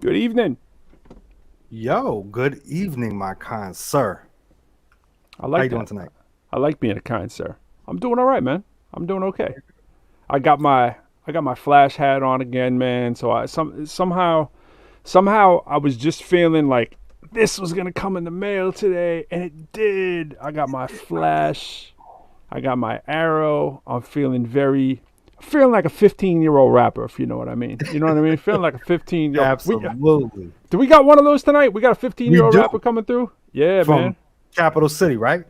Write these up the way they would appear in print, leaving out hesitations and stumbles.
Good evening. Yo, good evening, my kind sir. I How like you doing that. tonight? I like being a kind sir. I'm doing all right, man. I'm doing okay. I got my I got my flash hat on again, man. So somehow I was just feeling like this was gonna come in the mail today, and it did. I got my flash. I got my arrow. Feeling like a 15-year-old rapper, if you know what I mean. You know what I mean? Feeling like a 15 yo. Absolutely. Do we got one of those tonight? We got a We 15-year-old rapper do. coming through? Yeah, man. From Capital City, right?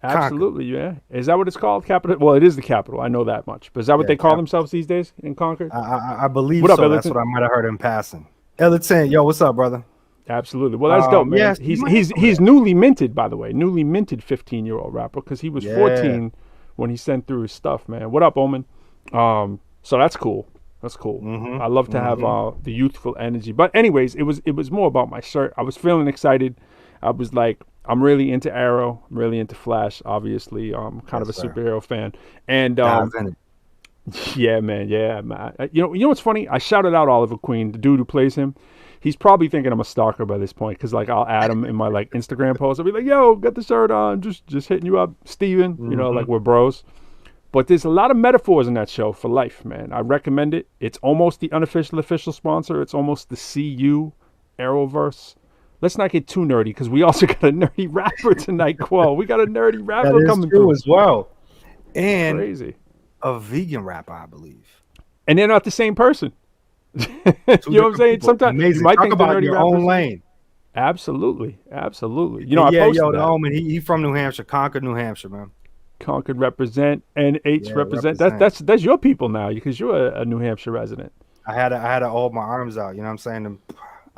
Concord. Absolutely, yeah. Is that what it's called? Capital? Well, it is the capital. I know that much. But is that what Yeah, they call Capital. themselves these days in Concord? I believe What up, so. That's Ellington? what I might have heard in passing. Ellington, yo, what's up, brother? Absolutely. Well, that's dope, man. Yes, you He's might he's know he's that. newly minted, by the way. Newly minted 15-year-old rapper because he was Yeah. 14 when he sent through his stuff, man. What up, Omen? So that's cool. That's cool. Mm-hmm. I love to have Mm-hmm. the youthful energy. But anyways, it was more about my shirt. I was feeling excited. I was like, I'm really into Arrow. I'm really into Flash. Obviously, kind of Yes, a sir. superhero fan. And Dive in it. yeah, man, yeah, man. You know what's funny? I shouted out Oliver Queen, the dude who plays him. He's probably thinking I'm a stalker by this point because like I'll add him in my like Instagram post. I'll be like, "Yo, got the shirt on, just hitting you up, Steven." You know, Mm-hmm. like we're bros. But there's a lot of metaphors in that show for life, man. I recommend it. It's almost the unofficial official sponsor. It's almost the CU Arrowverse. Let's not get too nerdy because we also got a nerdy rapper tonight, Quo. We got a nerdy That rapper is coming true through. as well. It's And crazy. a vegan rapper, I believe. And they're not the same person. You Two know what I'm different saying? people. Sometimes you Amazing. might Talk think the about nerdy your own rappers. lane. Absolutely, absolutely. You know, And I yeah, posted yo, the that. homie, he from New Hampshire, Concord, New Hampshire, man. Concord represent, NH Yeah, represent. That's represent. that's that's your people now because you're a New Hampshire resident. I had to hold my arms out, you know what I'm saying? And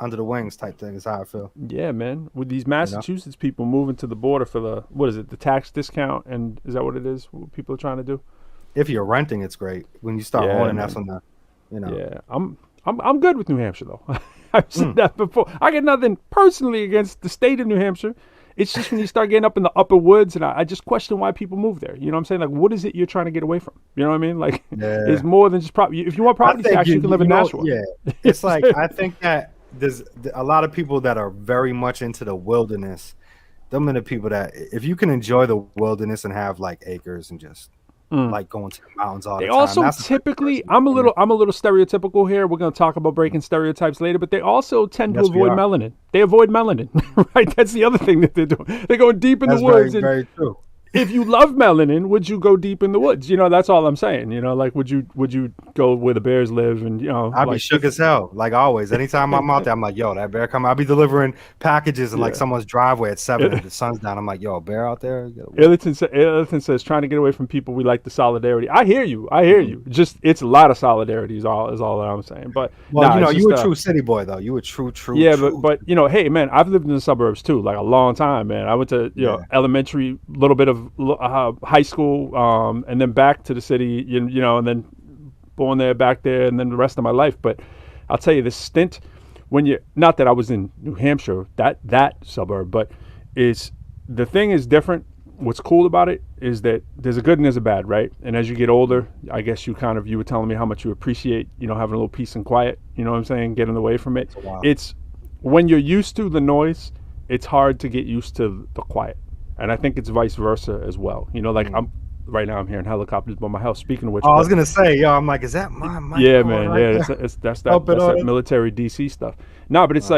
under the wings type thing is how I feel. Yeah, man. With these You know? Massachusetts people moving to the border for the what is it? The tax discount, and is that what it is? What people are trying to do? If you're renting, it's great. When you start Yeah, owning, that's man. when the. Yeah, I'm good with New Hampshire though. I've said Mm, that before. I got nothing personally against the state of New Hampshire. It's just when you start getting up in the upper woods, and I just question why people move there. You know what I'm saying? Like, what is it you're trying to get away from? You know what I mean? Like, it's yeah. more than just property. If you want I property think tax, you can live in Nashua. yeah. You know It's what like I'm I saying? think that there's a lot of people that are very much into the wilderness. Them are the people that if you can enjoy the wilderness and have like acres and just Mm. like going to the mountains all They the time, also that's the type of typically, person for me. I'm a little stereotypical here. We're going to talk about breaking stereotypes later, but they also tend to Yes, we avoid are. melanin. They avoid melanin, right? That's the other thing that they're doing. They're going deep in the That's very, woods, and very true. if you love melanin, would you go deep in the woods? You know, that's all I'm saying. You know, like would you go where the bears live, and you know, I'd be like shook if as hell, like always. Anytime I'm out there, I'm like, yo, that bear come. I'll be delivering packages in like yeah. someone's driveway at 7 and the sun's down. I'm like, yo, a bear out there? Get away. Ellington says trying to get away from people we like the solidarity. I hear you. I hear you. Just it's a lot of solidarity is all that I'm saying. But Well, nah, it's you just a true city boy though. You a yeah, but true. but you know, hey man, I've lived in the suburbs too, like a long time, man. I went to Yeah. elementary, little bit of high school, and then back to the city, and then born there, back there, and then the rest of my life. But I'll tell you, this stint when you not that I was in New Hampshire, that suburb, but is the thing is different. What's cool about it is that there's a good and there's a bad, right? And as you get older, I guess you were telling me how much you appreciate, having a little peace and quiet. You know what I'm saying? Getting away from it. It's a while. It's when you're used to the noise, it's hard to get used to the quiet. And I think it's vice versa as well. Like Mm. right now I'm hearing helicopters by my house. Speaking of which, Oh, I was but gonna say, yo, I'm like, is that my mic yeah, going man. right Yeah, there? that's that Up and that's that on. military DC stuff. No, but Uh,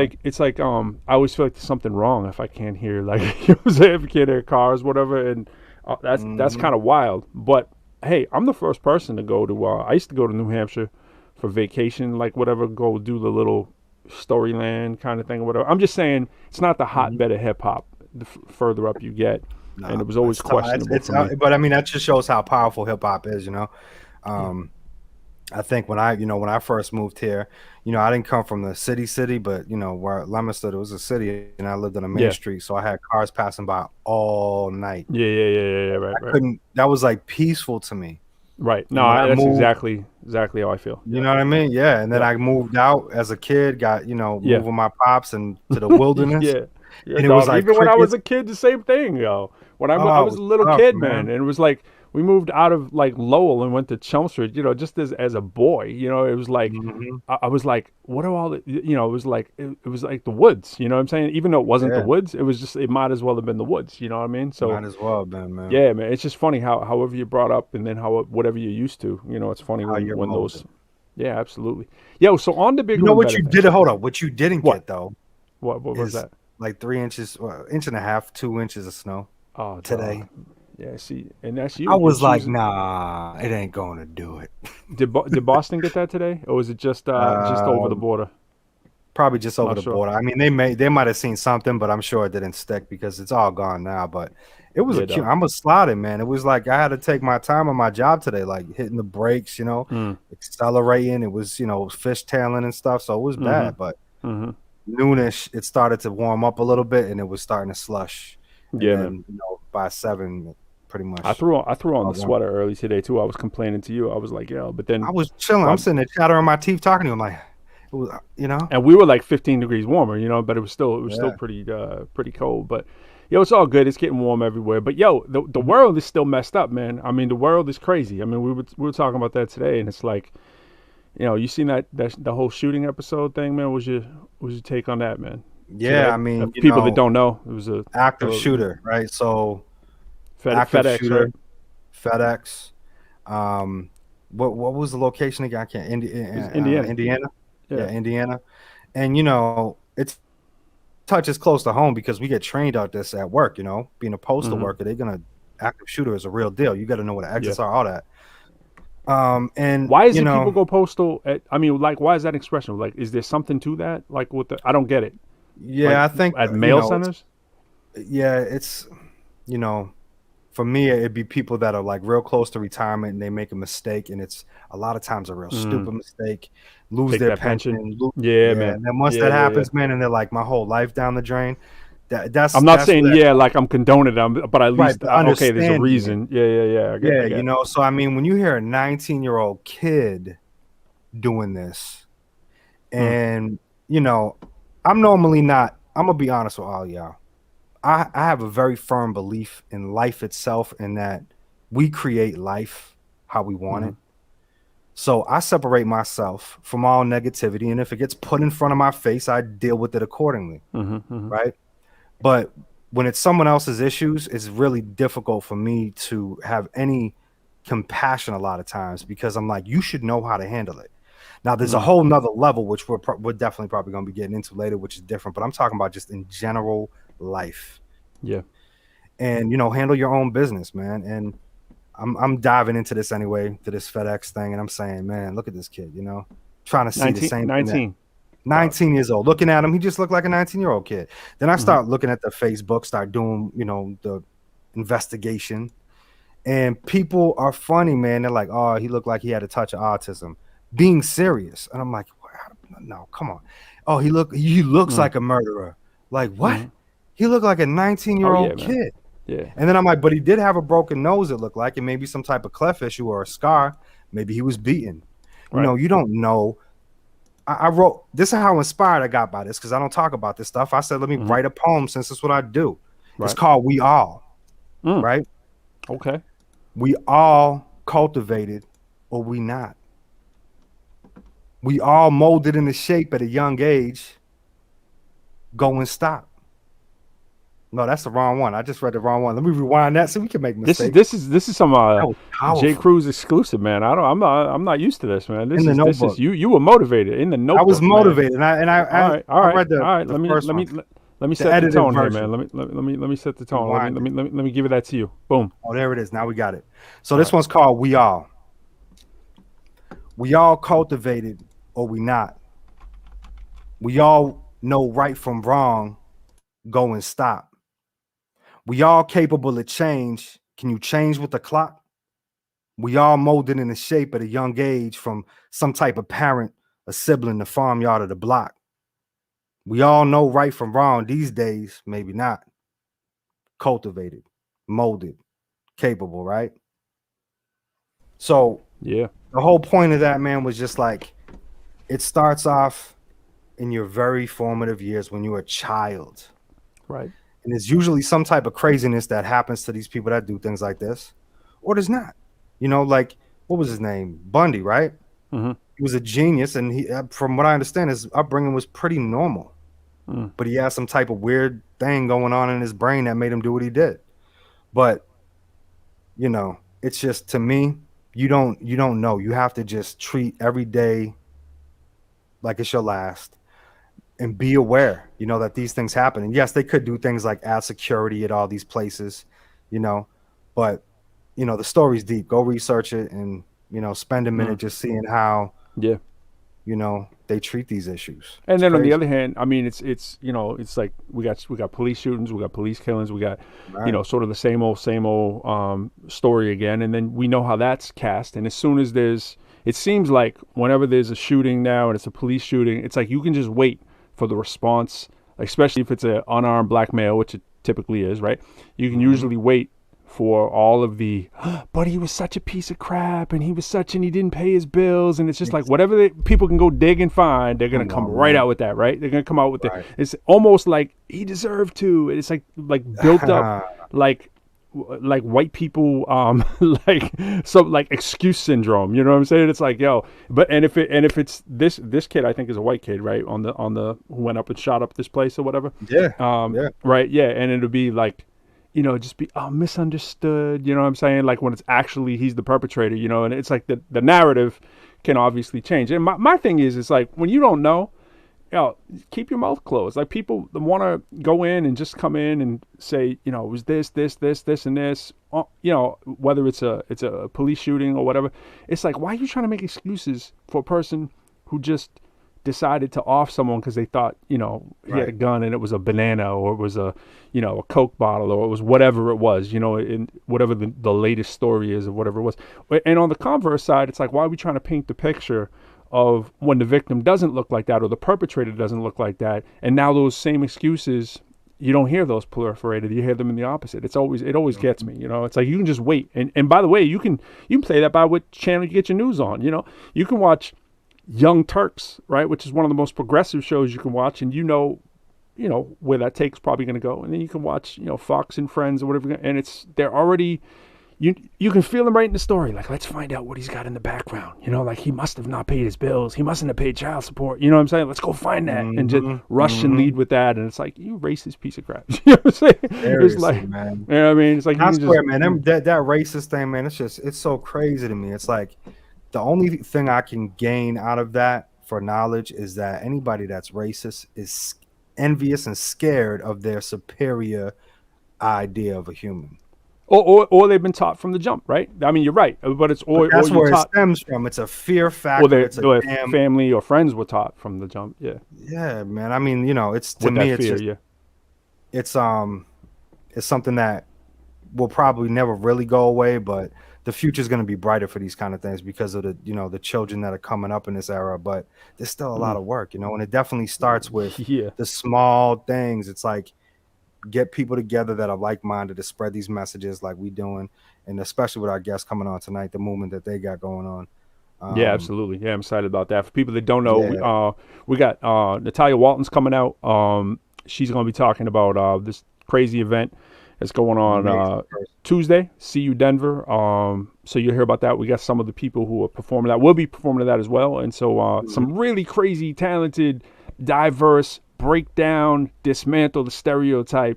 I always feel like there's something wrong if I can't hear like you know what I'm saying, if you can't hear cars, whatever, and that's mhm. kind of wild. But hey, I'm the first person to go to. I used to go to New Hampshire for vacation, like whatever, go do the little Storyland kind of thing or whatever. I'm just saying it's not the Mhm. hotbed of hip hop. The further up you get, and Nah, it was always it's tough. questionable for me. But I mean, that just shows how powerful hip hop is, you know. Yeah, Um, I think when I first moved here, I didn't come from the city, but where Leominster, it was a city, and I lived on a main yeah, street, so I had cars passing by all night. yeah. Right, I right. couldn't. That was like peaceful to me. Right. No, And when I that's moved, exactly how I feel. you Yep. know what I mean? Yeah. And then Yep. I moved out as a kid, got Yeah. moving my pops and to the wilderness, Yeah. Yeah, and it was dog. like Even when I was crickets. a kid, the same thing, yo. When I Oh, it was was a little tough, kid, man, man. and it was like we moved out of like Lowell and went to Chelmsford, just as a boy, it was like, Hmm. I was like, what are all the, it was like, it was like the woods, you know what I'm saying? Even though it wasn't the Yeah, woods, it might as well have been the woods, you know what I mean? So might as well, man. yeah, man, it's just funny however you're brought up and then whatever you're used to, it's funny How when, you're those, molded. yeah, absolutely. Yo, so on the You bigger know and what better you thing, did? Hold up. What you didn't what, get though what was is that? like 3 inches, well, inch and a half, 2 inches of snow Oh, today. dog. Yeah, see, and that's I you're was like, choosing. nah, it ain't going to do it. Did Boston get that today, or was it just over the Um, border? Probably just over Not the sure. border. I mean, they might have seen something, but I'm sure it didn't stick because it's all gone now. But it was a Yeah, cute. dog. I'm a sliding man. It was like I had to take my time on my job today, like hitting the brakes, Mm. accelerating. It was, fishtailing and stuff. So it was Mm-hmm. bad. But Mm-hmm. noonish, it started to warm up a little bit, and it was starting to slush. And Yeah, man. then, by 7, pretty I much. threw on I threw on the One. sweater early today too. I was complaining to you. I was like, yo, but I then, was chilling. I'm well, sitting there chattering my teeth, talking to him like, it was, and we were like 15 degrees warmer, but it was still yeah. pretty cold. But yo, it's all good. It's getting warm everywhere. But yo, the Mhm. world is still messed up, man. I mean, the world is crazy. I mean, we were talking about that today, and it's like, you seen that the whole shooting episode thing, man. Was your take on that, man? Yeah, Today, I mean, people that don't know, it was active a shooter, right? So active FedEx, shooter, right? FedEx. Um, what was the location again? I can't. It was Indiana. Indiana. Yeah. Yeah, Indiana. And it's touches close to home because we get trained out this at work. Being a postal Mm-hmm. worker, they're gonna active shooter is a real deal. You got to know what the Yeah. exits are, all that. And Why is it people go postal? I mean, like, why is that expression? Like, is there something to that? Like, I don't get it. Like, yeah, I think at mail centers? it's you know for me, it'd be people that are like real close to retirement and they make a mistake, and it's a lot of times a real Mm. stupid mistake, lose Take their that pension, pension? lose, Yeah, yeah, man. and then once Yeah, that yeah, yeah. happens, man, and they're like, my whole life down the drain. That's I'm not that's saying where that yeah, comes, like I'm condoning it, but at right? least But okay, there's a understanding it, reason. Yeah, yeah, yeah. I yeah, get it. So I mean, when you hear a 19-year-old kid doing this, Mm. and you know, I'm normally not. I'm gonna be honest with all y'all. I have a very firm belief in life itself, in that we create life how we want Mm-hmm. it. So I separate myself from all negativity, and if it gets put in front of my face, I deal with it accordingly, Mm-hmm. Mm-hmm. right? But when it's someone else's issues, it's really difficult for me to have any compassion a lot of times, because I'm like, you should know how to handle it. Now, there's a Mm. whole nother level, which we're definitely probably going to be getting into later, which is different. But I'm talking about just in general life, Yeah. and handle your own business, man. And I'm diving into this anyway, to this FedEx thing, and I'm saying, man, look at this kid, trying to see the 19, same thing that 19. Dog. 19 years old, looking at him, he just looked like a 19-year-old kid. Then I Mm-hmm. start looking at the Facebook, start doing, the investigation, and people are funny, man. They're like, oh, he looked like he had a touch of autism, being serious. And I'm like, no, come on. Oh, he looks Mm. like a murderer. Like, what? Mm-hmm. He looked like a Oh yeah, 19-year-old man. kid. Yeah. And then I'm like, but he did have a broken nose, it looked like, and maybe some type of cleft issue or a scar. Maybe he was beaten. Right. You don't know. I wrote, this is how inspired I got by this, because I don't talk about this stuff. I said, let me Mm-hmm. write a poem, since it's what I do. It's Right. called We All, Mm. right? Okay. We all cultivated, or we not. We all molded into shape at a young age. Go and stop. No, that's the wrong one. I just read the wrong one. Let me rewind that so we can make This is mistakes. this is some That was J. powerful. Cruz exclusive, man. I'm not used to this, man. In the This is notebook. you were motivated in the I was notebook, man. motivated, and I All right, all I right, read all right. the Let me first let me one, let me the set the edited tone here, version. man. Let me set the tone. Rewind it. Let me give it that to you. Boom. Oh, there it is. Now we got it. So All this right. one's called We All. We all cultivated, or we not. We all know right from wrong. Go and stop. We all capable of change. Can you change with the clock? We all molded in the shape at a young age, from some type of parent, a sibling, the farmyard, or the block. We all know right from wrong these days, maybe not. Cultivated, molded, capable, right? So Yeah. the whole point of that, man, was just like, it starts off in your very formative years when you're a child. Right. And it's usually some type of craziness that happens to these people that do things like this, or there's not. You know, like what was his name? Bundy, right? Mm-hmm. He was a genius, and he, from what I understand, his upbringing was pretty normal. But he had some type of weird thing going on in his brain that made him do what he did. But you know, it's just, to me, you don't know. You have to just treat every day like it's your last, and be aware, you know, that these things happen. And yes, they could do things like add security at all these places, you know, but you know, the story's deep. Go research it, and you know, spend a minute just seeing how, Yeah. you know, they treat these issues. And It's then on the crazy. other hand, I mean, it's you know, it's like we got police shootings, we got police killings, we got you know, sort of the same old story again. And then we know how that's cast. And as soon as it seems like whenever there's a shooting now and it's a police shooting, it's like you can just wait for the response, especially if it's an unarmed black male, which it typically is, right? You can usually wait for all of the, but he was such a piece of crap, and he didn't pay his bills, and it's just like whatever people can go dig and find, they're gonna come right out with that, right? They're gonna come out with it's almost like he deserved to. It's like built up like white people like some like excuse syndrome, you know what I'm saying? It's like, yo, but and if it's this kid, I think is a white kid, right, on the who went up and shot up this place or whatever, right, yeah, and it'll be like, you know, just be misunderstood, you know what I'm saying? Like when it's actually he's the perpetrator, you know, and it's like the narrative can obviously change. And my thing is, it's like when you don't know, you know, keep your mouth closed. Like people want to go in and just come in and say, you know, it was this, and this, you know, whether it's a police shooting or whatever. It's like, why are you trying to make excuses for a person who just decided to off someone because they thought, you know, he had a gun and it was a banana, or it was a, you know, a Coke bottle, or it was whatever it was, you know, in whatever the latest story is of whatever it was. And on the converse side, it's like, why are we trying to paint the picture of when the victim doesn't look like that or the perpetrator doesn't look like that? And now those same excuses, you don't hear those proliferated. You hear them in the opposite. It always gets me, you know. It's like you can just wait. And by the way, you can play that by what channel you get your news on, you know. You can watch Young Turks, right, which is one of the most progressive shows you can watch, and you know where that take's probably going to go. And then you can watch, you know, Fox and Friends or whatever, and they're already, you can feel them right in the story. Like, let's find out what he's got in the background. You know, like he must have not paid his bills. He mustn't have paid child support. You know what I'm saying? Let's go find that and just rush and lead with that. And it's like, you racist piece of crap. You know what I'm saying? Seriously, it's like, man. You know what I mean? It's like, I swear, man, that racist thing, man, it's so crazy to me. It's like, the only thing I can gain out of that for knowledge is that anybody that's racist is envious and scared of their superior idea of a human. Or they've been taught from the jump, right? I mean, you're right, but it's that's where it stems from. It's a fear factor. Or their family or friends were taught from the jump. Yeah. Yeah, man. I mean, you know, it's to With me, that it's fear, just, it's something that will probably never really go away, but the future is going to be brighter for these kind of things because of the children that are coming up in this era. But there's still a lot of work, you know, and it definitely starts with the small things. It's like, get people together that are like-minded to spread these messages like we doing, and especially with our guests coming on tonight, the movement that they got going on. Yeah, absolutely. Yeah, I'm excited about that. For people that don't know, we got Natalia Walton's coming out. She's going to be talking about this crazy event that's going on Tuesday, UCDenver. So you'll hear about that. We got some of the people who are performing that. We'll be performing that as well. And so some really crazy, talented, diverse, breakdown, dismantle the stereotype,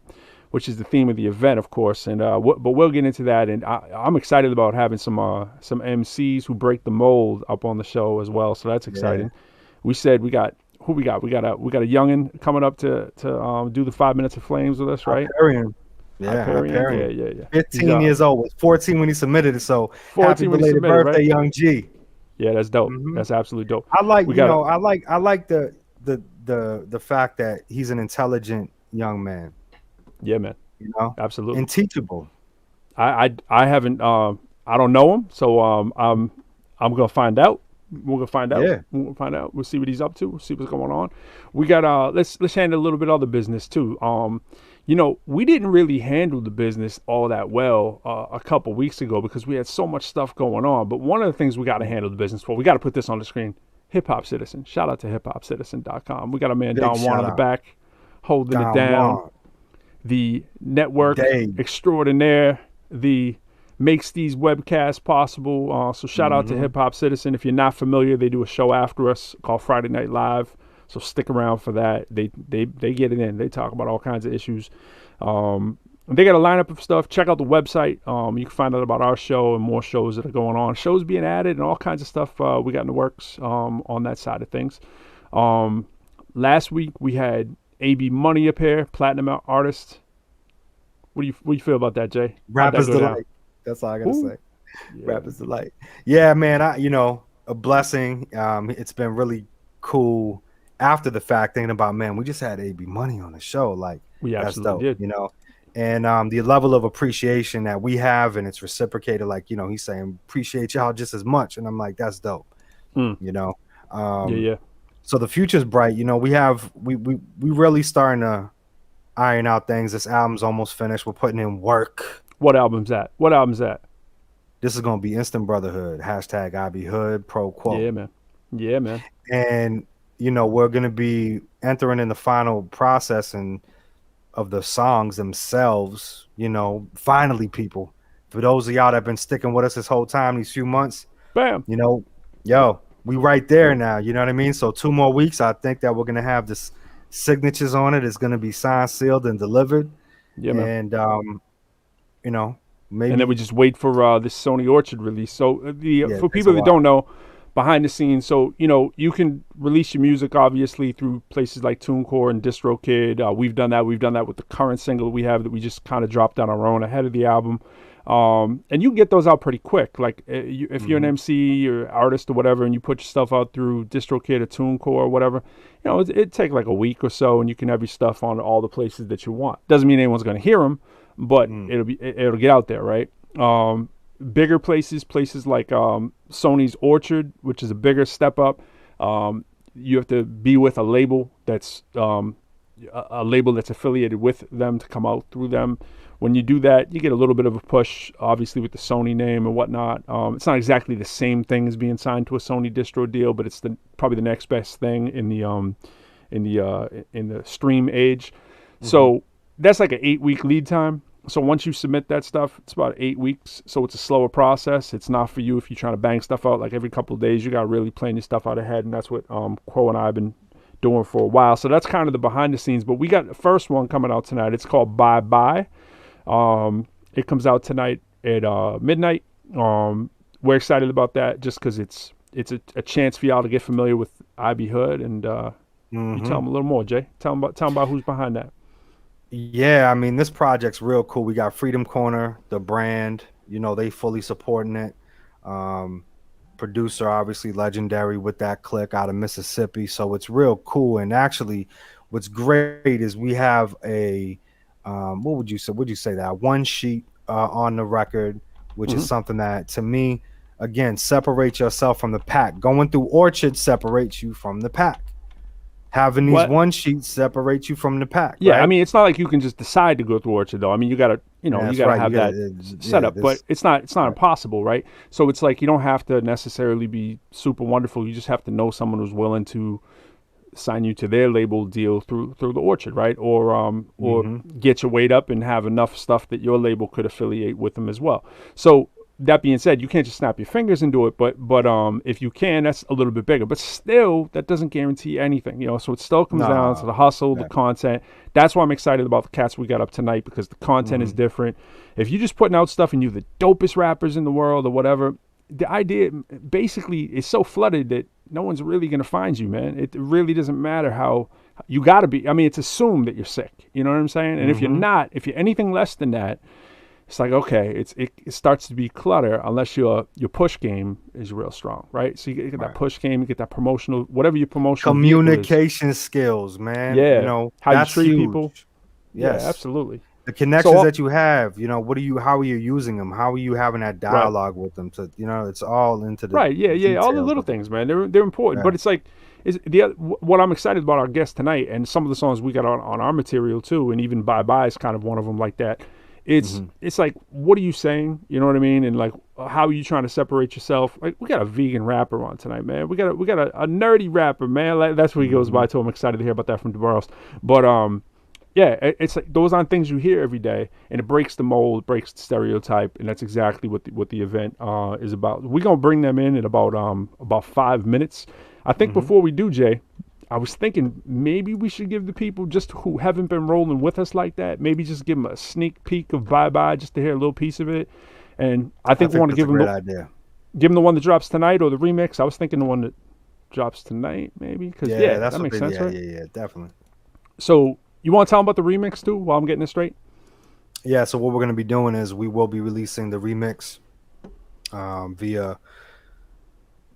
which is the theme of the event, of course. And but we'll get into that. And I'm excited about having some MCs who break the mold up on the show as well. So that's exciting. Yeah. We said we got a youngin coming up to do the 5 minutes of flames with us, right? Hyperion. Yeah, Hyperion. Yeah. 15 years old. Was 14 when he submitted it. So 14 happy belated birthday, right? Young G. Yeah, that's dope. That's absolutely dope. I like I like the fact that he's an intelligent young man. Yeah, man. You know, absolutely. And teachable. I haven't I don't know him, so I'm gonna find out. We're gonna find out. Yeah. We'll find out. We'll see what he's up to. We'll see what's going on. We got let's handle a little bit of other business too. You know, we didn't really handle the business all that well a couple weeks ago because we had so much stuff going on. But one of the things we got to handle the business for, we got to put this on the screen. HipHopCitizen. Shout out to HipHopCitizen.com. We got a man Don Juan in the back holding it down. The network extraordinaire, the makes these webcasts possible. So shout out to HipHopCitizen. If you're not familiar, they do a show after us called Friday Night Live. So stick around for that. They get it in. They talk about all kinds of issues. They got a lineup of stuff. Check out the website. You can find out about our show and more shows that are going on. Shows being added and all kinds of stuff we got in the works on that side of things. Last week we had AB Money up here, platinum artist. What do you feel about that, Jay? Rapper's delight. That's all I gotta say. Yeah. Rapper's delight. Yeah, man. A blessing. It's been really cool after the fact, thinking about, man, we just had AB Money on the show. Like, we that's dope, did. And the level of appreciation that we have, and it's reciprocated. Like, he's saying appreciate y'all just as much, and I'm like, that's dope. Yeah. So the future's bright. We really starting to iron out things. This album's almost finished. We're putting in work. What album's that? This is gonna be Instant Brotherhood. Hashtag IB Hood ProQuo. Yeah, man. And we're gonna be entering in the final processing of the songs themselves. Finally, people. For those of y'all that have been sticking with us this whole time, these few months, bam. We right there now. You know what I mean? So 2 more weeks, I think that we're gonna have this signatures on it. It's gonna be signed, sealed, and delivered. Yeah, man. And maybe. And then we just wait for this Sony Orchard release. So for people that don't know, behind the scenes, so you can release your music obviously through places like TuneCore and DistroKid. We've done that. We've done that with the current single we have that we just kind of dropped on our own ahead of the album. And you can get those out pretty quick. Like if you're an MC or artist or whatever, and you put your stuff out through DistroKid or TuneCore or whatever, it'd take like a week or so, and you can have your stuff on all the places that you want. Doesn't mean anyone's going to hear them, but it'll get out there, right? Bigger places like Sony's Orchard, which is a bigger step up. You have to be with a label that's affiliated with them to come out through them. When you do that, you get a little bit of a push, obviously, with the Sony name and whatnot. It's not exactly the same thing as being signed to a Sony distro deal, but it's probably the next best thing in the stream age. So that's like an 8-week lead time. So once you submit that stuff, it's about 8 weeks. So it's a slower process. It's not for you if you're trying to bang stuff out like every couple of days. You got to really plan your stuff out ahead, and that's what Quo and I have been doing for a while. So that's kind of the behind the scenes. But we got the first one coming out tonight. It's called Bye Bye. It comes out tonight at midnight. We're excited about that just because it's a chance for y'all to get familiar with IB Hood, and you tell them a little more, Jay. Tell them about who's behind that. Yeah, I mean, this project's real cool. We got Freedom Corner, the brand. They fully supporting it. Producer, obviously legendary with that click out of Mississippi. So it's real cool. And actually, what's great is we have a what would you say that one sheet on the record, which is something that, to me, again, separates yourself from the pack. Going through Orchard separates you from the pack. Having these one sheets separates you from the pack. Yeah, right? I mean, it's not like you can just decide to go through Orchard, though. I mean, you gotta have that set up, but it's not impossible, right? So it's like you don't have to necessarily be super wonderful. You just have to know someone who's willing to sign you to their label deal through the Orchard, right? Or get your weight up and have enough stuff that your label could affiliate with them as well. So that being said, you can't just snap your fingers and do it, but if you can, that's a little bit bigger. But still, that doesn't guarantee anything, So it still comes down to the hustle, the content. That's why I'm excited about the cats we got up tonight, because the content is different. If you're just putting out stuff and you're the dopest rappers in the world or whatever, the idea basically is so flooded that no one's really going to find you, man. It really doesn't matter how you got to be. I mean, it's assumed that you're sick. You know what I'm saying? And if you're not, if you're anything less than that, it's like, okay, it starts to be clutter unless your push game is real strong, right? So you get that push game, you get that promotional, whatever your promotional communication skills, man. Yeah, how you treat people. Yes, yeah, absolutely. The connections that you have, how are you using them? How are you having that dialogue with them? To it's all into the all the little things, man. They're important, but it's like what I'm excited about our guest tonight, and some of the songs we got on our material too, and even Bye Bye is kind of one of them like that. It's like, what are you saying? You know what I mean? And like, how are you trying to separate yourself? Like, we got a vegan rapper on tonight, man. We got a nerdy rapper, man. Like, that's what he goes by too. I'm excited to hear about that from DeBarros. But yeah, it's like those aren't things you hear every day, and it breaks the mold, breaks the stereotype, and that's exactly what the event is about. We're gonna bring them in about 5 minutes. I think before we do, Jay, I was thinking maybe we should give the people just who haven't been rolling with us like that, maybe just give them a sneak peek of Bye Bye, just to hear a little piece of it. And I think we want to give them give them the one that drops tonight or the remix. I was thinking the one that drops tonight, maybe, because that makes sense, right? Yeah, definitely. So you want to tell them about the remix too, while I'm getting it straight? Yeah. So what we're gonna be doing is we will be releasing the remix via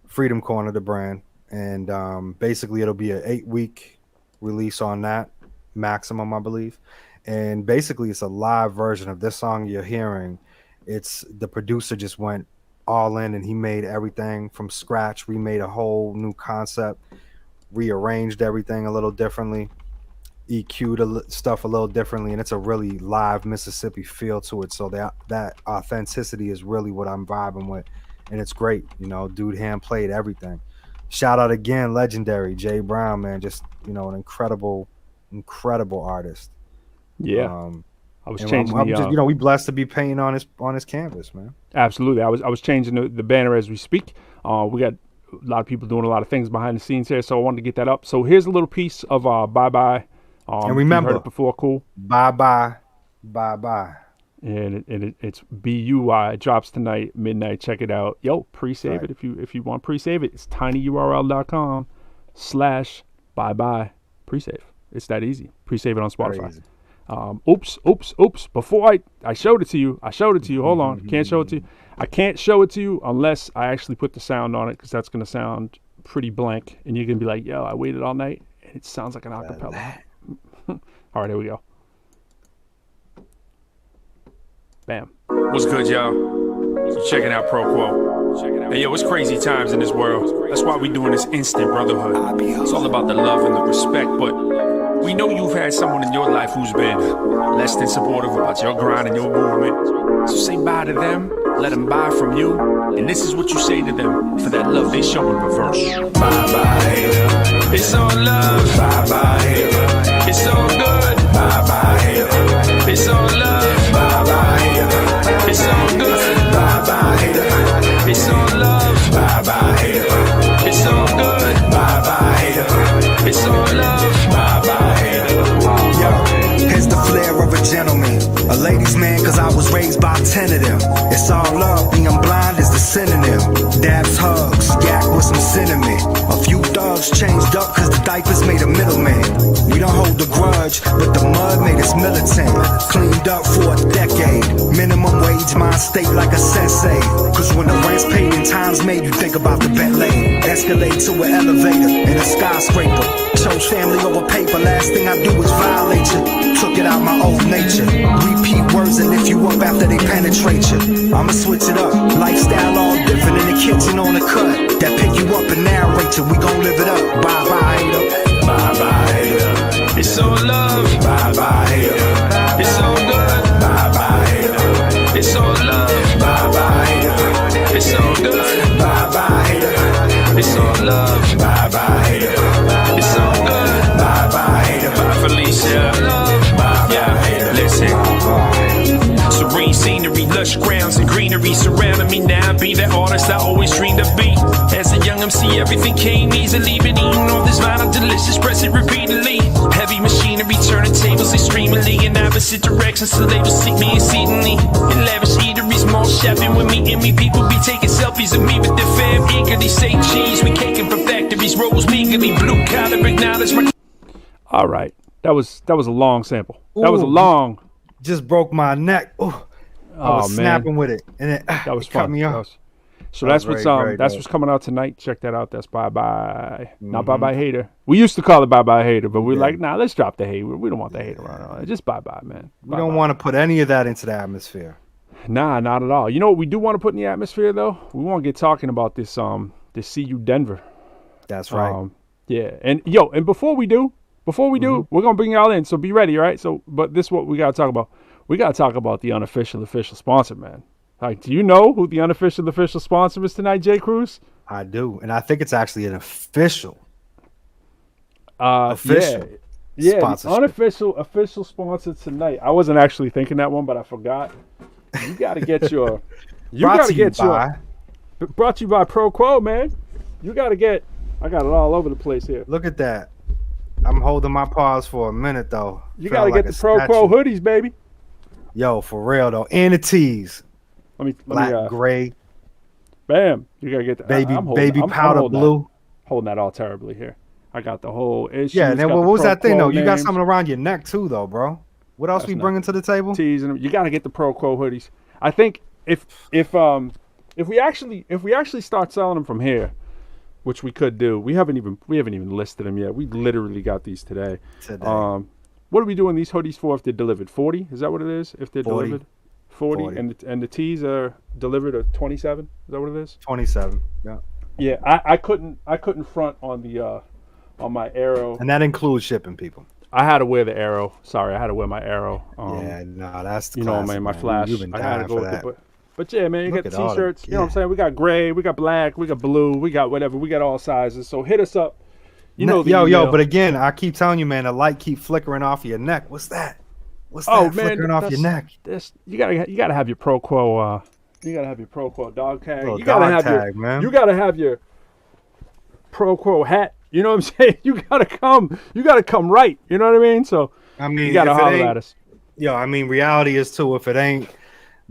Freedom Corner, the brand, and basically it'll be an 8-week release on that maximum, I believe. And basically, it's a live version of this song you're hearing. It's the producer just went all in and he made everything from scratch, remade a whole new concept, rearranged everything a little differently, EQ'd stuff a little differently, and it's a really live Mississippi feel to it. So that authenticity is really what I'm vibing with, and it's great. You know, dude hand played everything. Shout out again, legendary Jay Brown, man, just an incredible artist. Yeah. I was changing we blessed to be painting on his canvas, man. Absolutely. I was changing the banner as we speak. We got a lot of people doing a lot of things behind the scenes here, so I wanted to get that up. So here's a little piece of Bye Bye. And remember, heard it before, cool. Bye Bye, Bye Bye. And it's BUI. It drops tonight, midnight. Check it out. Yo, pre-save it if you want pre-save it. It's tinyurl.com/bye bye pre-save. It's that easy. Pre-save it on Spotify. Oops. Before I showed it to you. Hold on. Can't show it to you. I can't show it to you unless I actually put the sound on it, because that's going to sound pretty blank. And you're going to be like, yo, I waited all night. And it sounds like an acapella. All right, here we go. Bam. What's good, y'all? You checking out ProQuo. Hey, yo, it's crazy times in this world. That's why we doing this instant brotherhood. It's all about the love and the respect, but we know you've had someone in your life who's been less than supportive about your grind and your movement. So say bye to them, let them buy from you, and this is what you say to them for that love they show in reverse. Bye bye hater, it's all love. Bye bye hater, it's all good. Bye bye hater, it's all love. Bye bye hater, it's all good. Bye bye hater, it's all love. Bye bye hater, it's all good. Bye bye hater, it's all love. Bye bye hater. Yo, here's the flair of a gentleman, a ladies' man, cause I was raised by 10 of them. It's all love, being blind is the synonym. Dabs, hugs, yak with some cinnamon. A few thugs changed up cause the diapers made a middleman. We don't hold a grudge, but the mud made us militant. Cleaned up for a decade. Minimum wage, mind state like a sensei. Cause when the rent's paid and time's made, you think about the Bentley. Escalate to an elevator in a skyscraper. Chose family over paper, last thing I do is violate you. Took it out my old nature. Repeat words and lift you up after they penetrate you. I'ma switch it up, lifestyle all different in the kitchen on the cut. That pick you up and narrate you, we gon' live it up. Bye bye hater, Bye bye hater, it's all love. Bye bye hater, it's all good. Bye bye hater, it's all love. Bye bye hater, it's all good. Bye bye hater, it's all love. Bye bye hater, it's all good. Bye bye hater, bye Felicia. Yeah, listen. Serene scenery, lush grounds and greenery surrounding me now. Be the artist I always dreamed of being. As a young MC, everything came easily. Been eating all this vinyl, delicious, press it repeatedly. Heavy machinery, turning tables extremely in opposite directions, so they will seek me exceedingly. In lavish eateries, mall shopping with me and me. People be taking selfies of me with their fam eagerly. Say cheese, we caking for factories, rolls meagerly. Blue collar, acknowledge my. All right. That was a long sample. That was a long. Just broke my neck. Ooh. I was snapping with it, and that was it fun. cut me off. So that's what's what's coming out tonight. Check that out. That's Bye Bye. Not Bye Bye Hater. We used to call it Bye Bye Hater, but we're like, nah, let's drop the hate. We don't want the hate around. Just Bye Bye, man. We don't want to put any of that into the atmosphere. Nah, not at all. You know what we do want to put in the atmosphere though? We want to get talking about this this UCDenver. That's right. Yeah, and before we do, we're gonna bring y'all in. So be ready, all right? So, but this is what we gotta talk about. We gotta talk about the unofficial official sponsor, man. Like, do you know who the unofficial official sponsor is tonight, Jay Cruz? I do, and I think it's actually an official. Yeah. Yeah, the sponsorship. official sponsor tonight. I wasn't actually thinking that one, but I forgot. You got to get your. Brought to you by. Brought to you by ProQuo, man. You got to get. I got it all over the place here. Look at that. I'm holding my pause for a minute though. You got to get the ProQuo hoodies, baby. Yo, for real though, and the tees. Black, gray. Bam! You gotta get the baby powder blue. Holding that all terribly here. I got the whole issue. Yeah, and then what was that thing though? You got something around your neck too, though, bro. What else we bringing to the table? Tees and you gotta get the ProQuo hoodies. I think if we actually start selling them from here, which we could do, we haven't even listed them yet. We literally got these today. What are we doing these hoodies for if they're delivered? 40? Is that what it is? If they're 40. delivered? 40. And the tees are delivered at 27. Is that what it is? 27. Yeah. Yeah, I couldn't front on the on my Arrow. And that includes shipping, people. I had to wear the Arrow. Sorry, I had to wear my Arrow. That's the classic, my Flash. You've been I had to go with that. it, but yeah, man, you got the t-shirts. You know what I'm saying? We got gray, we got black, we got blue, we got whatever. We got all sizes. So hit us up. But again, I keep telling you, man, the light keep flickering off your neck. What's that? What's that flickering off your neck? You gotta have your ProQuo. You gotta have your ProQuo dog tag. You gotta have your ProQuo hat. You know what I'm saying? You gotta come right. You know what I mean? So you gotta holler at us. Reality is too. If it ain't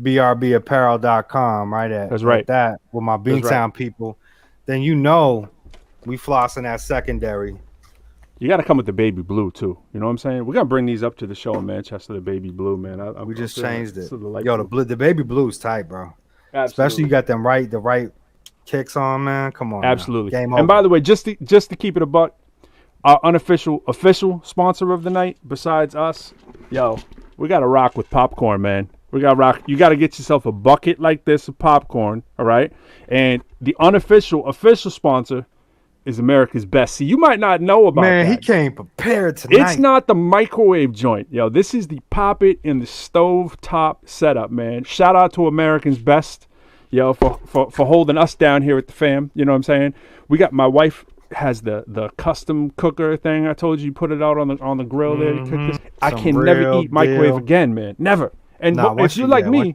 brbapparel.com, right? That's right. That with my Beantown people, then we flossing that secondary. You got to come with the baby blue too. You know what I'm saying? We're gonna bring these up to the show in Manchester. The baby blue, man. We just changed it. The baby blue's tight, bro. Absolutely. Especially you got the right kicks on, man. Come on. Absolutely. Game over. And by the way, just to keep it a buck, our official sponsor of the night, besides us, we got to rock with popcorn, man. We got to rock. You got to get yourself a bucket like this of popcorn, all right? And the official sponsor is America's Best. See, you might not know about that. Man, he came prepared tonight. It's not the microwave joint. This is the pop it in the stove top setup, man. Shout out to America's Best, for holding us down here at the fam. You know what I'm saying? We got, my wife has the custom cooker thing. I told you put it out on the grill there. You cook this. I can never eat microwave again, man. Never. And if you like me,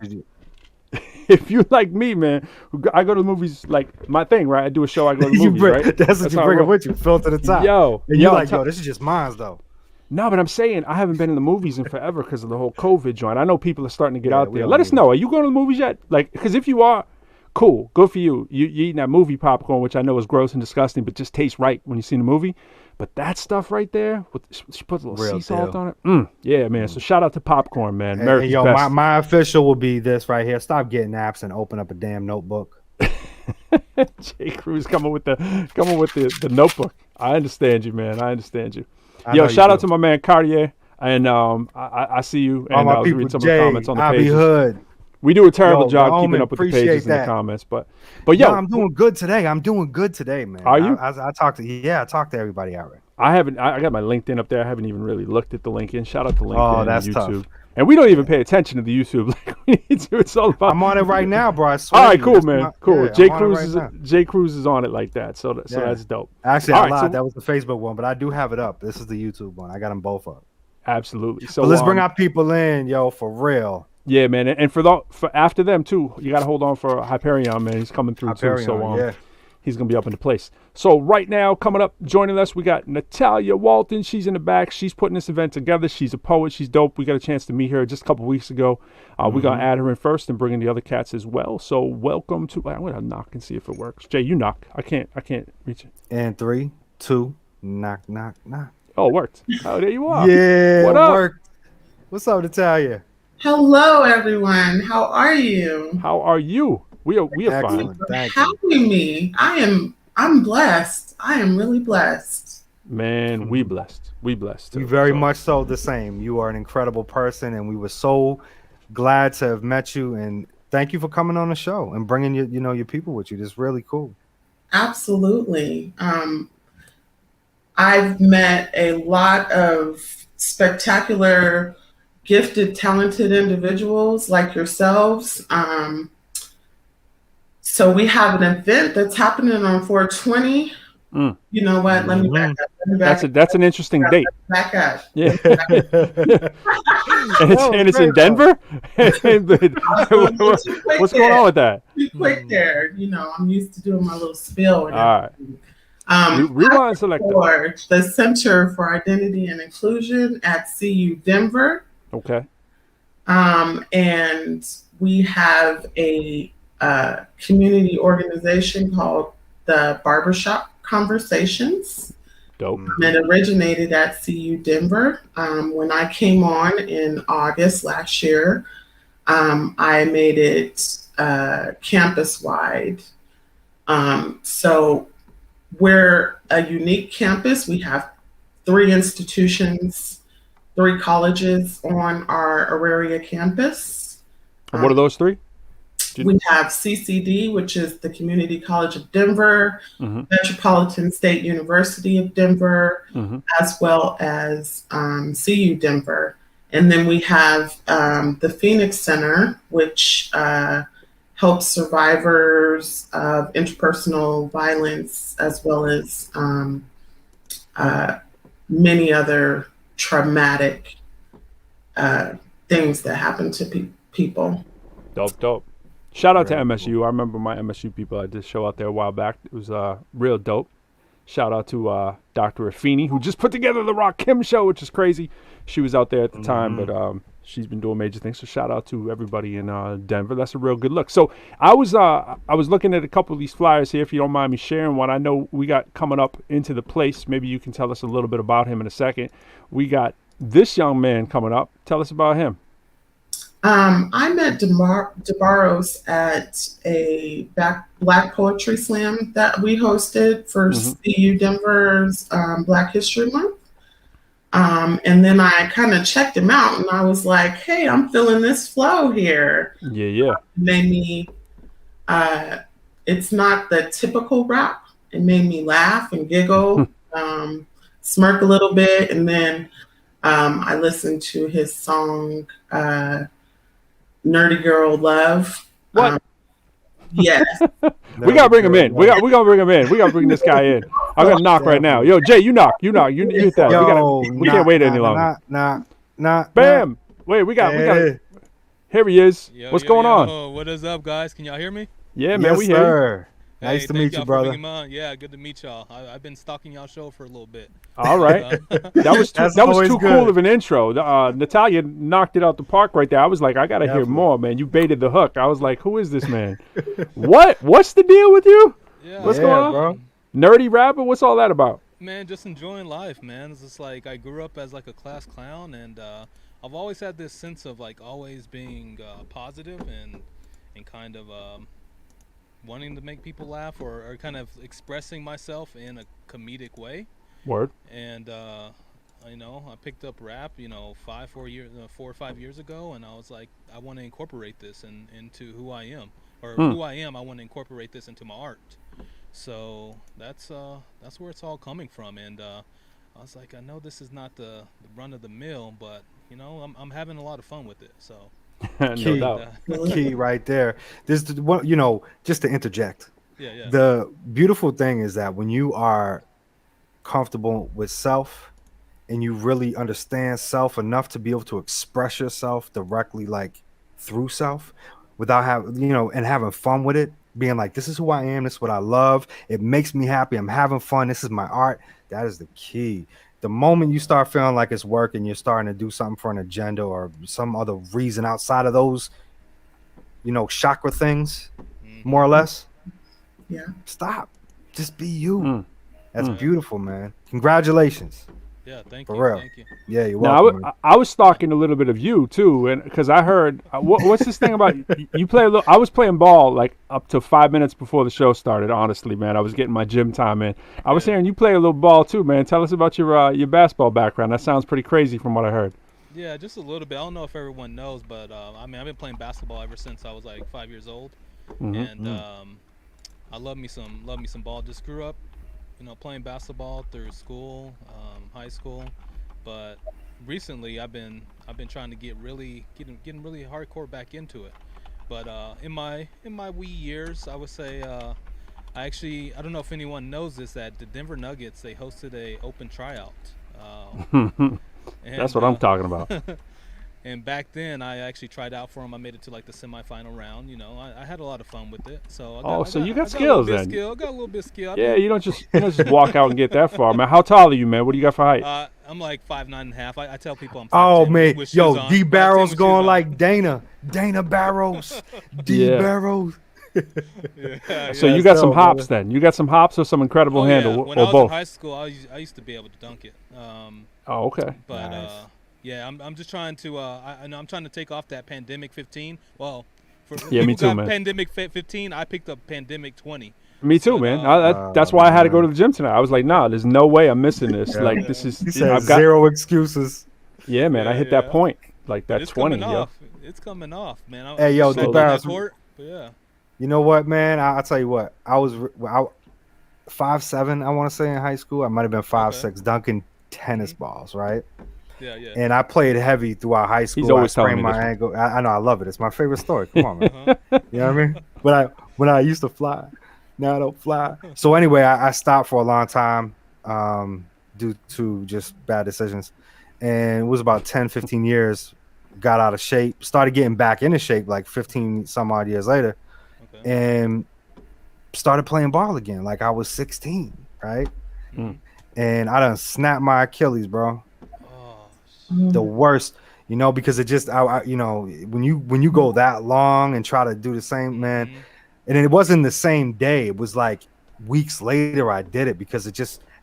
if you like me, man, I go to the movies like my thing, right? I do a show, I go to the movies, right? That's what you bring it with you, fill to the top. And you're like, this is just mine, though. No, but I'm saying I haven't been in the movies in forever because of the whole COVID joint. I know people are starting to get out there. Let us know. Are you going to the movies yet? Like, because if you are, cool, good for you. You eating that movie popcorn, which I know is gross and disgusting, but just tastes right when you see the movie. But that stuff right there, she puts a little sea salt on it. Yeah, man. So shout out to popcorn, man. America's Best. My official will be this right here. Stop getting apps and open up a damn notebook. J. Cruz coming with the notebook. I understand you, man. I understand you. Shout out to my man Cartier, and I see you. And all my people, read some Jay, of the comments on the pages. Hood. We do a terrible job keeping up with the pages and the comments, but I'm doing good today. Man. Are you? I talked to everybody already. I got my LinkedIn up there. I haven't even really looked at the LinkedIn. Shout out to LinkedIn that's and YouTube. tough. And we don't even pay attention to the YouTube like we need to. It's all about. I'm on it right now, bro. I swear. All right, cool, man. Cool. Yeah, Jay Cruz is on it like that, so that's dope. Actually, I lied. That was the Facebook one, but I do have it up. This is the YouTube one. I got them both up. Absolutely. So let's bring our people in, for real. Yeah, man, and for after them too, you got to hold on for Hyperion, man. He's coming through too, so he's gonna be up into place. So right now, coming up, joining us, we got Natalia Walton. She's in the back. She's putting this event together. She's a poet. She's dope. We got a chance to meet her just a couple weeks ago. We're gonna add her in first and bring in the other cats as well. So welcome to. I'm gonna knock and see if it works. Jay, you knock. I can't reach it. And 3, 2, knock, knock, knock. Oh, it worked. Oh, there you are. Yeah, what up? Worked. What's up, Natalia? Hello, everyone. How are you? How are you? We are fine. Thank you for having me. I'm blessed. I am really blessed. Man, we blessed. We blessed. We very much so the same. You are an incredible person, and we were so glad to have met you. And thank you for coming on the show and bringing your people with you. This is really cool. Absolutely. I've met a lot of spectacular, gifted, talented individuals like yourselves. So we have an event that's happening on 420 You know what? Let me back up. Let me back That's an interesting date. back up. Yeah. and it's in Denver? What's going on with that? Too quick there. You know, I'm used to doing my little spill. And All right. Rewind select for the Center for Identity and Inclusion at UCDenver. Okay. And we have a community organization called the Barbershop Conversations. Dope. It originated at UCDenver. When I came on in August last year, I made it campus-wide. So we're a unique campus. We have 3 institutions, 3 colleges on our Auraria campus. And what are those 3? We have CCD, which is the Community College of Denver, Metropolitan State University of Denver, as well as UCDenver. And then we have the Phoenix Center, which helps survivors of interpersonal violence, as well as many other traumatic things that happen to people. Dope. Shout out to MSU. I remember my MSU people. I did a show out there a while back. It was real dope. Shout out to Dr. Affini, who just put together the Rakim show, which is crazy. She was out there at the time, but she's been doing major things. So shout out to everybody in Denver. That's a real good look. So I was looking at a couple of these flyers here, if you don't mind me sharing one. I know we got coming up into the place. Maybe you can tell us a little bit about him in a second. We got this young man coming up. Tell us about him. I met DeBarros at a Black Poetry Slam that we hosted for UCDenver's Black History Month. And then I kind of checked him out and I was like, hey, I'm feeling this flow here. Yeah. It made me, it's not the typical rap. It made me laugh and giggle, smirk a little bit. And then I listened to his song, Nerdy Girl Love. What? Yes. We gotta bring him in. We gotta bring him in. We gotta bring this guy in. I'm gonna knock right now. Yo, Jay, you knock. You hit that. We can't wait any longer. Bam. Wait, we got. Here he is. What's going on? What is up, guys? Can y'all hear me? Yeah, man. We hear. Nice to meet you, brother. Yeah, good to meet y'all. I've been stalking y'all show for a little bit. All right. That was too cool of an intro. Natalia knocked it out the park right there. I was like, I got to hear more, man. You baited the hook. I was like, who is this man? What's the deal with you? Yeah. What's going on? Bro? Nerdy rapper? What's all that about? Man, just enjoying life, man. It's just like I grew up as like a class clown, and I've always had this sense of like always being positive and kind of wanting to make people laugh or kind of expressing myself in a comedic way. Word. And you know, I picked up rap, 4 or 5 years ago, and I was like, I want to incorporate this into who I am, or who I am. I want to incorporate this into my art. So that's where it's all coming from. And I was like, I know this is not the run of the mill, but I'm having a lot of fun with it. So. No doubt. Key right there. This, just to interject. Yeah. The beautiful thing is that when you are comfortable with self and you really understand self enough to be able to express yourself directly, like through self, without having, and having fun with it, being like, this is who I am, this is what I love, it makes me happy, I'm having fun, this is my art. That is the key. The moment you start feeling like it's work and you're starting to do something for an agenda or some other reason outside of those, chakra things, more or less, stop. Just be you. That's beautiful, man. Congratulations. Yeah, thank for you. real. Thank you. Yeah, you're welcome. Now, I was stalking a little bit of you too, and because I heard what's this thing about you play a little. I was playing ball like up to 5 minutes before the show started. Honestly, man, I was getting my gym time in. I was hearing you play a little ball too, man. Tell us about your basketball background. That sounds pretty crazy from what I heard. Yeah, just a little bit. I don't know if everyone knows, but I've been playing basketball ever since I was like 5 years old, and I love me some ball. Just grew up, playing basketball through school, high school. But recently, I've been trying to getting really hardcore back into it. But in my wee years, I would say I I don't know if anyone knows this, that the Denver Nuggets, they hosted a open tryout. That's what I'm talking about. And back then, I actually tried out for them. I made it to like the semifinal round. You know, I had a lot of fun with it. So You got skills then. I got a little bit of skill. Yeah, you don't just walk out and get that far, man. How tall are you, man? What do you got for height? I'm like 5'9.5". I tell people I'm 5'10". Oh man, yo, D Barros going on. like Dana Barros, D Barros. So you got some hops then. You got some hops or some incredible handle, when or I was both. in high school, I used to be able to dunk it. Okay. But Nice. yeah, I'm just trying to. I know I'm trying to take off that pandemic 15. Well, for Yeah, me people too, got man. Pandemic 15. I picked up pandemic 20. Me too, man. That's why I had to go to the gym tonight. I was like, nah, there's no way I'm missing this. Yeah. Like, this is. He said I've got, zero excuses. yeah, man. I hit that point, like But that it's 20. coming Yo. off. It's coming off, man. Hey, yo, D Barros. But yeah. You know what, man? I'll tell you what. I was 5'7", I want to say, in high school. I might have been 5'6", dunking tennis balls, right? Yeah, yeah. And I played heavy throughout high school. He's always I telling sprained me my this one. ankle. I know, I love it. It's my favorite story. Come on, man. You know what I mean? When I used to fly, now I don't fly. So anyway, I stopped for a long time due to just bad decisions. And it was about 10, 15 years, got out of shape, started getting back into shape like 15 some odd years later, and started playing ball again. Like I was 16, right? And I done snapped my Achilles, bro. The worst, you know, because it just, you know, when you go that long and try to do the same, man, and it wasn't the same day. It was like weeks later I did it because it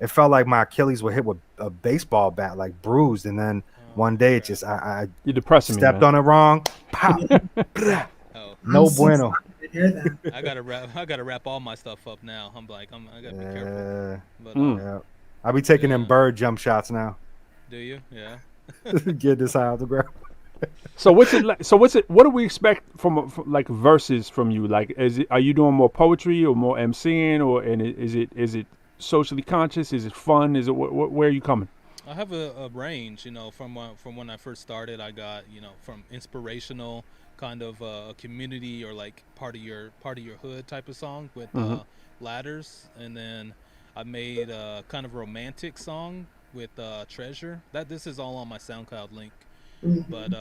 felt like my Achilles were hit with a baseball bat, like bruised. And then one day it just, I You're depressing me, stepped man. on it wrong. Pow. No bueno. I gotta wrap all my stuff up now. I gotta be careful. But, Yeah. I'll be taking them bird jump shots now. Do you? Yeah. Get this high off the ground. So what's it like? So what do we expect from like verses from you? Like, are you doing more poetry or more emceeing, or is it socially conscious? Is it fun? Is it where are you coming? I have a range, you know, from when I first started. I got, you know, from inspirational kind of a community or like part of your hood type of song with ladders, and then I made a kind of romantic song with Treasure. This is all on my SoundCloud link. But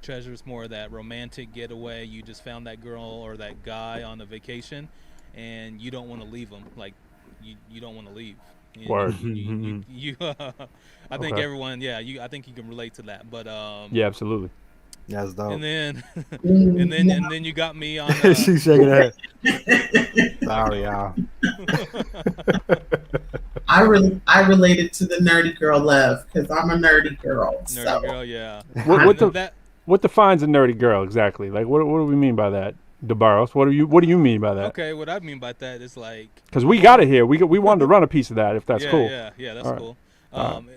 Treasure is more of that romantic getaway. You just found that girl or that guy on a vacation, and you don't want to leave them. Like you don't want to leave. Word. I think everyone, I think you can relate to that. But yeah, absolutely. That's dope. And then and then you got me on. She's shaking her head. Sorry, y'all. I related to the nerdy girl love because I'm a nerdy girl. Nerdy girl, yeah. What defines a nerdy girl exactly? Like, what do we mean by that, DeBarros? What do you mean by that? Okay, what I mean by that is like, because we got it here. We wanted to run a piece of that if that's cool. Yeah, that's cool.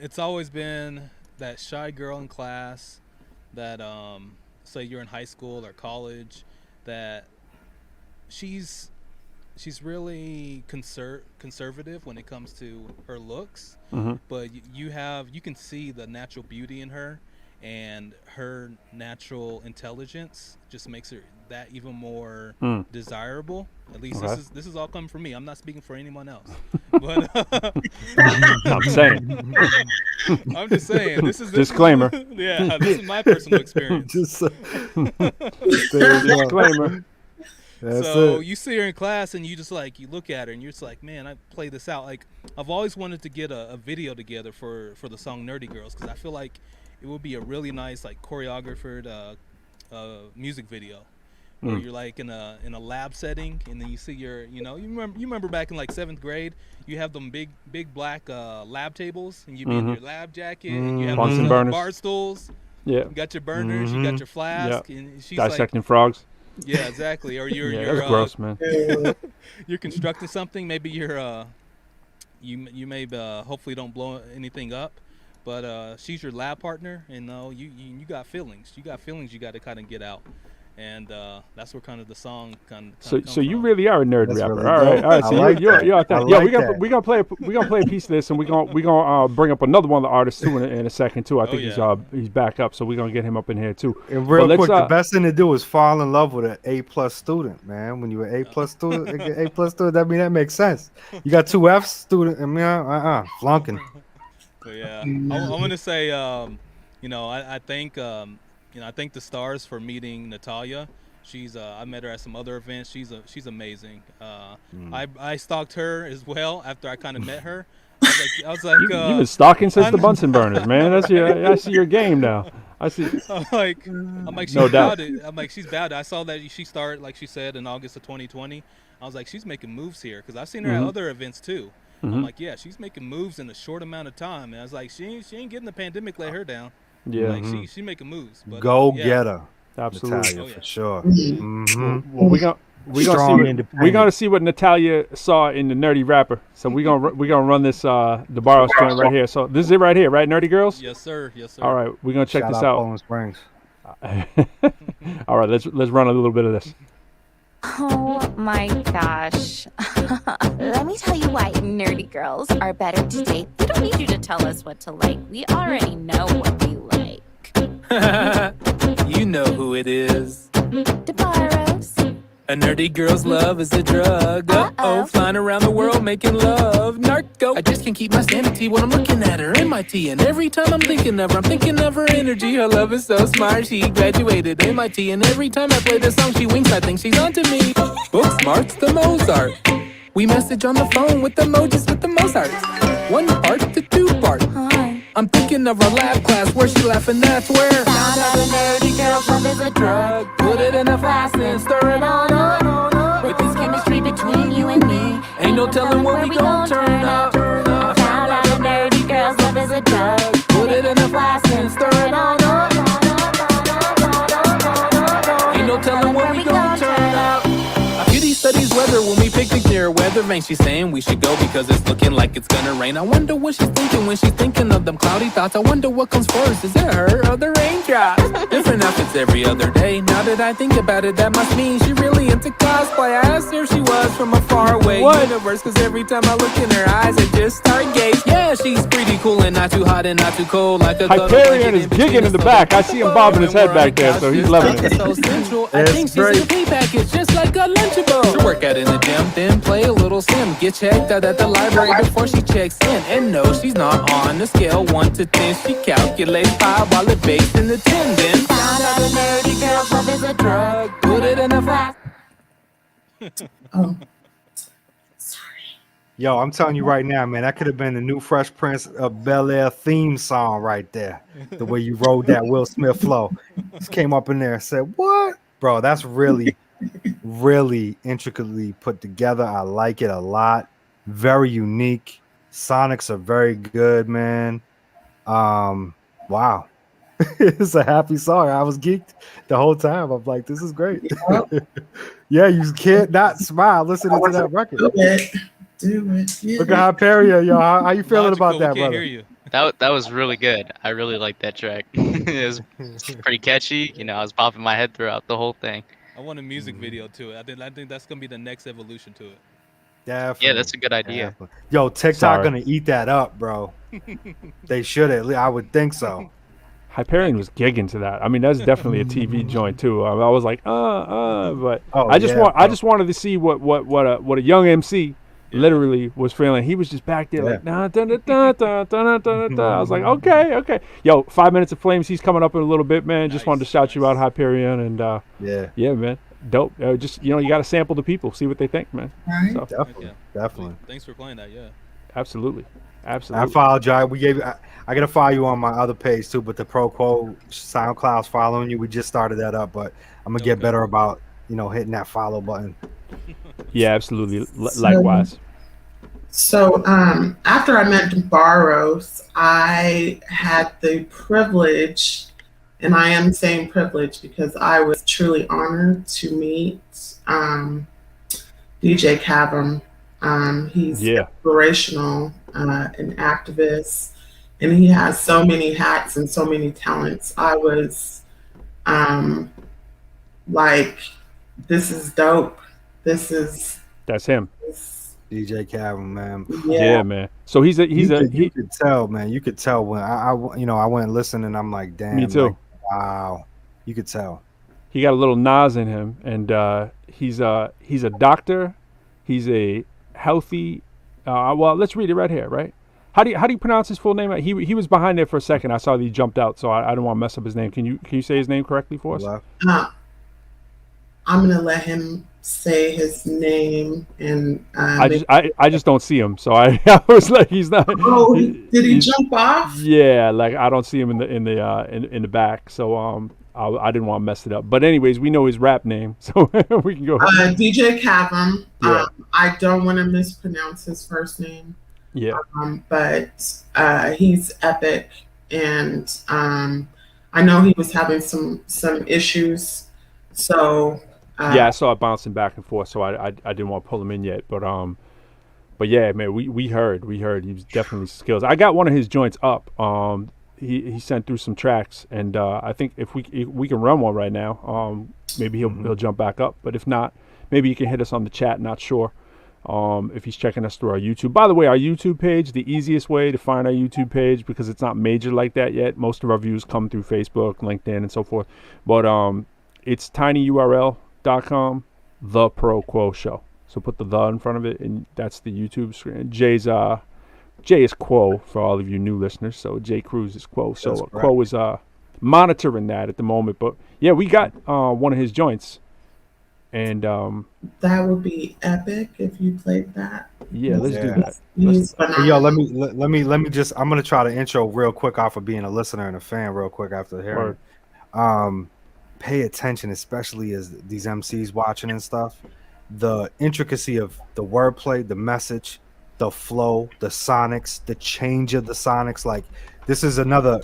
It's always been that shy girl in class that say you're in high school or college, that she's really conservative when it comes to her looks, but you can see the natural beauty in her, and her natural intelligence just makes her that even more desirable. At least this is all coming from me. I'm not speaking for anyone else. But I'm saying. I'm just saying. This Disclaimer. This is my personal experience. Disclaimer. So you see her in class and you look at her and you're just like, man, I play this out. Like, I've always wanted to get a video together for the song Nerdy Girls, because I feel like it would be a really nice, like, choreographed music video where you're like in a lab setting, and then you see you remember back in like 7th grade, you have them big black lab tables, and you be in your lab jacket, and you have Bunsen burners, bar stools. Yeah. You got your burners, you got your flask, and she's dissecting like, frogs. Yeah, exactly. Or you're that's gross, man. You're constructing something. Maybe you're you may hopefully don't blow anything up, but she's your lab partner, and you got feelings. You got feelings you got to kind of get out. and that's where kind of the song kind of So you from. really are a nerd That's rapper. really All right. dope. All right. I So like that. you're out there. I Yeah, like we gonna play a piece of this, and we gonna bring up another one of the artists too in a second too. I think he's back up, so we're gonna get him up in here too. And real But quick, let's, the best thing to do is fall in love with an A+ student, man. When you're an A+ student, A+ student, that makes sense. You got 2 F's, student, I mean, flunking. But yeah, I want to say, you know, I thank, you know, I thank the stars for meeting Natalia. She's, I met her at some other events. She's amazing. I stalked her as well after I kind of met her. I was like, you've been stalking since the Bunsen burners, man. That's I see your game now. I see. I'm like, she's No doubt. about it. I'm like, she's about it. I saw that she started, like she said, in August of 2020. I was like, she's making moves here because I've seen her at other events too. I'm like, yeah, she's making moves in a short amount of time. And I was like, she ain't getting the pandemic let her down. Yeah. Like she making moves. But, Go yeah. get her. Absolutely. Natalia, for sure. Well, we're gonna see what Natalia saw in the Nerdy Rapper. So we're gonna run this DeBarros joint right here. So this is it right here, right, Nerdy Girls? Yes, sir. Yes, sir. All right, we're gonna check Shout this out out. Poland Springs. All right, let's run a little bit of this. Oh my gosh. Let me tell you why nerdy girls are better to date. We don't need you to tell us what to like. We already know what we like. You know who it is. DeBarros. A nerdy girl's love is a drug. Uh-oh, flying around the world making love. Narco. I just can't keep my sanity when I'm looking at her. MIT, and every time I'm thinking of her, I'm thinking of her energy. Her love is so smart. She graduated MIT, and every time I play this song, she winks. I think she's onto me. Book smarts, the Mozart. We message on the phone with emojis with the Mozart. 1 part to 2 part. I'm thinking of our lab class where she laughing. That's where Found out a nerdy girl's love is a drug. put it in a flask and stir it on up. With this chemistry between you and me, Ain't no telling where we gon' turn up. Found out a nerdy girl's love is a drug. Put it in a flask and stir it on up. Ain't no telling where we gon' turn up. A cutie studies weather when we picnic near a weather vane. She's saying we should go because it's looking like it's gonna rain. I wonder what she's thinking when she's thinking of them cloudy thoughts. I wonder what comes first. Is it her or the raindrops? Different outfits every other day. Now that I think about it, that must mean she really into cosplay. I asked her if she was from a faraway universe, cause every time I look in her eyes, I just stargaze. Yeah, she's pretty cool and not too hot and not too cold. Like a Hyperion is gigging in the back. I see him bobbing his head back there, so he's loving it. So central. I It's think she's great. a pay package, just like a Lunchable. She'll work out in the gym, then play a little sim. Get checked out at the library before she checks in. And no, she's not on the scale 1 to 10. She calculates 5 while it bakes in the 10. Then Found out a nerdy girl's love is a drug. put it in a flask. Oh, Yo, I'm telling you right now, man, that could have been the new Fresh Prince of Bel-Air theme song right there. The way you rode that Will Smith flow. Just came up in there and said, what? Bro, that's really, really intricately put together. I like it a lot. Very unique. Sonics are very good, man. Wow. It's a happy song. I was geeked the whole time. I'm like, this is great. Yeah, you can't not smile listening to that record. do it. Do it. Yeah. Look at Hyperion, yo. How you feeling about that, we can't brother? hear you. That was really good. I really liked that track. It was pretty catchy. You know, I was bopping my head throughout the whole thing. I want a music video to it. I think that's gonna be the next evolution to it. Definitely. Yeah, that's a good idea. Definitely. Yo, TikTok Sorry. gonna eat that up, bro. They should at least. I would think so. Hyperion was gigging to that. I mean, that's definitely a TV joint too. I was like, but Oh, I just yeah, I bro. just wanted to see what a young MC literally was feeling. He was just back there like, nah, dun, dun, dun, dun, dun, dun, dun. I was like, okay. Yo, 5 Minutes of Flames. He's coming up in a little bit, man. Just wanted to shout you out, Hyperion, and yeah, man, dope. Just you got to sample the people, see what they think, man. Right. So, Definitely. Thanks for playing that. Yeah. absolutely. I followed you. We gave. I gotta follow you on my other page too, but the ProQuo SoundCloud's following you. We just started that up, but I'm gonna get better about hitting that follow button. Yeah, absolutely. Likewise. So after I met DeBarros, I had the privilege, and I am saying privilege because I was truly honored to meet DJ Cavem. He's inspirational, an activist, and he has so many hats and so many talents. I was like, this is dope. That's him. DJ Cavem, man. Yeah, man. So you could tell, man. You could tell when I went and listened, and I'm like, damn. Me too. Like, wow. You could tell. He got a little Nas in him, and he's a doctor. He's a healthy. Well, let's read it right here, right? How do you pronounce his full name? He was behind there for a second. I saw that he jumped out, so I don't want to mess up his name. Can you say his name correctly for us? I'm gonna let him say his name, and I just don't see him, so I was like, he's not. Oh, did he jump off? Yeah, like I don't see him in the back, so I didn't want to mess it up. But anyways, we know his rap name, so we can go. DJ Cavem. Yeah. I don't want to mispronounce his first name. Yeah. But he's epic, and I know he was having some issues, so. Yeah, I saw it bouncing back and forth, so I didn't want to pull him in yet, but yeah, man, we heard he was definitely skills. I got one of his joints up. He sent through some tracks, and I think if we can run one right now, maybe he'll jump back up. But if not, maybe he can hit us on the chat. Not sure if he's checking us through our YouTube. By the way, our YouTube page, the easiest way to find our YouTube page, because it's not major like that yet. Most of our views come through Facebook, LinkedIn, and so forth. But it's tinyurl.com, theproquoshow Show. So put the in front of it, and that's the YouTube screen. J is Quo for all of you new listeners. So J Cruz is Quo. So Quo is monitoring that at the moment. But yeah, we got one of his joints, and that would be epic if you played that. Yeah, let's do that. Hey, yo, let me just. I'm gonna try to intro real quick off of being a listener and a fan real quick after hearing. Pay attention, especially as these MCs watching and stuff. The intricacy of the wordplay, the message, the flow, the sonics, the change of the sonics. Like, this is another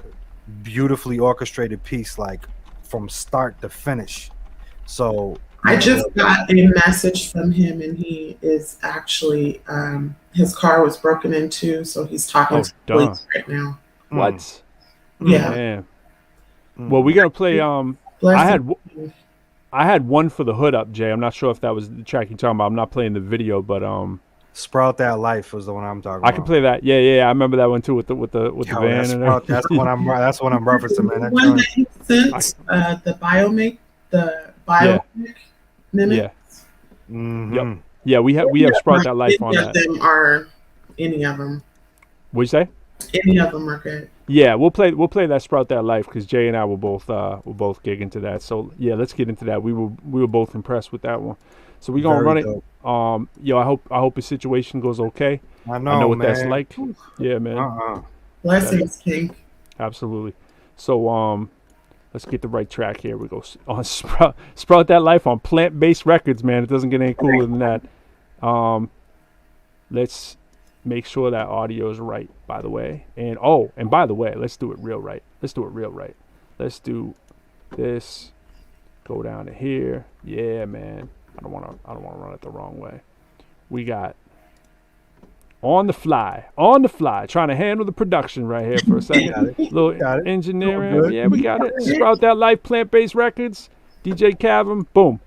beautifully orchestrated piece, like from start to finish. So I just got a message from him, and he is actually his car was broken into, so he's talking to the police right now. What? Yeah. Man. Well, we gotta play. I had one for the hood up, Jay. I'm not sure if that was the track you're talking about. I'm not playing the video, but Sprout That Life was the one I'm talking about. I can play that. Yeah. I remember that one too with the van. That's what I'm referencing, man. That one that he sent, the biomic mimic. Yeah. Mm-hmm. Yep. Yeah, we have Sprout That Life on that. Any of them. What'd you say? Any of them are good. Yeah, we'll play that Sprout That Life, because Jay and I will both gig into that. So yeah, let's get into that. We were both impressed with that one. So we're gonna run it. I hope his situation goes okay. I know what man. that's like. Yeah, man. Blessings, King. Absolutely. So let's get the right track here. We go on Sprout That Life on Plant-Based Records, man. It doesn't get any cooler than that. Let's make sure that audio is right, by the way. And by the way, let's do it real right. Let's do this. Go down to here. Yeah, man. I don't want to run it the wrong way. We got on the fly, trying to handle the production right here for a second. Little engineering. Yeah, we got it. Sprout That Life, Plant-Based Records, DJ Cavem, boom.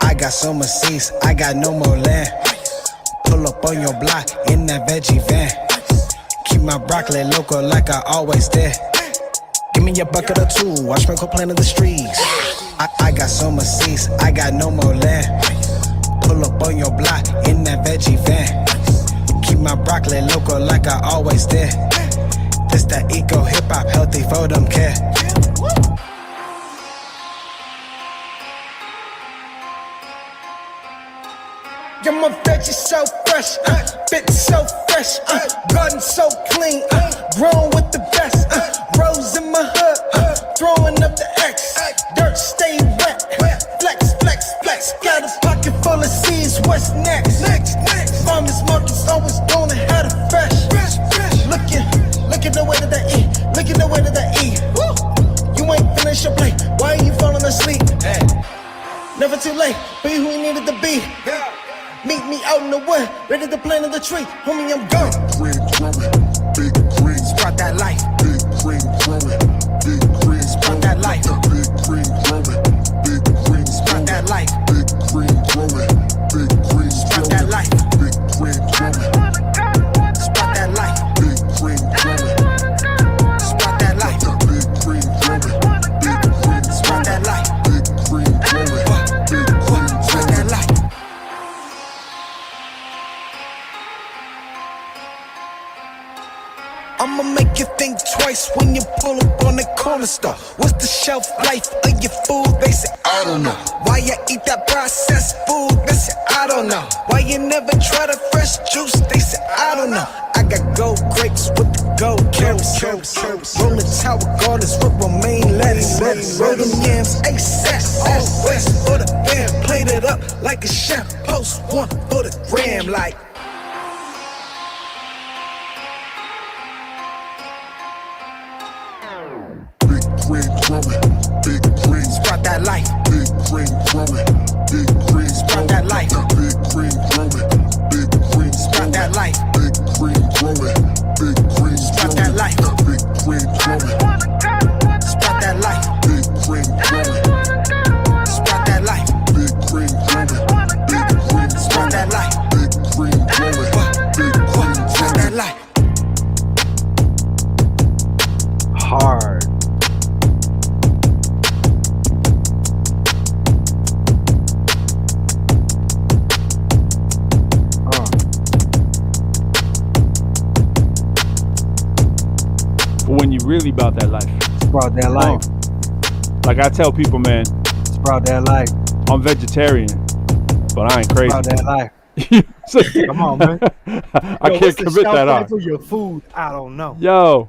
I got so much seats, I got no more land. Pull up on your block in that veggie van. Keep my broccoli local like I always did. Give me a bucket or two, watch me go plant in the streets. I got so much seats, I got no more land. Pull up on your block in that veggie van. Keep my broccoli local like I always did. This that eco hip hop, healthy for them care. Yeah, my veggies so fresh, bitch so fresh, garden so clean, grown with the best, rose in my hood, throwing up the X, dirt stay wet, flex, flex, flex, got a pocket full of seeds, what's next? Farmers markets always doing it, how to fresh, look at the way that I eat, look at the way that I eat, you ain't finished your plate, why are you falling asleep? Never too late, be who you needed to be. Meet me out in the wood, ready to plant in the tree. Homie, I'm gone. that life. Big green growing, big green. Sprout that life. Big green growing, big green. Sprout that life. Big green growing, big green. Sprout that life. Big green growing. Sprout that life. Big green growing. Sprout that life. Big green growing, big green. Sprout that life. Big green growing, big green. Sprout that life. I'ma make you think twice when you pull up on the corner store. What's the shelf life of your food? They say, I don't know. Why you eat that processed food? They say, I don't know. Why you never try the fresh juice? They say, I don't know. I got gold grapes with the gold carrots. Rolling tower gardens with romaine lettuce. Rolling yams, ASAP, all west for the band. Plate it up like a chef. Post one for the gram like. Green growing, big green. Sprout that life. Big green growing, big green. Sprout that life. Big green growing, big green. Sprout that life. Big green growing, big green. Sprout that life. Big green growing. Sprout that life. Big green growing. Sprout that life. Big green growing, big green. Sprout that life. Big green growing, big green. Sprout that life. Hard. When you really about that life. Sprout that life. Like I tell people, man, Sprout that life. I'm vegetarian, but I ain't crazy. Sprout that life. Come on, man. I can't commit that hard. For your food, I don't know. Yo,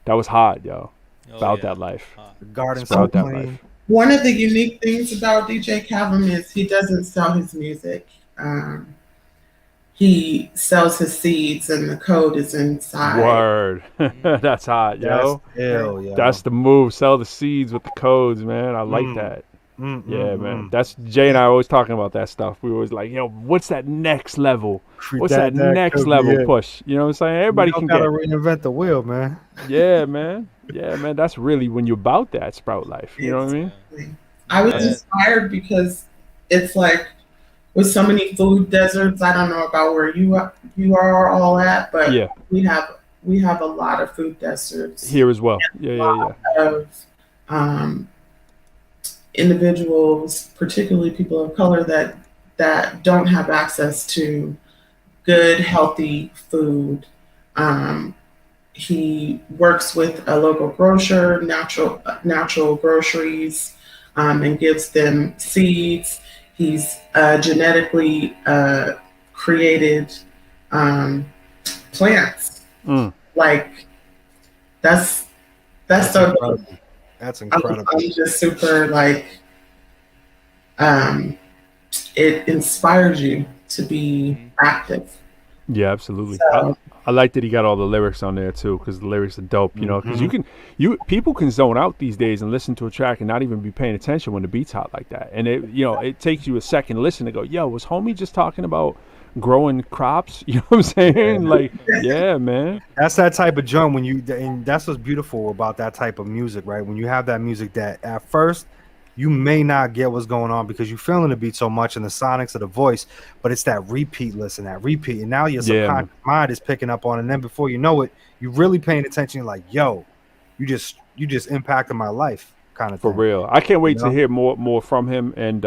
that was hot, yo. About that life. The garden's Sprout so that clean. life. One of the unique things about DJ Cavem is he doesn't sell his music. He sells his seeds, and the code is inside. Word. That's hot, yo. Hell yeah. That's the move. Sell the seeds with the codes, man. I like that. Yeah, man. That's Jay and I are always talking about that stuff. We were always like, yo, what's that next level? What's that next level push? You know what I'm saying? Everybody can gotta reinvent the wheel, man. Yeah, man. Yeah, man. That's really when you're about that sprout life. You know what I mean? I was inspired because it's like with so many food deserts. I don't know about where you are all at, but yeah, we have a lot of food deserts here as well. Yeah. Of individuals, particularly people of color, that don't have access to good, healthy food. He works with a local grocer, natural groceries, and gives them seeds. He's genetically created plants. Like that's so incredible. That's incredible. I'm just super like it inspires you to be active. Yeah, absolutely. So, I like that he got all the lyrics on there too, because the lyrics are dope. You know, because people can zone out these days and listen to a track and not even be paying attention when the beat's hot like that. And it takes you a second listen to go, yo, was homie just talking about growing crops? You know what I'm saying? Like, yeah, man. That's that type of joint and that's what's beautiful about that type of music, right? When you have that music that at first you may not get what's going on because you're feeling the beat so much and the sonics of the voice, but it's that repeat listen, and now your subconscious mind is picking up on it, and then before you know it, you're really paying attention. You're like, yo, you just impacted my life, kind of for thing. real. I can't wait to hear more from him, and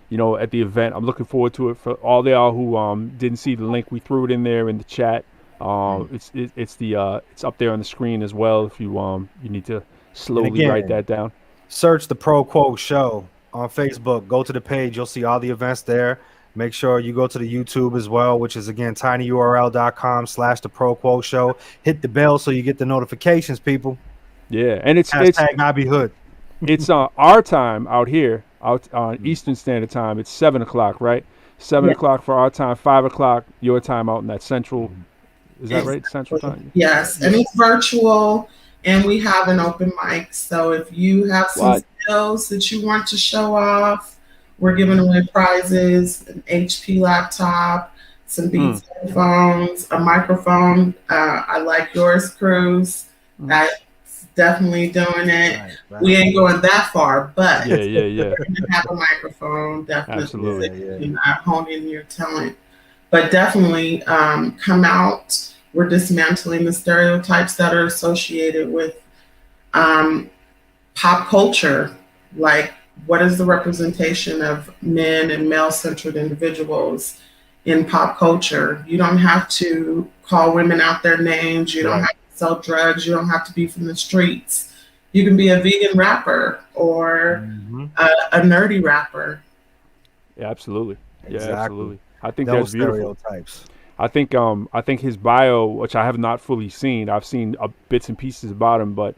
you know, at the event, I'm looking forward to it. For all y'all who didn't see the link, we threw it in there in the chat. It's up there on the screen as well. If you need to slowly write that down. Search the ProQuo Show on Facebook. Go to the page. You'll see all the events there. Make sure you go to the YouTube as well, which is, again, tinyurl.com/the ProQuo Show. Hit the bell so you get the notifications, people. Yeah, and it's Nobby Hood. It's our time out here, out on Eastern Standard Time. It's 7 o'clock, right? 7 o'clock for our time, 5 o'clock your time out in that central. Is that right? Central time? Yes, and it's virtual. And we have an open mic, so if you have some skills that you want to show off, we're giving away prizes, an HP laptop, some Beats headphones, a microphone. I like yours, Cruz. That's definitely doing it. Right. We ain't going that far, but Yeah. you have a microphone, definitely. Absolutely. You're not honing your talent, but definitely come out. We're dismantling the stereotypes that are associated with pop culture. Like, what is the representation of men and male-centered individuals in pop culture? You don't have to call women out their names. You don't have to sell drugs. You don't have to be from the streets. You can be a vegan rapper or a nerdy rapper. Yeah, absolutely. Yeah, Exactly. absolutely. I think Those that's beautiful. stereotypes. I think his bio, which I have not fully seen, I've seen bits and pieces about him, but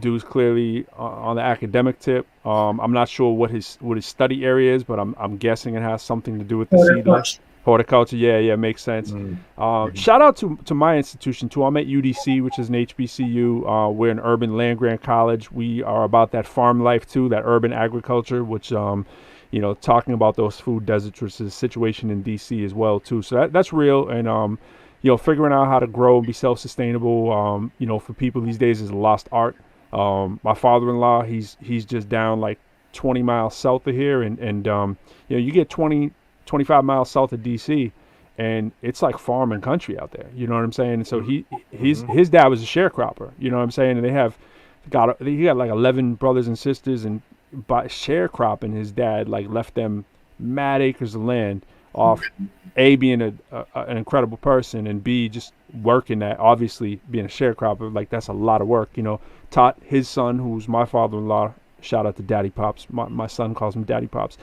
dude's clearly on the academic tip. I'm not sure what his study area is, but I'm guessing it has something to do with the seed life. Horticulture, yeah, makes sense. Shout out to my institution too. I'm at UDC, which is an HBCU. We're an urban land grant college. We are about that farm life too, that urban agriculture, which talking about those food deserts, which is a situation in DC as well too. So that's real, and figuring out how to grow and be self-sustainable. For people these days is a lost art. My father-in-law, he's just down like 20 miles south of here, and you get 25 miles south of DC, and it's like farm and country out there. You know what I'm saying? And so his dad was a sharecropper. You know what I'm saying? And he got like 11 brothers and sisters, and by sharecropping, his dad like left them mad acres of land off A, being an incredible person, and B, just working at, obviously being a sharecropper, like that's a lot of work, taught his son, who's my father-in-law, shout out to Daddy Pops, my son calls him Daddy Pops.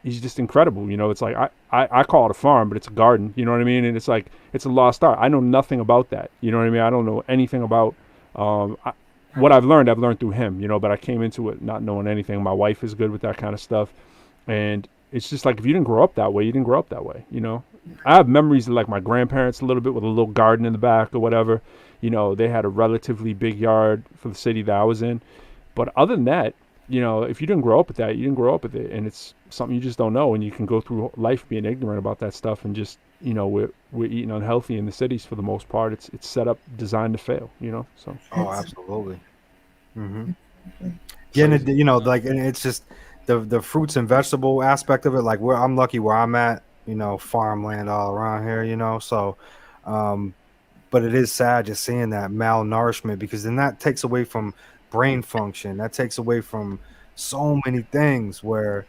He's just incredible. It's like, I call it a farm, but it's a garden, you know what I mean? And it's like, it's a lost art. I know nothing about that, you know what I mean? I don't know anything about, what I've learned through him, but I came into it not knowing anything. My wife is good with that kind of stuff, and it's just like, if you didn't grow up that way, you didn't grow up that way, I have memories of like my grandparents a little bit with a little garden in the back or whatever. They had a relatively big yard for the city that I was in. But other than that, if you didn't grow up with that, you didn't grow up with it. And it's something you just don't know. And you can go through life being ignorant about that stuff, and just, we're eating unhealthy in the cities for the most part. It's set up, designed to fail, so. Oh, absolutely. Yeah, and like, and it's just the fruits and vegetable aspect of it. Like, I'm lucky where I'm at, farmland all around here, so, but it is sad just seeing that malnourishment, because then that takes away from brain function. That takes away from so many things where,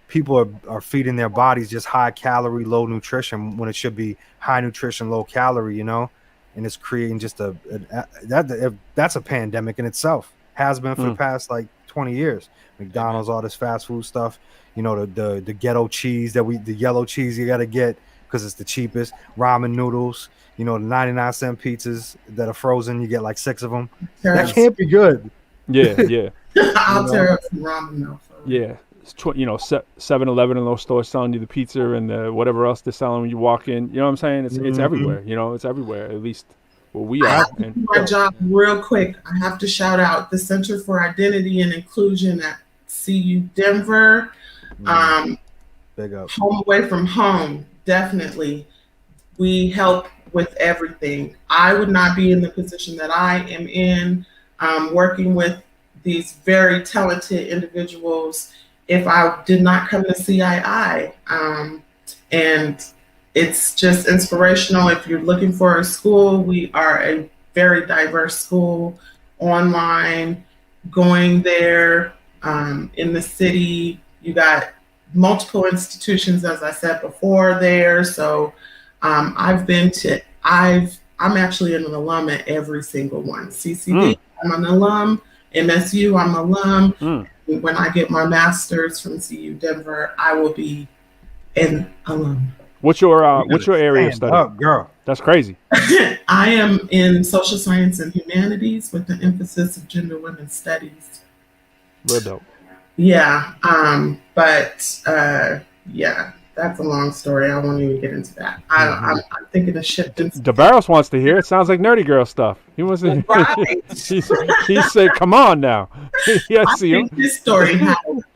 people are feeding their bodies just high calorie, low nutrition, when it should be high nutrition, low calorie, and it's creating just that's a pandemic in itself. Has been for the past like 20 years. McDonald's, all this fast food stuff, the ghetto cheese the yellow cheese you got to get because it's the cheapest, ramen noodles, the 99-cent pizzas that are frozen, you get like 6 of them. That can't be good. Yeah. I'll tear up some ramen now. Yeah. 7-Eleven and those stores selling you the pizza and the whatever else they're selling when you walk in. You know what I'm saying? It's everywhere. It's everywhere. At least where we are. I have to do my job real quick. I have to shout out the Center for Identity and Inclusion at UCDenver. Big up. Home away from home, definitely. We help with everything. I would not be in the position that I am in, working with these very talented individuals, if I did not come to CII. And it's just inspirational. If you're looking for a school, we are a very diverse school, online, going there, in the city. You got multiple institutions, as I said before, there. So I'm actually an alum at every single one. CCD, I'm an alum. MSU, I'm an alum. When I get my master's from UCDenver, I will be an alum. What's your area of study? Oh, girl, that's crazy. I am in social science and humanities with the emphasis of gender women's studies. Real dope. Yeah, yeah, that's a long story. I won't even get into that. I'm thinking of shifting. DeBarros wants to hear it. Sounds like nerdy girl stuff. He wants to. Right. he said, "Come on now." I think his story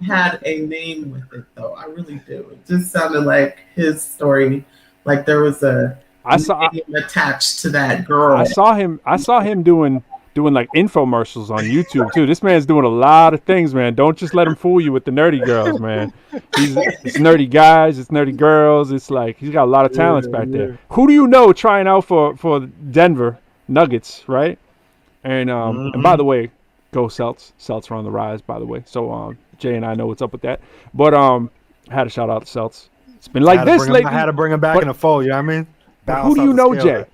had a name with it, though. I really do. It just sounded like his story, like there was a I saw name attached to that girl. I saw him doing like infomercials on YouTube too. This man's doing a lot of things, man. Don't just let him fool you with the nerdy girls, man. It's nerdy guys, it's nerdy girls. It's like he's got a lot of talents back there. Who do you know trying out for Denver Nuggets, right? And and by the way, go Celts. Celts are on the rise, by the way. So Jay and I know what's up with that. But I had to shout out the Celts. It's been like this lately. I had to bring him back in the fold. You know what I mean? But who do you know, Jay?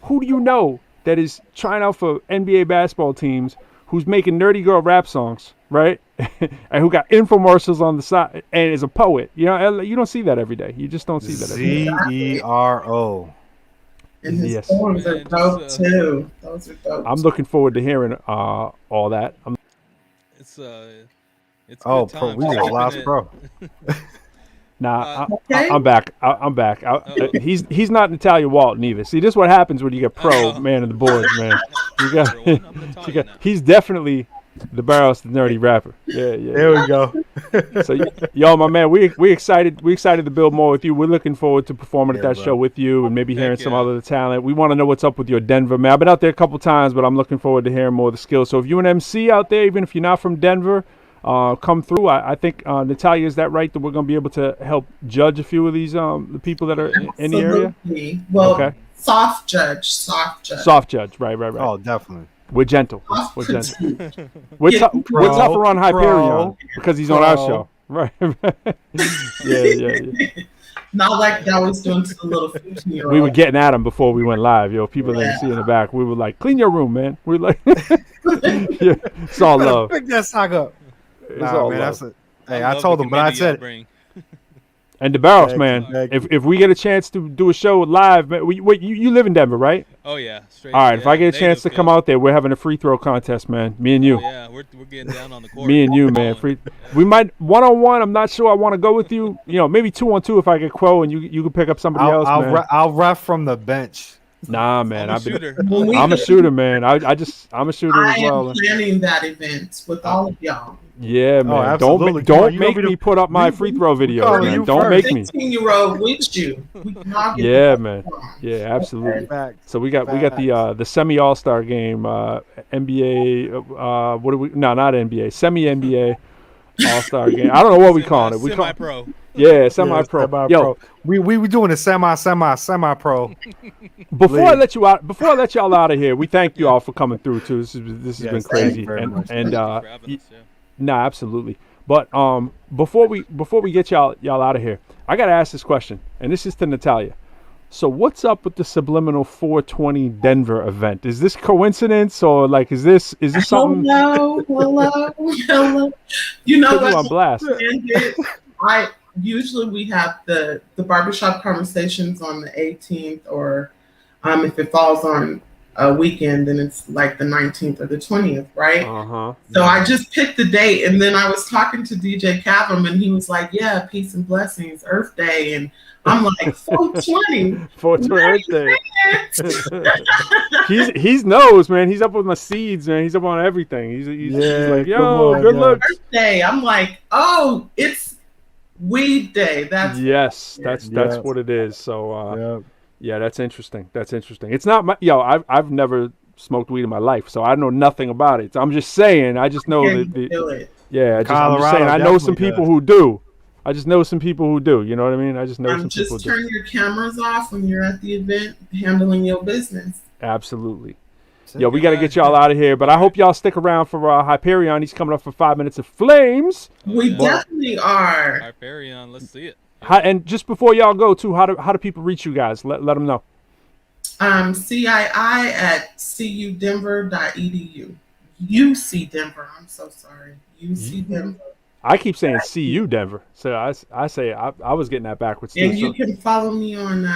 Who do you know that is trying out for NBA basketball teams, who's making nerdy girl rap songs, right? And who got infomercials on the side and is a poet? You know, you don't see that every day. You just don't see that every day. Zero. And his poems are dope too. Those are dope. I'm looking forward to hearing all that. It's Pro, good we just lost Pro. Nah, I'm back. I'm back. He's not Natalia Walton either. See, this is what happens when you get Pro man of the boards, man. He's definitely DeBarros, the nerdy rapper. Yeah. There we go. So, y'all, my man, we excited. We excited to build more with you. We're looking forward to performing at that show with you and maybe hearing some other talent. We want to know what's up with your Denver, man. I've been out there a couple times, but I'm looking forward to hearing more of the skills. So if you're an MC out there, even if you're not from Denver, come through. I think Natalia, is that right, that we're going to be able to help judge a few of these the people that are in the area? Well, okay. Soft judge. Right. Oh, definitely. We're gentle. We're tougher on Hyperion because he's on our show. Right. Yeah. Not like that was doing to the little 15-year-old. We were getting at him before we went live, yo. People didn't see in the back. We were like, clean your room, man. We're like, yeah, it's all love. Pick that sock up. It's all love. Hey, I told him, but I said it. And DeBarros, man, if we get a chance to do a show live, man, you live in Denver, right? Oh yeah, straight. All right, if I get a chance to come out there, we're having a free throw contest, man. Me and you. Oh, yeah, we're getting down on the court. Me and you, man. We might 1-on-1. I'm not sure I want to go with you. You know, maybe 2-on-2 if I get Quo and you can pick up somebody else, man. I'll ref from the bench. Nah, man. I'm a shooter, man. I'm a shooter as well. I am planning that event with all of y'all. Yeah, man. Absolutely. Don't make me put up my free throw video, man. Don't make me. 15-year-old with you. Yeah, man. Yeah, absolutely. So we got the semi All-Star game, NBA. What do we? No, not NBA. Semi NBA All-Star game. I don't know what we call it. We call pro. Yeah, semi-pro. Yo, we were doing a semi-pro. Before I let y'all out of here, we thank you all for coming through too. This has been crazy, Nah, absolutely. But before we get y'all out of here, I gotta ask this question, and this is to Natalia. So what's up with the Subliminal 420 Denver event? Is this coincidence or like is this something? Hello. You know what? On blast. Usually we have the barbershop conversations on the 18th, or if it falls on a weekend, then it's like the 19th or the 20th, right? So I just picked the date, and then I was talking to DJ Cavem, and he was like, "Yeah, peace and blessings, Earth Day," and I'm like, 420. 420 Earth Day. He's knows, man. He's up with my seeds, man. He's up on everything. He's like, yo, good luck. Earth Day. I'm like, oh, it's Weed Day. That's what it is. So yeah, that's interesting. It's not my I've never smoked weed in my life, so I know nothing about it. So I'm just saying. I just know I'm just saying. I know some people who do. I just know some people who do. You know what I mean? I just know some people who do. Just turn your cameras off when you're at the event, handling your business. Absolutely. Yo, we got to get y'all out of here, but I hope y'all stick around for Hyperion. He's coming up for 5 minutes of flames. We definitely are. Hyperion, let's see it. And just before y'all go, too, how do people reach you guys? Let them know. CII at cudenver.edu. UCDenver. I'm so sorry. UCDenver. I keep saying CU Denver, so I say I was getting that backwards. And you can follow me on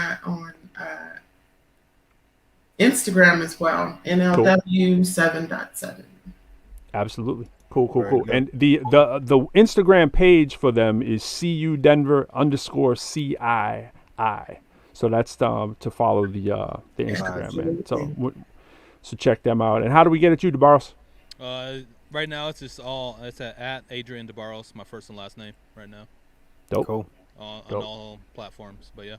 Instagram as well, NLW7.7. Absolutely. Cool. And the Instagram page for them is CUDenver_CII. So that's to follow the Instagram, man. So check them out. And how do we get at you, DeBarros? Right now it's at Adrian DeBarros, my first and last name right now. Dope. Cool. On all platforms, but yeah.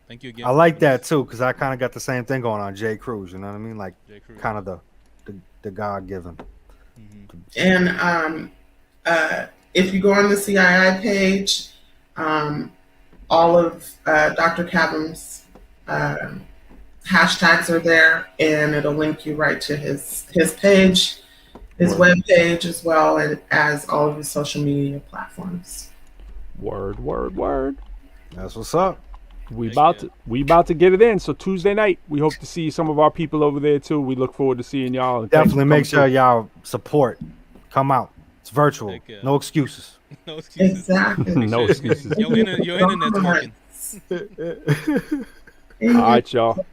Thank you again. I like that too, because I kind of got the same thing going on. J. Cruz, you know what I mean? Like kind of the God-given. And if you go on the CII page, all of Dr. Cavem's hashtags are there, and it'll link you right to his page, his web page, as well as all of his social media platforms. Word, word, word. That's what's up. We about to get it in. So Tuesday night, we hope to see some of our people over there too. We look forward to seeing y'all. Definitely make sure y'all support. Come out. It's virtual. No excuses. No excuses. Exactly. No excuses. Your internet's working. All right, y'all.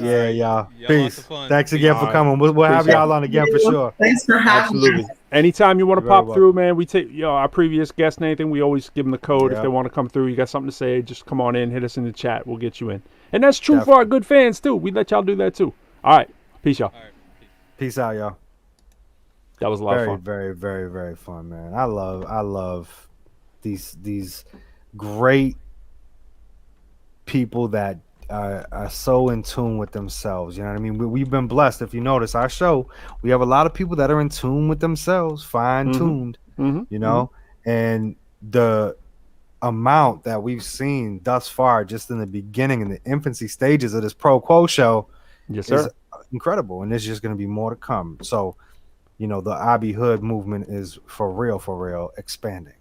Yeah, y'all. Y'all Peace. lots of fun. Thanks again for coming. We'll have y'all on again for sure. Thanks for having Absolutely. us. Anytime you want to You're very pop through, man, we take our previous guests and anything. We always give them the code if Yeah. they want to come through. You got something to say, just come on in, hit us in the chat. We'll get you in. And that's true for our good fans too. We let y'all do that too. All right, peace, y'all. All right. Peace out, y'all. That was a lot of fun. Very, very, very fun, man. I love these great people that are so in tune with themselves. You know what I mean? We've been blessed. If you notice our show, we have a lot of people that are in tune with themselves, fine-tuned, you know, and the amount that we've seen thus far, just in the beginning, in the infancy stages of this ProQuo Show, is incredible. And there's just going to be more to come. So, you know, the Abi Hood movement is for real expanding.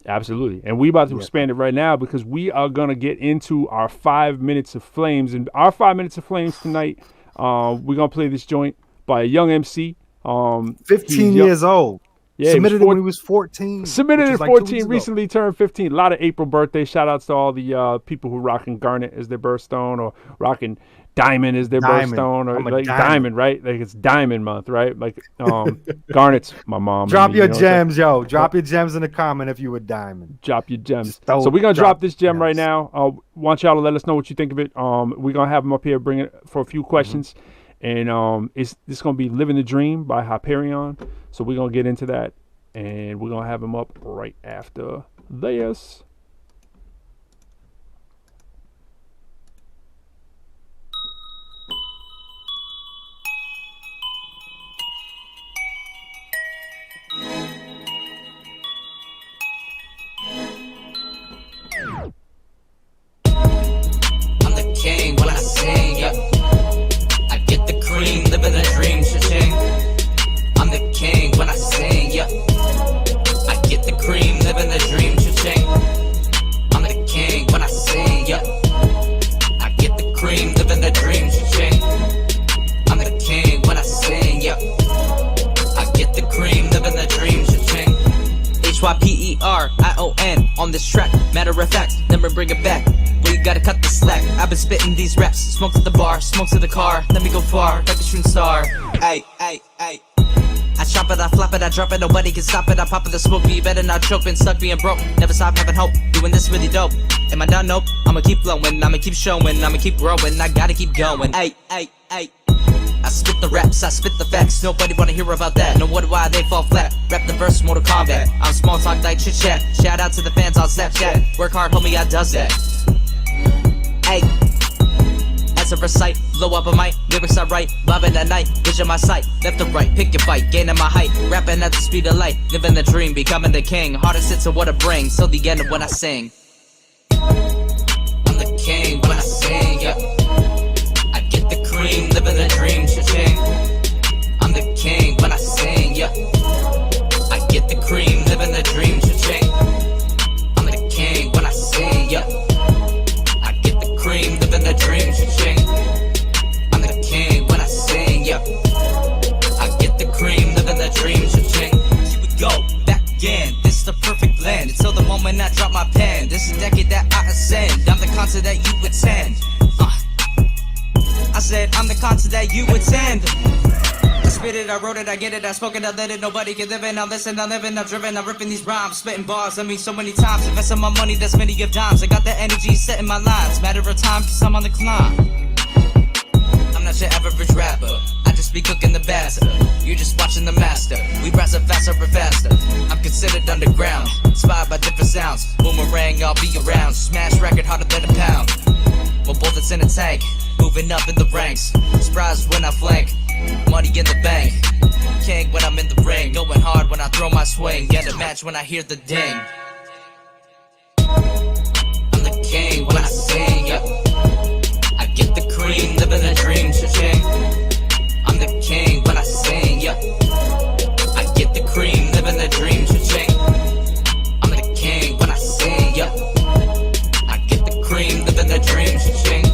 Absolutely. And we about to expand it right now because we are going to get into our 5 minutes of flames. And our 5 minutes of flames tonight, we're going to play this joint by a young MC. 15 years old. Yeah, submitted it when he was 14. Submitted at 14, recently turned 15. A lot of April birthdays. Shout outs to all the people who rocking Garnet as their birthstone or rocking Diamond as their birthstone, or like diamond, right? Like it's Diamond Month, right? Like Garnet's my mom. Drop your gems, yo. Drop your gems in the comment if you were Diamond. Drop your gems. So we're gonna drop this gem right now. Want y'all to let us know what you think of it. We're gonna have them up here, bring it for a few questions, and it's gonna be "Living the Dream" by Hyperion. So we're gonna get into that, and we're gonna have them up right after this. King when I sing, yeah. I get the cream, living the dream, cha-ching. I'm the king when I sing, yeah. I get the cream, living the dream, cha-ching. I'm the king when I sing, yeah. I get the cream, living the dream, cha-ching. I'm the king when I sing, yeah. I get the cream, living the dream, cha-ching. Hyperion on this track. Matter of fact, never bring it back. We gotta cut the slack. I've been spitting these raps. Smoke to the bar, smoke to the car. Let me go far, like a shooting star. Ay, ay, ay. I chop it, I flop it, I drop it. Nobody can stop it. I pop it, the smoke me. You better not choke. Been stuck being broke. Never stop having hope. Doing this really dope. Am I done? Nope. I'ma keep flowing. I'ma keep showing. I'ma keep growing. I gotta keep going. Ay, ay, ay. I spit the raps, I spit the facts. Nobody wanna hear about that. No wonder why they fall flat. Rap the verse, Mortal Kombat. I'm small talk like chit chat. Shout out to the fans on Snapchat. Work hard, homie, I does that. Ay. As I recite, blow up a mic, lyrics I write, bobbing at night, vision my sight, left to right, pick your fight, gaining my height, rapping at the speed of light, living the dream, becoming the king. Hardest hits are what I bring, so the end of when I sing. I'm the king when I sing, yeah. I get the cream, living the dream, cha-ching. I'm the king when I sing, yeah. I get the cream, living the dream, cha-ching. I'm the king when I sing, yeah. I get the cream, living the dream, cha-ching. I'm the king when I sing, yeah. I get the cream, living the dream, cha-ching. Here we go, back again. This is the perfect blend. Until the moment I drop my pen. This is the decade that I ascend. I'm the concert that you attend. I said I'm the concert that you attend. I spit it, I wrote it, I get it, I spoke it, I let it. Nobody can live it. I listen, I live it, I'm driven, I'm ripping these rhymes, spitting bars. I mean, so many times, investing my money, that's many of dimes. I got the energy, setting my lines. Matter of time, cause I'm on the climb. I'm not your average rapper. I just be cooking the baster. You're just watching the master. We rise up faster and faster. I'm considered underground, inspired by different sounds. Boomerang, I'll be around. Smash record harder than a pound. bullets in a tank. Moving up in the ranks. Surprised when I flank. Money in the bank. King when I'm in the ring. Going hard when I throw my swing. Get a match when I hear the ding. I'm the king when I sing, yeah. I get the cream, living the dream, cha-ching. I'm the king when I sing, yeah. I get the cream, living the dream, cha-ching. I'm the king when I sing, yeah. I get the cream, living the dream, cha-ching.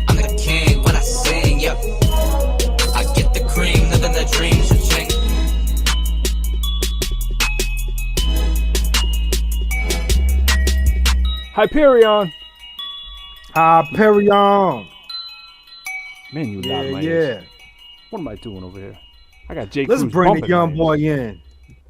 I'm the king when I sing, yeah. I get the cream, living the dream, cha-ching. Hyperion. Hyperion. Man, you Yeah, loud my yeah. ears. What am I doing over here? I got J. Let's Cruz bring the bumping young my boy ears. in.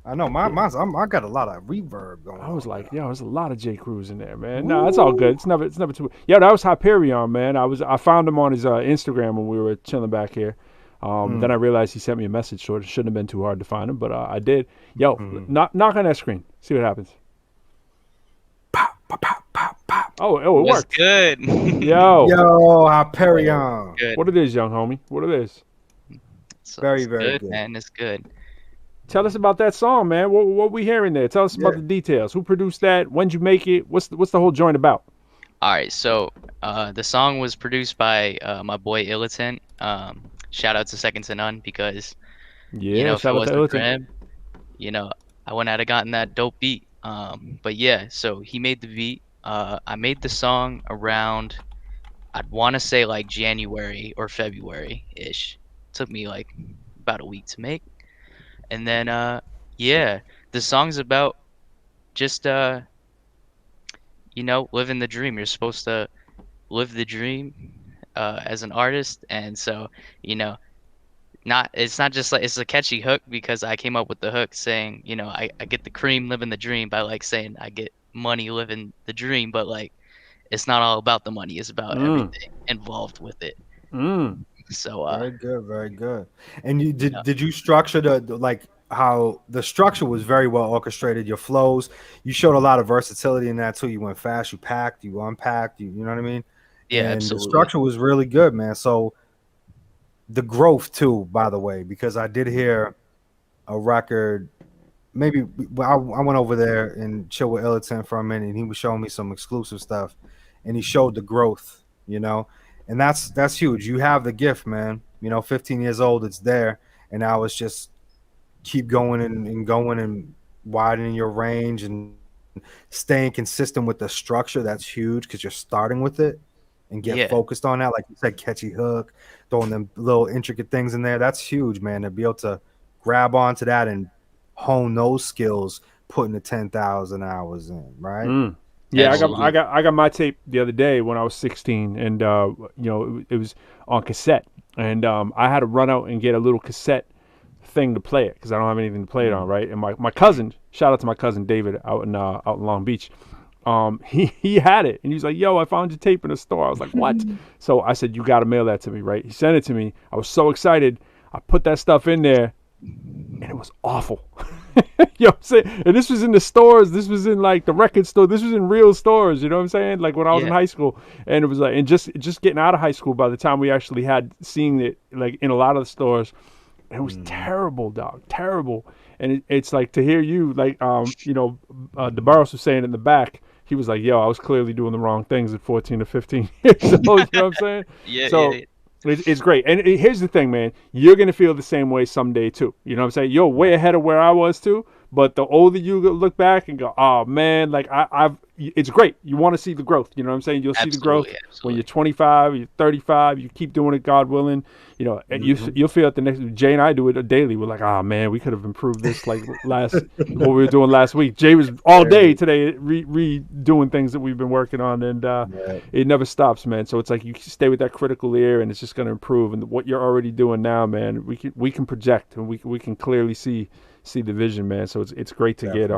I know I got a lot of reverb going. I was like, yo, there's a lot of J. Cruz in there, man. No, it's all good. It's never too. Yeah, that was Hyperion, man. I found him on his Instagram when we were chilling back here. Then I realized he sent me a message, so it shouldn't have been too hard to find him, but I did. Yo, knock on that screen. See what happens. Oh, it What's worked. good? Yo, Hyperion. Good. What it is, young homie? What it is? Very, It's very good. man. It's good. Tell us about that song, man. What we hearing there? Tell us about the details. Who produced that? When'd you make it? What's the whole joint about? All right, so the song was produced by my boy Ietef. Shout out to Second to None because Yeah, you know if it shout out to wasn't for Ietef. him, you know I wouldn't have gotten that dope beat. But yeah, so he made the beat. I made the song around, I'd want to say like January or February ish. Took me like about a week to make, and then yeah, the song's about just living the dream. You're supposed to live the dream as an artist, and so it's not just like it's a catchy hook because I came up with the hook saying I get the cream living the dream by like saying I get money living the dream, but like it's not all about the money, it's about everything involved with it. So very good, very good. And you did you structure the like how the structure was very well orchestrated, your flows, you showed a lot of versatility in that too. You went fast, you packed, you unpacked, you know what I mean? Yeah, and absolutely. The structure was really good, man. So the growth too, by the way, because I did hear a record. Maybe I went over there and chilled with Ietef for a minute, and he was showing me some exclusive stuff, and he showed the growth, and that's huge. You have the gift, man. 15 years old, it's there, and now it's just keep going and going and widening your range and staying consistent with the structure. That's huge because you're starting with it. And get focused on that, like you said, catchy hook, throwing them little intricate things in there. That's huge, man. To be able to grab onto that and hone those skills, putting the 10,000 hours in, right? Yeah, I got my tape the other day when I was 16, and it was on cassette, and I had to run out and get a little cassette thing to play it because I don't have anything to play it on, right? And my cousin, shout out to my cousin David out in Long Beach. He had it and he was like, yo, I found your tape in the store. I was like, what? So I said, you got to mail that to me, right? He sent it to me. I was so excited. I put that stuff in there and it was awful. You know what I'm saying? And this was in the stores. This was in like the record store. This was in real stores. You know what I'm saying? Like when I was in high school, and it was like, and just getting out of high school by the time we actually had seeing it like in a lot of the stores, it was terrible, dog. Terrible. And it's like to hear you like, DeBarros was saying in the back, he was like, yo, I was clearly doing the wrong things at 14 or 15 years old. You know what I'm saying? It's great. And here's the thing, man. You're going to feel the same way someday, too. You know what I'm saying? You're way ahead of where I was, too. But the older you look back and go, oh, man, like it's great. You want to see the growth. You know what I'm saying? You'll see the growth when you're 25, you're 35. You keep doing it, God willing. And you'll feel it the next. Jay and I do it daily. We're like, oh, man, we could have improved this like what we were doing last week. Jay was all day today redoing things that we've been working on, and it never stops, man. So it's like you stay with that critical ear, and it's just going to improve. And what you're already doing now, man, we can project, and we can clearly see the vision, man. So it's great to get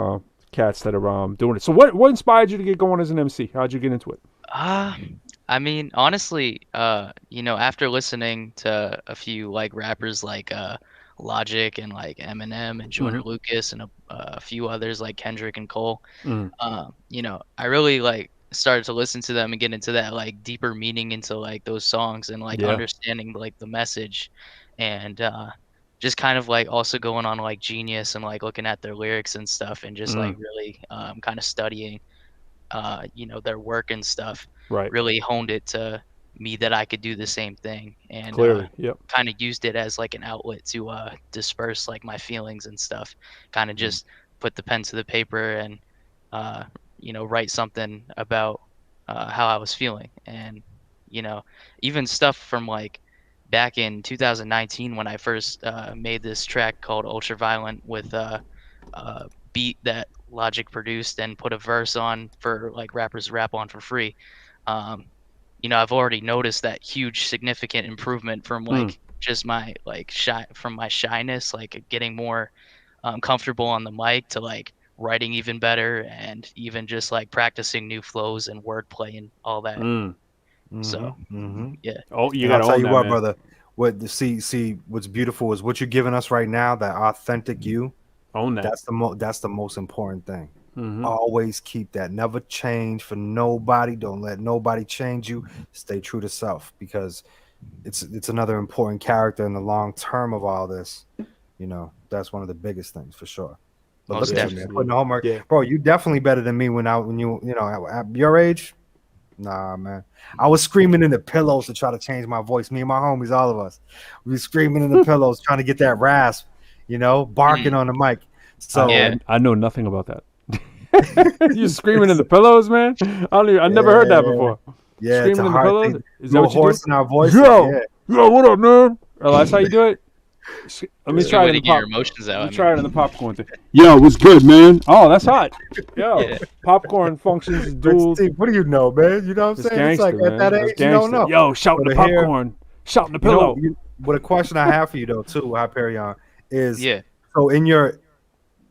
cats that are doing it. So what inspired you to get going as an MC? How'd you get into it? I mean, honestly, after listening to a few like rappers like Logic and like Eminem and Joyner Lucas and a few others like Kendrick and Cole, I really like started to listen to them and get into that like deeper meaning into like those songs and like Yeah. understanding like the message, and just kind of like also going on like Genius and like looking at their lyrics and stuff and just like really kind of studying their work and stuff, Right. really honed it to me that I could do the same thing, and Clearly. Yep. kind of used it as like an outlet to disperse like my feelings and stuff, kind of just put the pen to the paper and write something about how I was feeling. And even stuff from like back in 2019 when I first made this track called Ultraviolent with a beat that Logic produced and put a verse on for like rappers to rap on for free. I've already noticed that huge significant improvement from like just my like my shyness, like getting more comfortable on the mic, to like writing even better, and even just like practicing new flows and wordplay and all that. So yeah. Oh, you And gotta I'll tell own you that, what, man. brother. See what's beautiful is what you're giving us right now. That authentic you. Own that. That's the most important thing. Mhm. Always keep that. Never change for nobody. Don't let nobody change you. Stay true to self, because it's another important character in the long term of all this. That's one of the biggest things for sure. But Most look at you, man, definitely. putting the homework. Yeah. Bro, you definitely better than me when you at your age. Nah, man. I was screaming in the pillows to try to change my voice. Me and my homies, all of us. We were screaming in the pillows trying to get that rasp, barking on the mic. So Yeah. I know nothing about that. You screaming in the pillows, man? I never heard that before. Yeah, Screaming in the pillows? Is that what you hoarse do? in our voices? Yo, Yeah. yo, what up, man? Oh, that's how you do it? Let me It's a try way it to in the get your pop. emotions out. Let I me try it mean, in the popcorn thing. Yo, what's good, man? Oh, that's hot. Yo, Yeah. popcorn functions dual. Steve, what do you know, man? You know what I'm It's saying? It's like gangster, at man. that It's age, you don't gangster. know. Yo, shout in So the to hear- popcorn. Shout in the pillow. But a question I have for you though, too, Hyperion, is yeah. so in your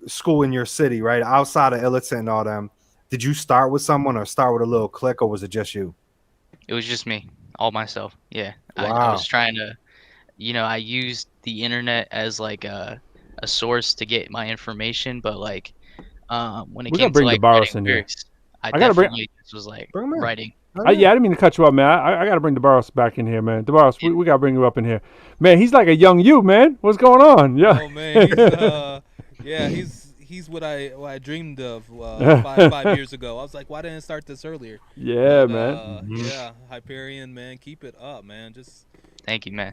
school in your city, right, outside of Illitton and all them, did you start with someone or start with a little clique, or was it just you? It was just me, all myself. Yeah. I Wow. was trying to, I used the internet as like a source to get my information, but like when it We gotta came to bring like DeBarros writing in here. lyrics, I I gotta bring- definitely just was like Bring him in. writing. Yeah, I didn't mean to cut you up, man. I got to bring DeBarros back in here, man. DeBarros, we got to bring you up in here. Man, he's like a young you, man. What's going on? Yeah. Oh man, he's what I dreamed of 5 years ago. I was like, why didn't I start this earlier? Yeah, But, man. Yeah, Hyperion, man, keep it up, man. Just Thank you, man.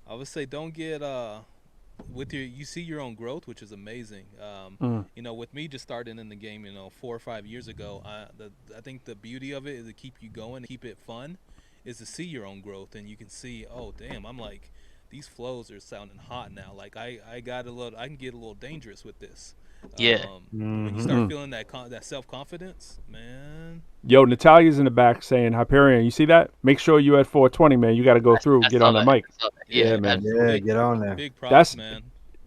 I would say don't get you see your own growth, which is amazing. With me just starting in the game, 4 or 5 years ago, I think the beauty of it is to keep you going, keep it fun, is to see your own growth, and you can see, oh damn, I'm like, these flows are sounding hot now. Like I can get a little dangerous with this. Yeah. When you start feeling that self-confidence, man. Yo, Natalia's in the back saying, Hyperion, you see that? Make sure you at 420, man. You got to go through, I get saw on the that. mic. I saw that. Yeah, man. Yeah, get on there. Big props, That's- man.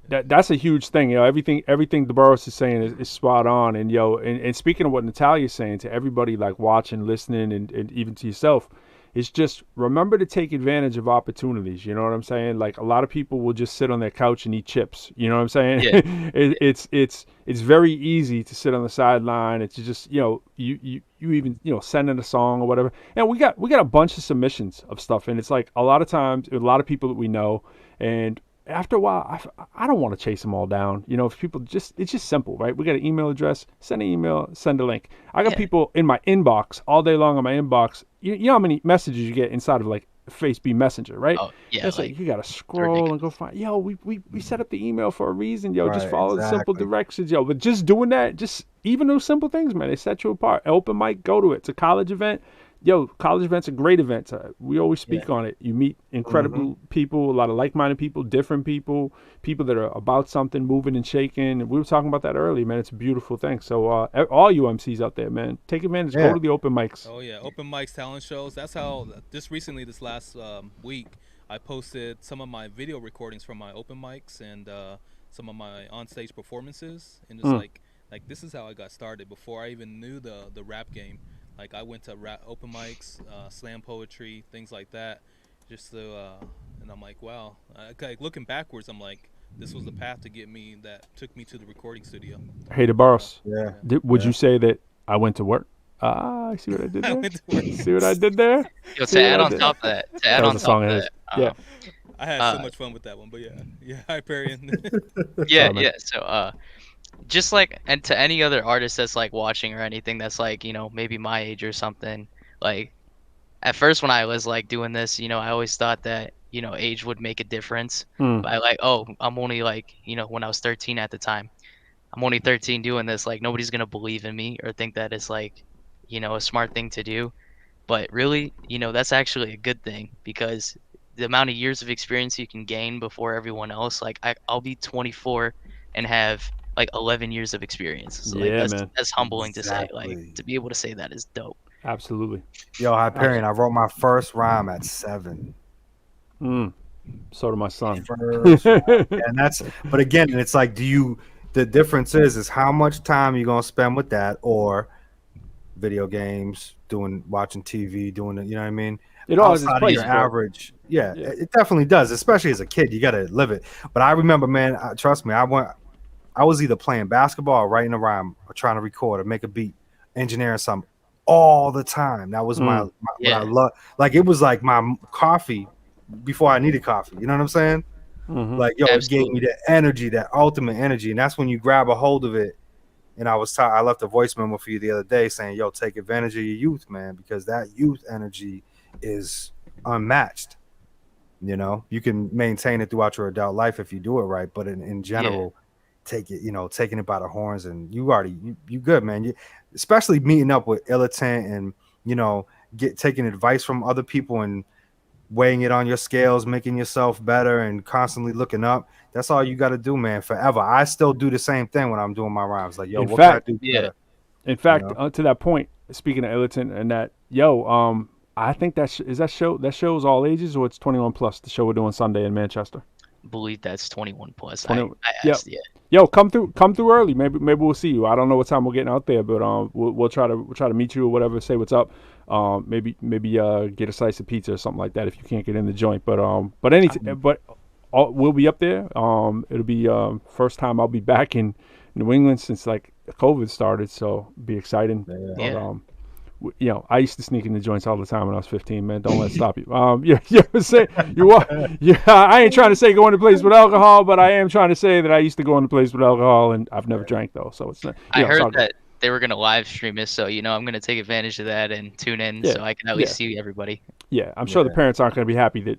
That's a huge thing. Everything DeBarros is saying is spot on. And and speaking of what Natalia's saying to everybody like watching, listening, and even to yourself, it's just remember to take advantage of opportunities. You know what I'm saying? Like a lot of people will just sit on their couch and eat chips. You know what I'm saying? Yeah. It's very easy to sit on the sideline. It's just you even send in a song or whatever. And we got a bunch of submissions of stuff, and it's like a lot of times a lot of people that we know, and after a while, I don't want to chase them all down. If people it's just simple, right? We got an email address, send an email, send a link. I got people in my inbox all day long on my inbox. You know how many messages you get inside of like FaceB Messenger, right? Oh, yeah. It's like you got to scroll and go find, we set up the email for a reason, just Right, follow the simple exactly. directions, but just doing that, just even those simple things, man, they set you apart. Open mic, go to it. It's a college event. College events are great events. We always speak on it. You meet incredible people, a lot of like-minded people, different people that are about something, moving and shaking. And we were talking about that earlier, man. It's a beautiful thing. So all you MCs out there, man, take advantage. Yeah. Go to the open mics. Oh yeah, open mics, talent shows. That's how this last week, I posted some of my video recordings from my open mics and some of my on-stage performances, and just like this is how I got started before I even knew the rap game. Like I went to open mics, slam poetry, things like that, and I'm like, wow. Like looking backwards, I'm like, this was the path that took me to the recording studio. Hey, DeBarros, Yeah. would you say that I went to work. Ah, see what I did I there? went to work. See what I did there? Yo, See to what add I on did? top of that, to That add was on a song top of of his. that, Yeah. I had so much fun with that one, but yeah, Hyperion. yeah, man. yeah. So, just like, and to any other artist that's like watching or anything that's like, maybe my age or something, like, at first when I was like doing this, I always thought that, age would make a difference. By like, oh, I'm only like, when I was 13 at the time, I'm only 13 doing this, like nobody's gonna believe in me or think that it's like, a smart thing to do. But really, that's actually a good thing because the amount of years of experience you can gain before everyone else, like I'll be 24 and have like 11 years of experience. So like Yeah, man. that's humbling to say. Exactly. Like to be able to say that is dope. Absolutely. Yo, Hyperion, I wrote my first rhyme at 7. So did my son. First rhyme. And that's, but again, it's like, the difference is how much time you're gonna spend with that, or video games, watching TV, doing it, you know what I mean? It all has its Outside of your place, bro. average, yeah, it definitely does, especially as a kid. You gotta live it. But I remember, man, trust me, I was either playing basketball or writing a rhyme or trying to record or make a beat, engineering something all the time. That was my what I love. Like it was like my coffee before I needed coffee. You know what I'm saying? Like, yo, it gave me the energy, that ultimate energy, and that's when you grab a hold of it. And I left a voice memo for you the other day saying, yo, take advantage of your youth, man, because that youth energy is unmatched. You can maintain it throughout your adult life if you do it right, but in general, taking it by the horns, and you good, man. Especially meeting up with Ietef and taking advice from other people and weighing it on your scales, making yourself better and constantly looking up. That's all you got to do, man, forever. I still do the same thing when I'm doing my rhymes. Like, yo, what can I do better? In fact, to that point, speaking of Ietef and that, I think that show's all ages, or it's 21 plus, the show we're doing Sunday in Manchester. I believe that's 21 plus. 21, I asked, Yo, come through early. Maybe we'll see you. I don't know what time we're getting out there, but we'll try to meet you or whatever. Say what's up. Maybe get a slice of pizza or something like that if you can't get in the joint. But we'll be up there. It'll be first time I'll be back in New England since like COVID started, so be exciting. Yeah. But, I used to sneak in the joints all the time when I was 15, man. Don't let it stop you. I ain't trying to say go into place with alcohol, but I am trying to say that I used to go into place with alcohol, and I've never drank though. So it's not. I heard that they were gonna live stream it, so I'm gonna take advantage of that and tune in so I can at least see everybody. Yeah, I'm sure the parents aren't gonna be happy that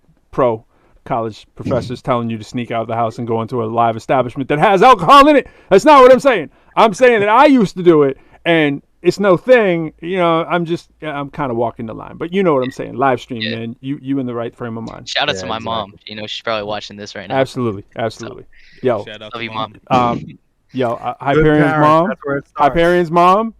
college professors telling you to sneak out of the house and go into a live establishment that has alcohol in it. That's not what I'm saying. I'm saying that I used to do it, and it's no thing. I'm kind of walking the line, but you know what I'm saying. Live stream, man. You in the right frame of mind. Shout out to my mom. She's probably watching this right now. Absolutely. Shout out Love you, mom. Hyperion's mom.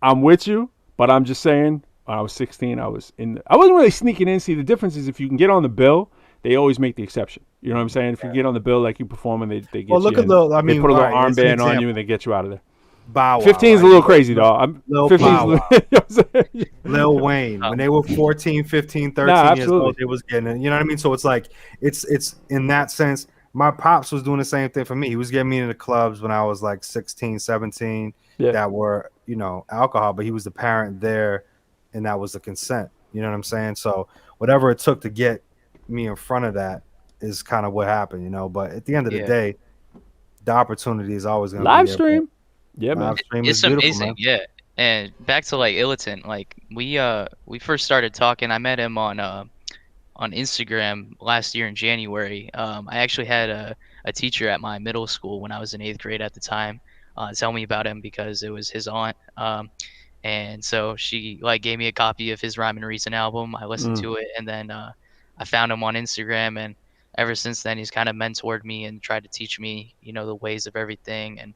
I'm with you, but I'm just saying. When I was 16, I wasn't really sneaking in. See, the difference is if you can get on the bill, they always make the exception. You know what I'm saying? If you get on the bill, like you perform, and they get you. Look at they put a little armband on you and they get you out of there. Bow Wow, 15's a little crazy, though. Lil Wayne, when they were 14, 15, 13 years old, they was getting it. You know what I mean? So it's like, it's in that sense, my pops was doing the same thing for me. He was getting me into clubs when I was like 16, 17 that were, alcohol, but he was the parent there, and that was the consent. You know what I'm saying? So whatever it took to get me in front of that is kind of what happened, But at the end of the day, the opportunity is always going to be live there. stream. Yeah, man. It's amazing, man. Yeah. And back to like Ietef, like we first started talking. I met him on Instagram last year in January. I actually had a teacher at my middle school when I was in 8th grade at the time tell me about him because it was his aunt. And so she like gave me a copy of his Rhyme and Reason album. I listened to it, and then I found him on Instagram, and ever since then he's kind of mentored me and tried to teach me, the ways of everything, and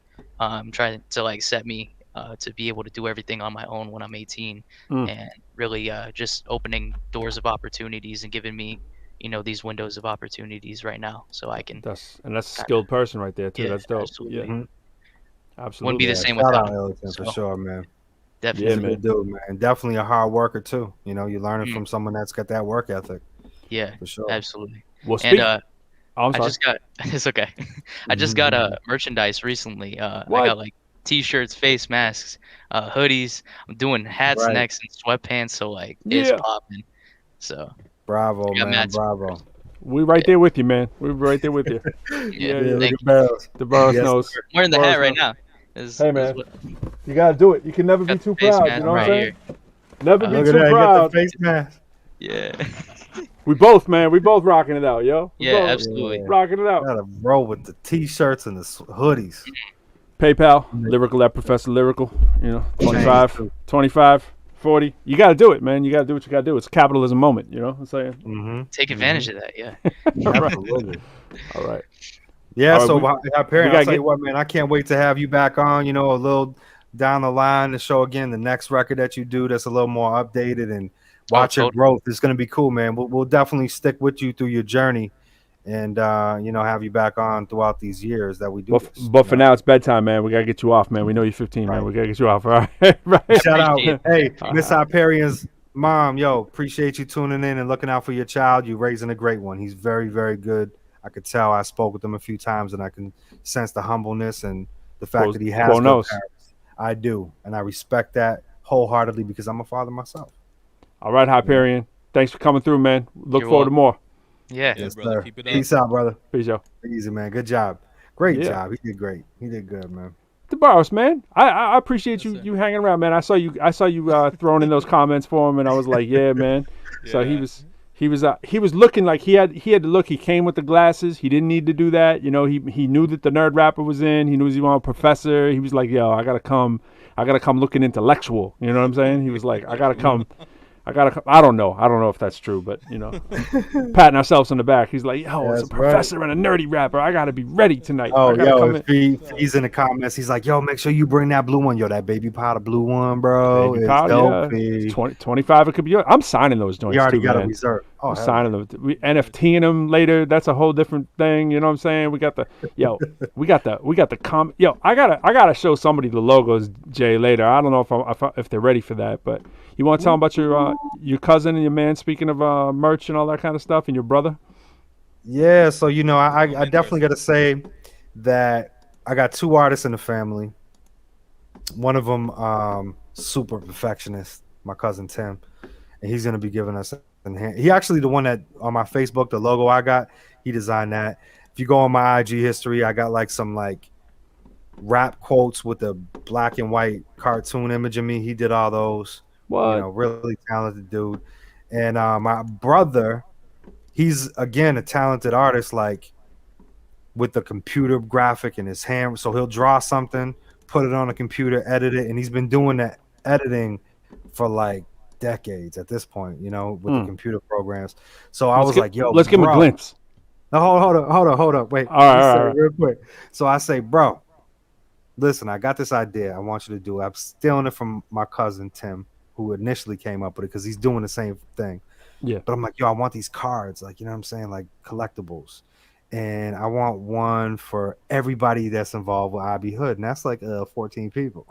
trying to like set me to be able to do everything on my own when I'm 18, and really just opening doors of opportunities and giving me, these windows of opportunities right now, so I can. That's a skilled person right there too. That's dope. Absolutely. Yeah. Absolutely. Wouldn't be the same Shout without out him. Ietef for sure, man. Definitely. He's a good dude, man. Definitely a hard worker too. You're learning from someone that's got that work ethic. Yeah, for sure. Absolutely. Well, I just got it's okay. I just got a merchandise recently. I got like t-shirts, face masks, hoodies. I'm doing hats Right. next and sweatpants. So like it's Yeah. popping. So Bravo, I got man. mad Bravo. We right there with you, man. We're right there with you. yeah, Look thank at Barrows. DeBarros Yes, knows. sir. I'm wearing the DeBarros hat right knows. now. Hey, man. You gotta do it. You can never be Got too the face proud. mask You know what I'm right saying? here. Never be Look too at that. proud. Get the face mask. Yeah. We both, man. We both rocking it out, yo. We Yeah, both absolutely. rocking it out. Gotta roll with the t-shirts and the hoodies. PayPal, lyrical at Professor Lyrical. You know, 25, 40. You got to do it, man. You got to do what you got to do. It's a capitalism moment, you know what I'm saying? Mm-hmm. Take advantage of that, yeah. Absolutely. All right. Yeah, All right, so we Hyperion, gotta I'll tell get- you what, man, I can't wait to have you back on, you know, a little down the line to show again the next record that you do that's a little more updated and watch your totally. growth. It's going to be cool, man. We'll definitely stick with you through your journey and, you know, have you back on throughout these years that we do this. But for now, it's bedtime, man. We got to get you off, man. We know you're 15, man. We got to get you off, all right? Right. Shout out. Appreciate Hey, Miss Hyperion's mom, yo, appreciate you tuning in and looking out for your child. You're raising a great one. He's very, very good. I could tell. I spoke with him a few times, and I can sense the humbleness and the fact that he has good knows. parents. I do, and I respect that wholeheartedly because I'm a father myself. All right, Hyperion. Thanks for coming through, man. Look You're forward to more. Yeah. Yes, brother. sir. Keep it up. Peace out, brother. Peace, yo. Easy, man. Good job. Great Yeah. job. He did great. He did good, man. DeBarros, man. I appreciate Yes, you sir. you hanging around, man. I saw you throwing in those comments for him, and I was like, yeah, man. So he was looking like he had to look. He came with the glasses. He didn't need to do that. You know, he knew that the nerd rapper was in. He knew he wanted a professor. He was like, yo, I gotta come looking intellectual. You know what I'm saying? He was like, I gotta come. I don't know if that's true, but you know, patting ourselves on the back. He's like, yo, it's a That's right. professor and a nerdy rapper. I gotta be ready tonight. Oh, I gotta yo, come if he's in the comments, he's like, yo, make sure you bring that blue one. Yo, that baby powder blue one, bro. Baby It's powder, dope. yeah. P. 25, it could be yours. I'm signing those joints You already too, got a man. reserve. Oh, I'm hell signing them. We NFTing them later. That's a whole different thing. You know what I'm saying? We got the I gotta show somebody the logos, Jay, later. I don't know if they're ready for that, but you want to tell them about your cousin and your man, speaking of merch and all that kind of stuff, and your brother? Yeah, so you know, I definitely got to say that I got two artists in the family. One of them, super perfectionist, my cousin Tim, and he's gonna be giving us a hand. He actually the one that on my Facebook, the logo I got, he designed that. If you go on my IG history, I got like some like rap quotes with the black and white cartoon image of me. He did all those. What? You know, really talented dude. And my brother, he's again a talented artist, like with the computer graphic in his hand. So he'll draw something, put it on a computer, edit it, and he's been doing that editing for like decades at this point, you know, with the computer programs. So I was like, yo, let's give him a glimpse. No, hold up. Wait. All right. Real quick. So I say, bro, listen, I got this idea I want you to do. I'm stealing it from my cousin Tim, who initially came up with it because he's doing the same thing. Yeah. But I'm like, yo, I want these cards, like, you know what I'm saying? Like collectibles. And I want one for everybody that's involved with IB Hood. And that's like 14 people.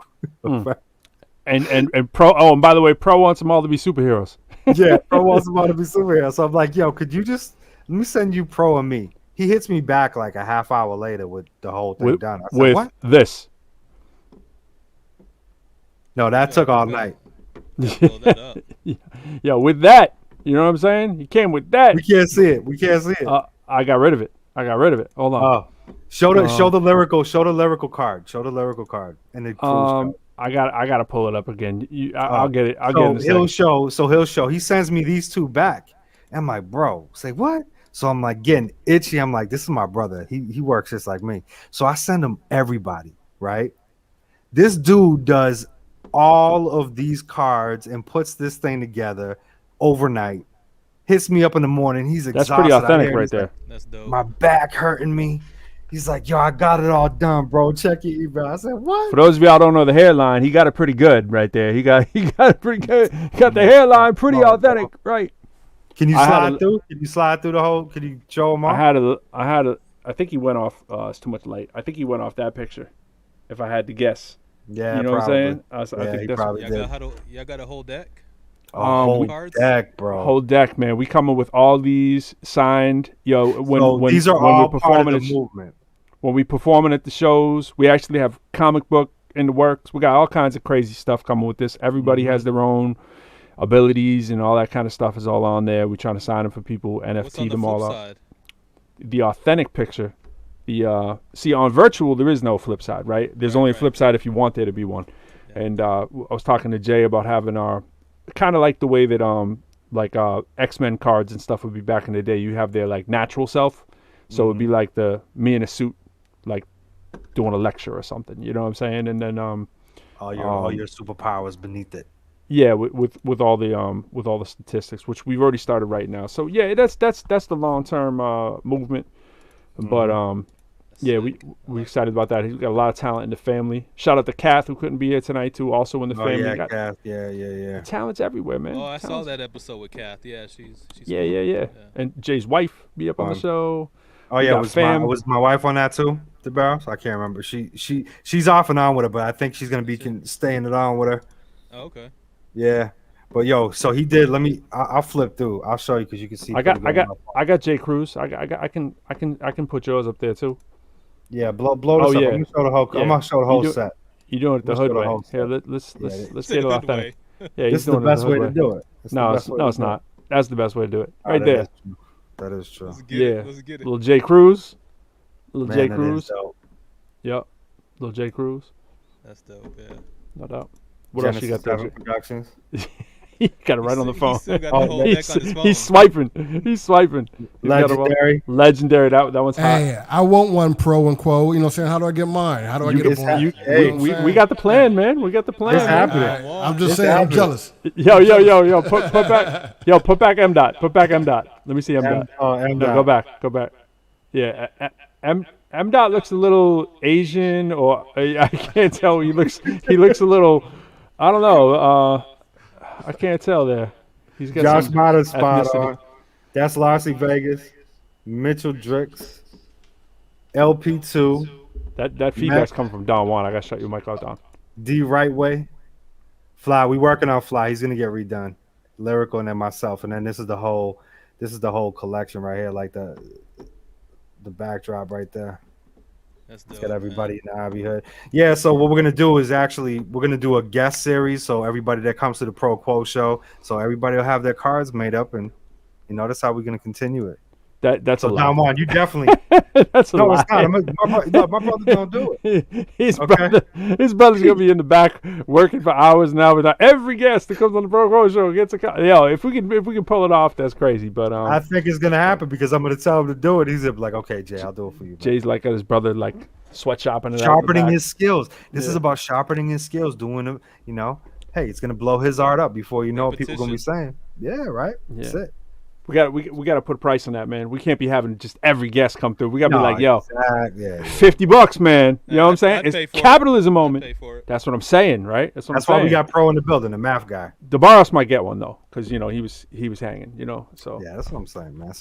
And Pro, and by the way, Pro wants them all to be superheroes. Yeah, Pro wants them all to be superheroes. So I'm like, yo, could you just let me send you Pro and me? He hits me back like a half hour later with the whole thing done. I said, with what? this. No, that took all night. Blow that up. Yeah, with that, you know what I'm saying? He came with that. We can't see it. I got rid of it. Hold on. Oh, show the lyrical card. And the cruise I gotta pull it up again. I'll get it. I'll get it. In a he'll second. he'll show. He sends me these two back. I'm like, bro, say what? So I'm like getting itchy. I'm like, this is my brother. He works just like me. So I send him everybody, right? This dude does all of these cards and puts this thing together overnight. Hits me up in the morning. He's exhausted. That's pretty authentic right there. Like, That's dope. my back hurting me. He's like, yo, I got it all done, bro. Check your email. I said, what? For those of y'all who don't know the hairline, he got it pretty good right there. He got it pretty good. He got the hairline pretty authentic, right? Can you slide through? Can you slide through the whole? Can you show him off? I think he went off. It's too much light. I think he went off that picture. If I had to guess. Yeah, you know probably. what I'm saying? Yeah, I think he that's probably did. Y'all got a whole deck? Whole cards? deck, bro. Whole deck, man. We coming with all these signed. Yo, when these are when all we're part of performing the movement. when we performing at the shows, we actually have comic book in the works. We got all kinds of crazy stuff coming with this. Everybody has their own abilities and all that kind of stuff is all on there. We're trying to sign them for people, NFT them all up. The authentic picture. See, on virtual there is no flip side, right? There's only a flip side if you want there to be one. Yeah. And I was talking to Jay about having our kind of like the way that X-Men cards and stuff would be back in the day. You have their like natural self, so it'd be like me in a suit, like doing a lecture or something. You know what I'm saying? And then all your superpowers beneath it. Yeah, with all the statistics, which we've already started right now. So yeah, that's the long term movement. But yeah, we're excited about that. He's got a lot of talent in the family. Shout out to Kath, who couldn't be here tonight too, also in the family. Yeah, Kath. Yeah. Talent's everywhere, man. Oh, I saw that episode with Kath. Yeah, she's yeah. And Jay's wife be up on the show. Oh yeah, was my wife on that too? DeBarros? I can't remember. She's off and on with her, but I think she's gonna be staying it on with her. Oh, okay. Yeah. But yo, so he did. I'll flip through. I'll show you because you can see. I got Jay Cruz. I can put yours up there too. Yeah, blow this up. I'm gonna show the whole set. You doing it the hood way? Here, let's get it authentic. Yeah, this is the best way to do it. No, it's not. That's the best way to do it. Right there. That is true. Let's get it. Little Jay Cruz. Jay Cruz. Yep. Little Jay Cruz. That's dope. Yeah. No doubt. What else you got there? Productions. He got it right on the phone. He's swiping. He's swiping. Legendary. That one's hot. Hey, I want one pro and quo. You know what I'm saying? How do I get mine? How do I get it on? We got the plan, man. We got the plan. It's happening. I'm just saying, I'm jealous. Yo. Put back M dot. Put back M dot. Let me see M dot. No, go back. Yeah, M dot looks a little Asian, or I can't tell. He looks a little. I don't know. I can't tell there. He's got Josh Mata's spot on. That's Larcy Vegas, Mitchell Drix, LP2. That feedback's coming from Don Juan. I gotta shut your mic off, Don. D Right Way, Fly. We working on Fly. He's gonna get redone. Lyrical and then myself, and then this is the whole collection right here, like the backdrop right there. That's dope, it's got everybody in the Ivy Hood. Yeah, so what we're gonna do is we're gonna do a guest series. So everybody that comes to the ProQuo Show, so everybody will have their cards made up, and that's how we're gonna continue it. That's so a lot. Don, you definitely. That's a lot. It's not. My brother's gonna do it. His brother's gonna be in the back working for hours and hours. Every guest that comes on the ProQuo Show gets a card. Yo, if we can pull it off, that's crazy. But I think it's gonna happen because I'm gonna tell him to do it. He's gonna be like, okay, Jay, I'll do it for you. Jay's like his brother, like sweatshopping it. Sharpening his skills. This is about sharpening his skills. Doing it. Hey, it's gonna blow his art up before you know. People gonna be saying, yeah, right. Yeah. That's it. We got to put a price on that, man. We can't be having just every guest come through. We got to be like, yo, $50, man. You know what I'm saying? It's capitalism moment. That's what I'm saying, right? That's why we got Pro in the building, the math guy. DeBarros might get one though, because he was hanging. So yeah, that's what I'm saying, man.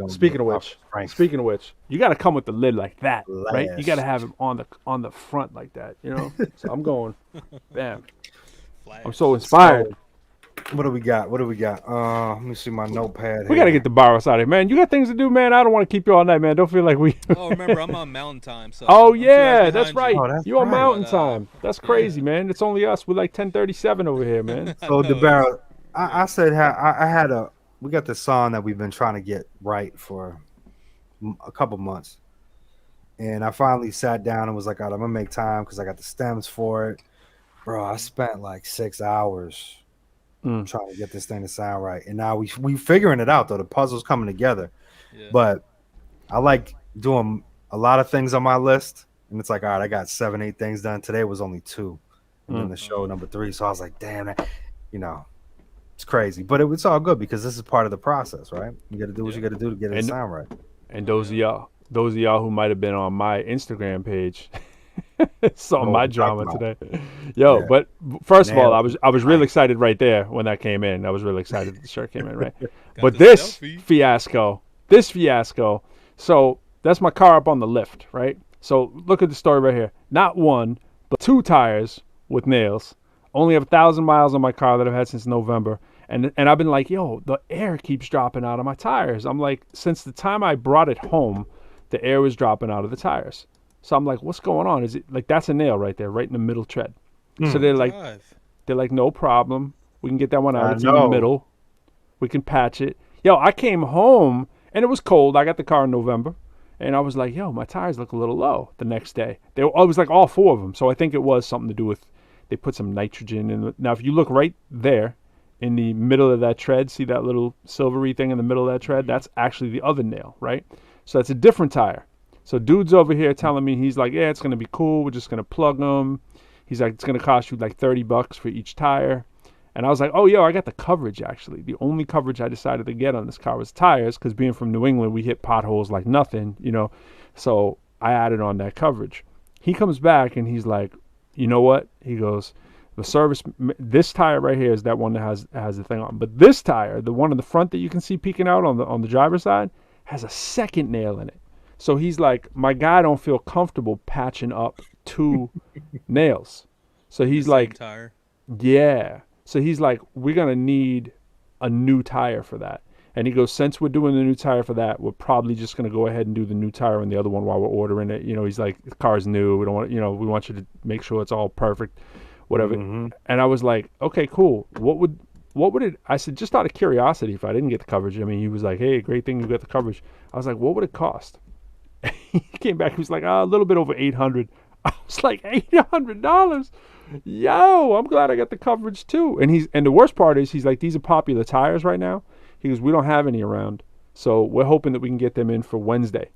Speaking of which, you got to come with the lid like that, right? You got to have him on the front like that. So I'm going, bam. I'm so inspired. What do we got? Let me see my notepad. We got to get the DeBarros out of here, man. You got things to do, man. I don't want to keep you all night, man. Don't feel like we. Oh, remember, I'm on mountain time. So oh, yeah, that's right. You're on mountain time. That's crazy, man. It's only us. We're like 10:37 over here, man. So, DeBarros, I said we got this song that we've been trying to get right for a couple months. And I finally sat down and was like, all right, I'm going to make time because I got the stems for it. Bro, I spent like 6 hours trying to get this thing to sound right, and now we figuring it out though. The puzzle's coming together, but I like doing a lot of things on my list, and it's like, all right, I got 7-8 things done. Today was only 2, and then the show number 3. So I was like, damn it, it's crazy, but it's all good because this is part of the process, right? You got to do what you got to do to get it to sound right. And those of y'all who might have been on my Instagram page. Saw my drama today. But first of all, I was really excited right there when that came in. I was really excited that the shirt came in, right? But this fiasco. So that's my car up on the lift, right? So look at the story right here. Not 1, but 2 tires with nails. Only have 1,000 miles on my car that I've had since November. And I've been like, yo, the air keeps dropping out of my tires. I'm like, since the time I brought it home, the air was dropping out of the tires. So I'm like, what's going on? Is it like that's a nail right there, right in the middle tread? So they're like, no problem. We can get that one out. It's in the middle. We can patch it. Yo, I came home and it was cold. I got the car in November, and I was like, yo, my tires look a little low. The next day, it was like all 4 of them. So I think it was something to do with they put some nitrogen in. Now, if you look right there in the middle of that tread, see that little silvery thing in the middle of that tread? That's actually the other nail, right? So that's a different tire. So dude's over here telling me, he's like, yeah, it's going to be cool. We're just going to plug them. He's like, it's going to cost you like $30 for each tire. And I was like, oh, yo, I got the coverage, actually. The only coverage I decided to get on this car was tires, because being from New England, we hit potholes like nothing, you know. So I added on that coverage. He comes back and he's like, you know what? He goes, the service, this tire right here is that one that has the thing on. But this tire, the one in the front that you can see peeking out on the driver's side, has a second nail in it. So he's like, my guy don't feel comfortable patching up 2 nails. So he's like, tire. Yeah. So he's like, we're going to need a new tire for that. And he goes, since we're doing the new tire for that, we're probably just going to go ahead and do the new tire on the other one while we're ordering it. You know, he's like, the car's new. We don't want, you know, we want you to make sure it's all perfect, whatever. And I was like, okay, cool. What would it, I said, just out of curiosity, if I didn't get the coverage. I mean, he was like, hey, great thing you got the coverage. I was like, what would it cost? He came back, he was like, a little bit over $800. I was like, $800? Yo, I'm glad I got the coverage too. And the worst part is, he's like, these are popular tires right now. He goes, we don't have any around, so we're hoping that we can get them in for Wednesday.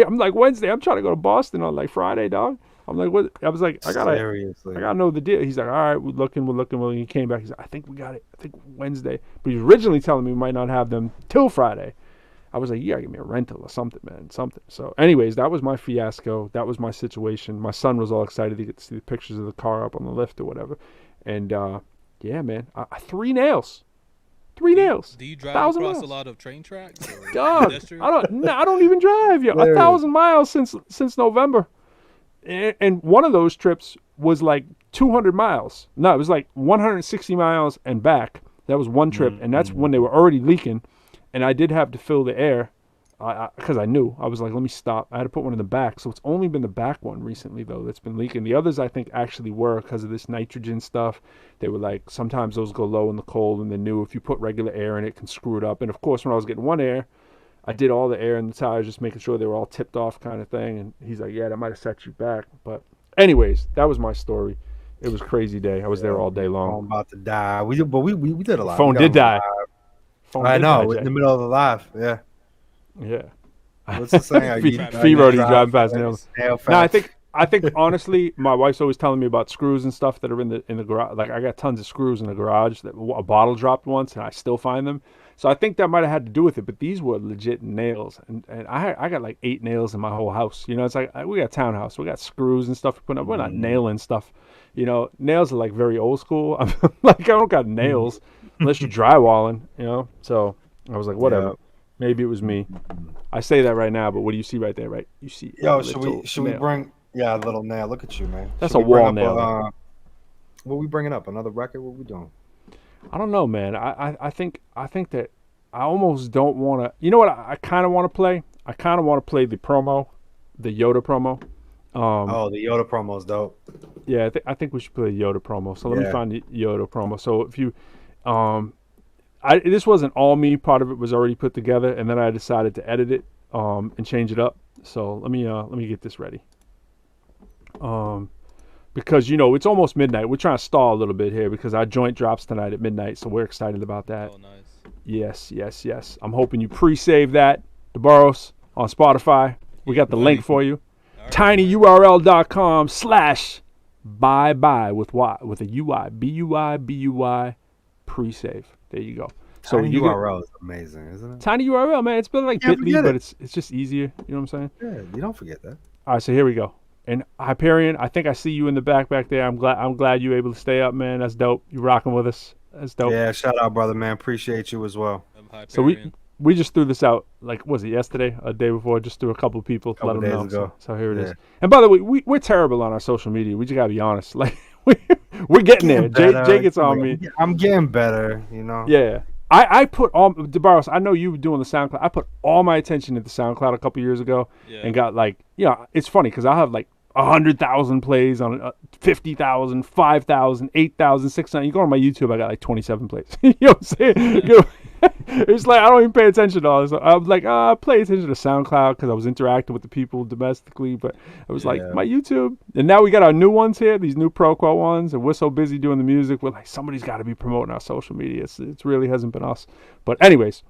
I'm like, Wednesday? I'm trying to go to Boston on like Friday, dog. I'm like, what? I was like, I gotta know the deal. He's like, all right, we're looking. Well, he came back. He's like, I think we got it. I think Wednesday. But he's originally telling me we might not have them till Friday. I was like, you gotta give me a rental or something, man, something. So anyways, that was my fiasco. That was my situation. My son was all excited to get to see the pictures of the car up on the lift or whatever. And yeah, man, 3 nails. 3 nails. Do you drive across miles. A lot of train tracks? Dog, I don't even drive. Yo, 1,000 miles since November. And one of those trips was like 200 miles. No, it was like 160 miles and back. That was one trip, and that's when they were already leaking. And I did have to fill the air because I knew. I was like, let me stop. I had to put one in the back. So it's only been the back one recently, though, that's been leaking. The others, I think, actually were because of this nitrogen stuff. They were like, sometimes those go low in the cold, and they knew if you put regular air in it, can screw it up. And, of course, when I was getting one air, I did all the air in the tires, just making sure they were all tipped off kind of thing. And he's like, yeah, that might have set you back. But anyways, that was my story. It was a crazy day. I was there all day long. I'm about to die. We did a lot. Phone did die. I know, in the middle of the live. Yeah. Yeah. What's the saying? Fever driving past nails. No, I think honestly, my wife's always telling me about screws and stuff that are in the garage. Like, I got tons of screws in the garage that a bottle dropped once, and I still find them. So I think that might have had to do with it. But these were legit nails, and I got like 8 nails in my whole house. You know, it's like we got a townhouse, we got screws and stuff to put up. We're not nailing stuff. You know, nails are like very old school. I'm like, I don't got nails unless you're drywalling. You know, so I was like, whatever. Yeah. Maybe it was me. I say that right now, but what do you see right there? Right, you see? Yo, should we bring? Yeah, a little nail. Look at you, man. That's a wall nail. What are we bringing up? Another record? What are we doing? I don't know, man. I think that I almost don't want to. You know what? I kind of want to play. I kind of want to play the promo, the Yoda promo. The Yoda promo is dope. Yeah, I think we should play the Yoda promo. So let me find the Yoda promo. So if you, this wasn't all me. Part of it was already put together, and then I decided to edit it and change it up. So let me get this ready. Because you know it's almost midnight. We're trying to stall a little bit here because our joint drops tonight at midnight, so we're excited about that. Oh, nice. Yes. I'm hoping you pre-save that, DeBarros, on Spotify. We got the link for you. Right. tinyurl.com/bye with a UI, BUI pre-save. There you go. So URL is amazing, isn't it? Tiny URL, man. It's been like Bitly, but it's just easier. You know what I'm saying? Yeah, you don't forget that. All right, so here we go. And Hyperion, I think I see you in the back there. I'm glad you were able to stay up, man. That's dope. You rocking with us. That's dope. Yeah, shout out, brother, man. Appreciate you as well. So we just threw this out, like, was it yesterday, a day before? Just threw a couple of people to let them know. So here it is. And by the way, we're terrible on our social media. We just gotta be honest. Like we're getting there. Jay gets on me. I'm getting better, you know. Yeah. I put all DeBarros. I know you were doing the SoundCloud. I put all my attention into SoundCloud a couple years ago, and got like, it's funny because I have like 100,000 plays on 50,000, 5,000, 8,000, 6,000. You go on my YouTube, I got like 27 plays. You know what I'm saying? It's like I don't even pay attention to all this. I was like, I pay attention to SoundCloud because I was interacting with the people domestically, but it was like my YouTube. And now we got our new ones here, these new ProQuo ones, and we're so busy doing the music. We're like, somebody's got to be promoting our social media. It really hasn't been us. But anyways,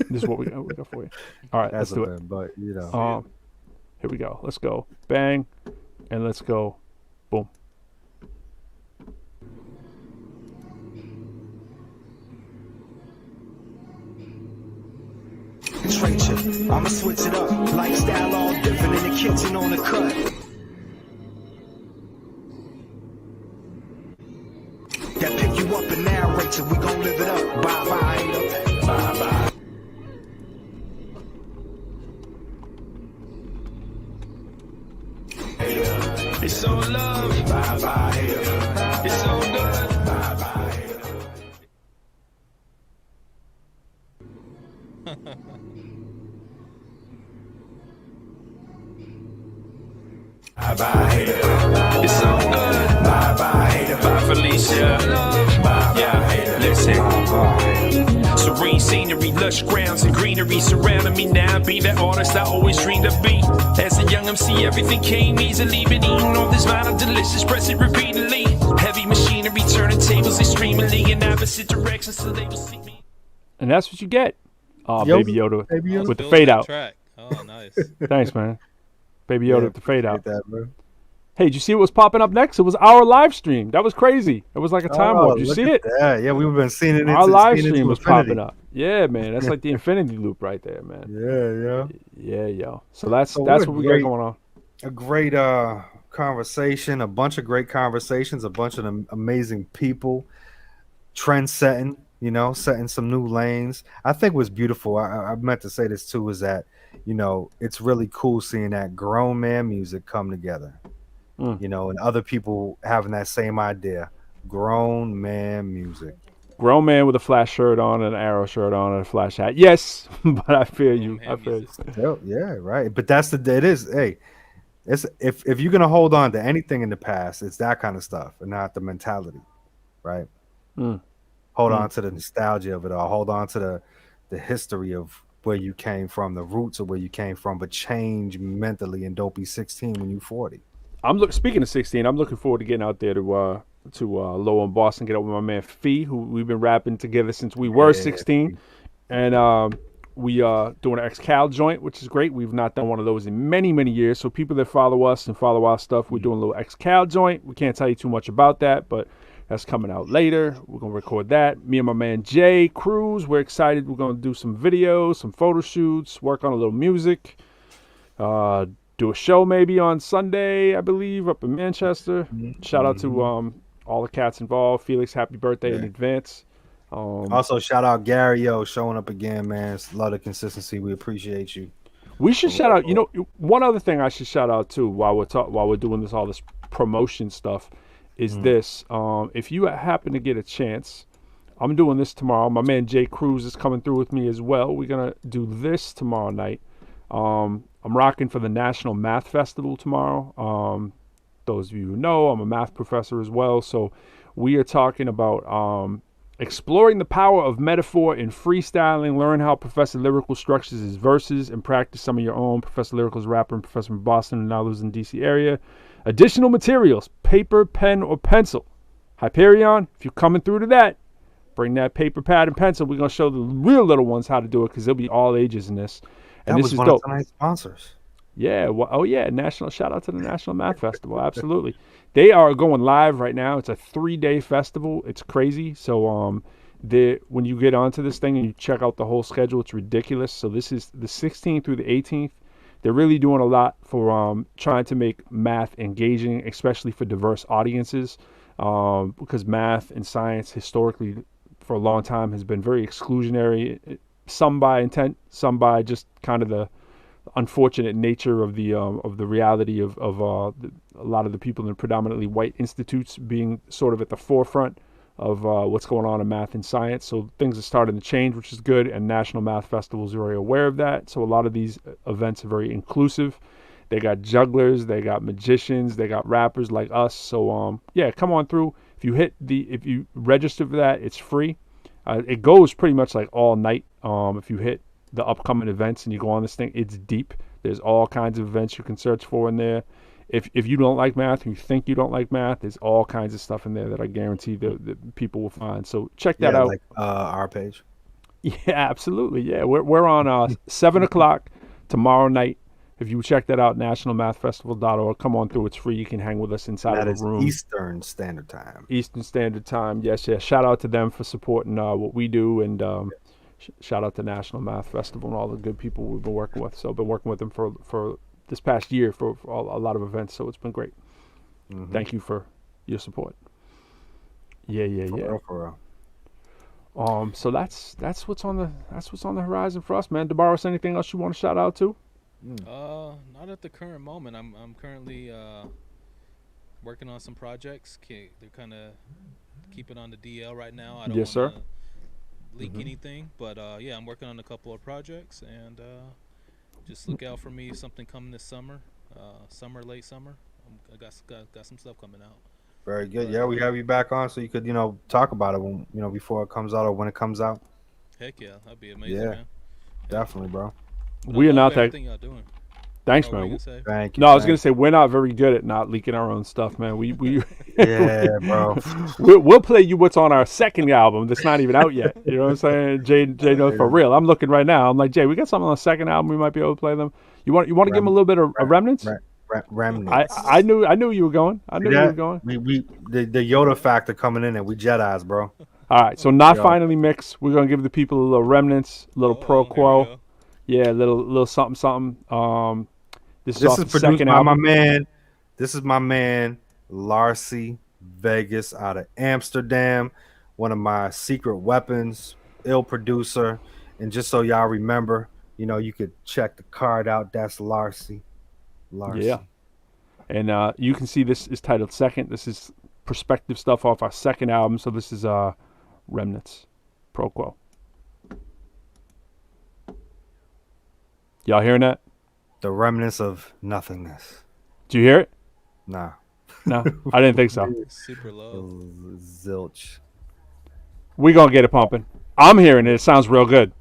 this is what we got for you. All right, let's do it. But here we go. Let's go. Bang. And let's go. Boom. I'ma switch it up. Lifestyle all different in the kitchen on the cut. That pick you up and narrate you. We gon' live it up. Bye bye, hater. Bye bye. It's all love. Bye bye, hater. It's all good. Bye bye, hater. Bye bye, hater. It's all good. Bye bye, hater. Bye, Felicia. Yeah, listen. Serene scenery, lush grounds and greenery surrounding me now. Be the artist I always dreamed to be. As a young MC, everything came easily. Been eating all this vinyl, delicious, press it repeatedly. Heavy machinery, turning tables extremely in opposite directions so they will see me. And that's what you get. Baby Yoda with the fade out. Track. Oh, nice. Thanks, man. Baby Yoda with the fade out. That, hey, did you see what was popping up next? It was our live stream. That was crazy. It was like a time warp. Did you see it? Yeah, we've been seeing it. Our live stream was popping up. Yeah, man. That's like the infinity loop right there, man. Yeah. Yo. So that's what we got going on. A great conversation, a bunch of great conversations, a bunch of amazing people, trend setting, setting some new lanes. I think what's beautiful, I meant to say this too, is that, it's really cool seeing that grown man music come together, and other people having that same idea. Grown man music. Grown man with a flash shirt on, and an arrow shirt on, and a flash hat. Yes, but I feel you. Yeah, right. But it is. Hey, it's if you're gonna hold on to anything in the past, it's that kind of stuff, and not the mentality, right? Hold on to the nostalgia of it all. Hold on to the history of where you came from, the roots of where you came from, but change mentally and don't be 16 when you're 40. Speaking of 16, I'm looking forward to getting out there to Lowell in Boston, get up with my man Fee, who we've been rapping together since we were 16. And we are doing an XCal joint, which is great. We've not done one of those in many, many years. So people that follow us and follow our stuff, we're doing a little XCal joint. We can't tell you too much about that, but that's coming out later. We're going to record that. Me and my man Jay Cruz, we're excited. We're going to do some videos, some photo shoots, work on a little music, do a show maybe on Sunday, I believe, up in Manchester. Shout out to all the cats involved. Felix, happy birthday in advance. Also, shout out Gary, showing up again, man. It's a lot of consistency. We appreciate you. We should shout out, one other thing I should shout out too while we're doing all this promotion stuff is this. If you happen to get a chance, I'm doing this tomorrow. My man Jay Cruz is coming through with me as well. We're going to do this tomorrow night. I'm rocking for the National Math Festival tomorrow. Those of you who know, I'm a math professor as well. So we are talking about exploring the power of metaphor in freestyling. Learn how Professor Lyrical structures his verses and practice some of your own. Professor Lyrical's a rapper and professor from Boston and now lives in the DC area. Additional materials, paper, pen, or pencil. Hyperion, if you're coming through to that, bring that paper, pad, and pencil. We're going to show the real little ones how to do it because there'll be all ages in this. And that this was is one dope. of tonight's sponsors. Yeah. National shout out to the National Math Festival. Absolutely. They are going live right now. It's a 3-day festival. It's crazy. So when you get onto this thing and you check out the whole schedule, it's ridiculous. So this is the 16th through the 18th. They're really doing a lot for trying to make math engaging, especially for diverse audiences, because math and science historically for a long time has been very exclusionary, some by intent, some by just kind of the unfortunate nature of the reality of a lot of the people in predominantly white institutes being sort of at the forefront of what's going on in math and science. So things are starting to change, which is good. And National Math Festival is very aware of that. So a lot of these events are very inclusive. They got jugglers, they got magicians, they got rappers like us. So yeah, come on through. If you register for that, it's free. It goes pretty much like all night. If you hit the upcoming events and you go on this thing, it's deep. There's all kinds of events you can search for in there. If you don't like math, and you think you don't like math, there's all kinds of stuff in there that I guarantee that people will find. So check that out. Like our page. Yeah, absolutely. Yeah, we're on 7 o'clock tomorrow night. If you check that out, nationalmathfestival.org, come on through. It's free. You can hang with us inside of the room. Eastern Standard Time. Eastern Standard Time. Yes. Shout out to them for supporting what we do, and shout out to National Math Festival and all the good people we've been working with. So I've been working with them for this past year for a lot of events. So it's been great. Mm-hmm. Thank you for your support. Yeah. For real. So that's what's on the horizon for us, man. DeBarros, anything else you want to shout out to? Not at the current moment. I'm currently working on some projects. They're kind of keeping on the DL right now. I don't yes, sir. Leak anything, but yeah, I'm working on a couple of projects, and just look out for me. Something coming this summer, late summer. I got some stuff coming out. Very good. Yeah, we have you back on so you could talk about it when before it comes out or when it comes out. Heck yeah, that'd be amazing, man. Definitely, bro. We are not that. Y'all doing. Thanks, man. Thank you. No, I was gonna say we're not very good at not leaking our own stuff, man. We yeah, bro. We'll play you what's on our second album that's not even out yet. You know what I'm saying? Jay knows for real. I'm looking right now. I'm like, Jay, we got something on the second album. We might be able to play them. You want to give them a little bit of remnants? Remnants. I knew you were going. I knew you were going. The Yoda factor coming in, and we Jedis, bro. All right, so not finally mixed. We're gonna give the people a little remnants, a little ProQuo. Yeah, a little something. This is produced by my man. This is my man, Larcy Vegas out of Amsterdam. One of my secret weapons, ill producer. And just so y'all remember, you could check the card out. That's Larcy. Yeah. And you can see this is titled Second. This is perspective stuff off our second album. So this is Remnants, ProQuo. Y'all hearing that? The remnants of nothingness. Do you hear it? Nah. No, I didn't think so. Super low. Zilch. We gonna get it pumping. I'm hearing it. It sounds real good.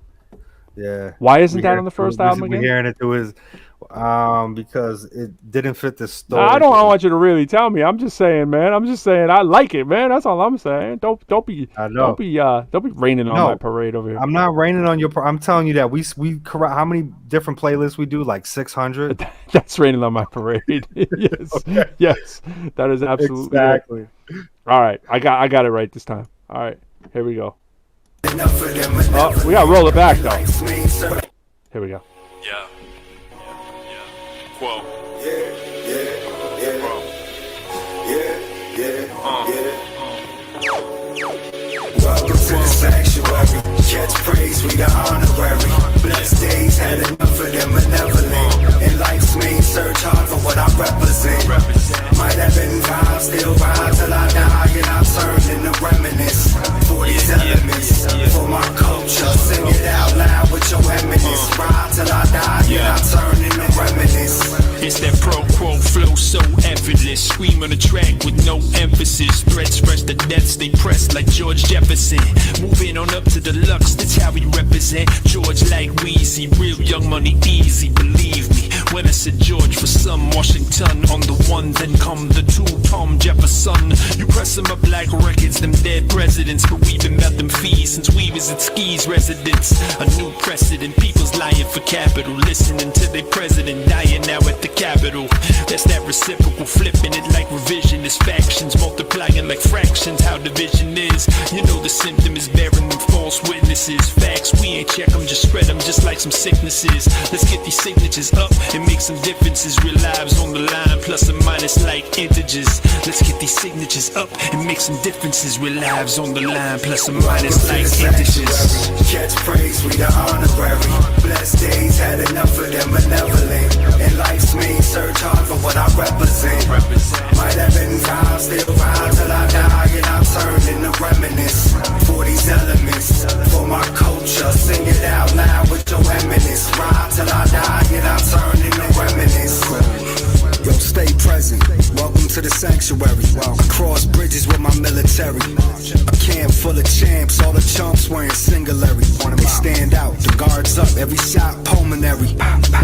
Yeah. Why isn't that on the first album again? We're hearing it through his because it didn't fit the story. I want you to really tell me. I'm just saying, man. I'm just saying I like it, man. That's all I'm saying. Don't be raining on my parade over here. I'm not raining on your. I'm telling you that we how many different playlists we do? Like 600. That's raining on my parade. Yes, okay. Yes, that is absolutely exactly. Right. All right, I got it right this time. All right, here we go. Oh, we gotta roll it back though. Here we go. Yeah. Quo. Welcome to the sanctuary. Catch praise, we the honorary. Blessed days had enough of them malevolent. In life's main search hard for what I represent. Might have been time, still ride till I die, and I turn into reminisce. For these elements, for my culture, sing it out loud with your eminence. Ride till I die, and I turn into reminisce. It's that ProQuo flow so effortless. Scream on the track with no emphasis. Threats fresh to death, stay pressed like George Jefferson. Moving on up to the lux, that's how we represent. George like Weezy, real young money easy, believe me. When I said George for some, Washington on the one, then come the two, Tom Jefferson. You press them up like records, them dead presidents. But we've been about them fees since we was at Ski's residence. A new precedent, people's lying for capital. Listening to their president dying now at the Capitol. That's that reciprocal, flipping it like revisionist factions, multiplying like fractions, how division is. You know the symptom is bearing them false witnesses. Facts, we ain't check them, just spread them just like some sicknesses. Let's get these signatures up and make some differences. Real lives on the line, plus and minus like integers. Let's get these signatures up and make some differences. Real lives on the line, plus and minus like integers. Catch praise, we the honorary. Blessed days had enough of them malevolent. In life's main search hard for what I represent. Might have been time, still ride till I die, and I turn into reminisce. sing it out loud with your eminence. Ride till I die, and I turn into reminisce. Yo, stay present. Welcome to the sanctuary. I cross bridges with my military. A camp full of champs, all the chumps wearing singulary. They stand out, the guards up, every shot pulmonary.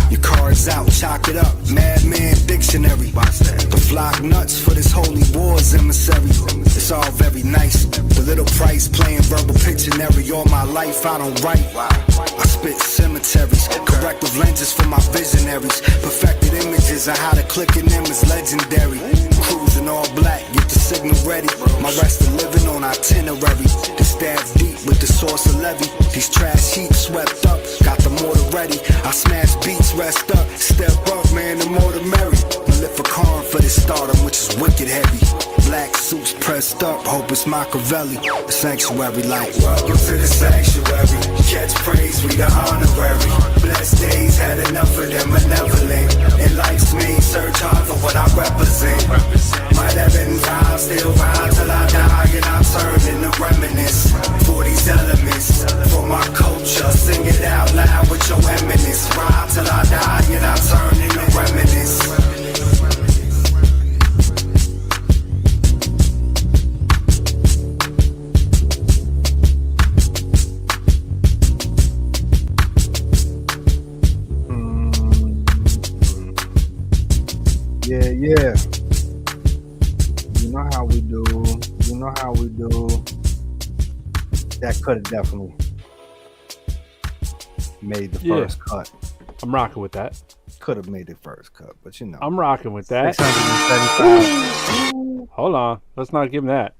Your cards out, chalk it up, madman dictionary. The flock nuts for this holy war's emissary. It's all very nice, the little price playing verbal Pictionary. All my life I don't write, I spit cemeteries. Corrective lenses for my visionaries. Perfected images of how to click in them is legendary. Cruising all black, get the signal ready. My rest of living on itinerary. The staff deep with the source of levy. These trash heaps swept up, got the mortar ready. I smash beats, rest up, step up, man, the more the merry. Maleficarum for this stardom, which is wicked heavy. Black suits pressed up, hope it's Machiavelli. The sanctuary like, welcome to the sanctuary. Catch praise, we the honorary. Blessed days, had enough of them malevolent. In life's main search hard for what I represent. Might have been vibe, still vibe till I die, and I turn into reminisce. For these elements, for my culture, sing it out loud with your eminence. Ride till I die, and I turn into reminisce. Yeah. You know how we do. That could have definitely made the first cut. I'm rocking with that. Could have made the first cut, but you know. I'm rocking with that. 675. Hold on. Let's not give him that.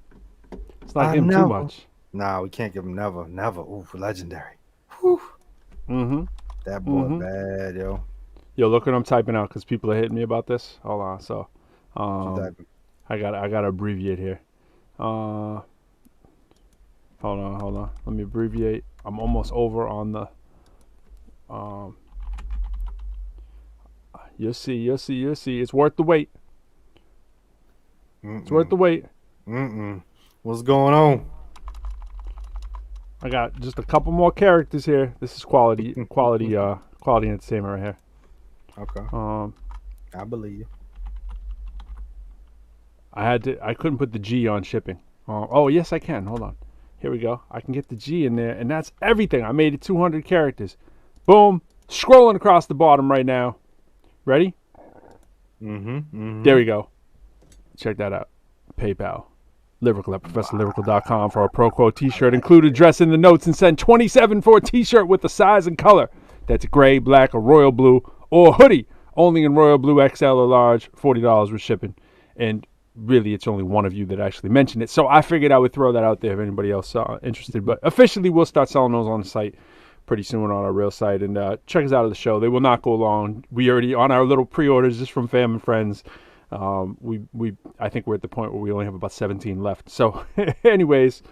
Let's not give him too much. Nah, we can't give him never. Ooh, legendary. Whew. Mm-hmm. That boy bad, yo. Yo, look what I'm typing out because people are hitting me about this. Hold on. So, I gotta abbreviate here. Hold on. Let me abbreviate. I'm almost over on the. You'll see. It's worth the wait. It's worth the wait. What's going on? I got just a couple more characters here. This is quality entertainment right here. Okay. I believe you. I couldn't put the G on shipping. Oh, yes, I can. Hold on. Here we go. I can get the G in there, and that's everything. I made it 200 characters. Boom. Scrolling across the bottom right now. Ready? There we go. Check that out. PayPal. Lyrical at ProfessorLyrical.com for a ProQuo t-shirt. Include address in the notes and send 27 for a t-shirt with the size and color. That's gray, black, or royal blue, or hoodie. Only in royal blue, XL or large. $40 with shipping. And really, it's only one of you that actually mentioned it. So I figured I would throw that out there if anybody else interested. But officially, we'll start selling those on the site pretty soon on our real site. And check us out of the show. They will not go long. We already, on our little pre-orders just from fam and friends, I think we're at the point where we only have about 17 left. So anyways,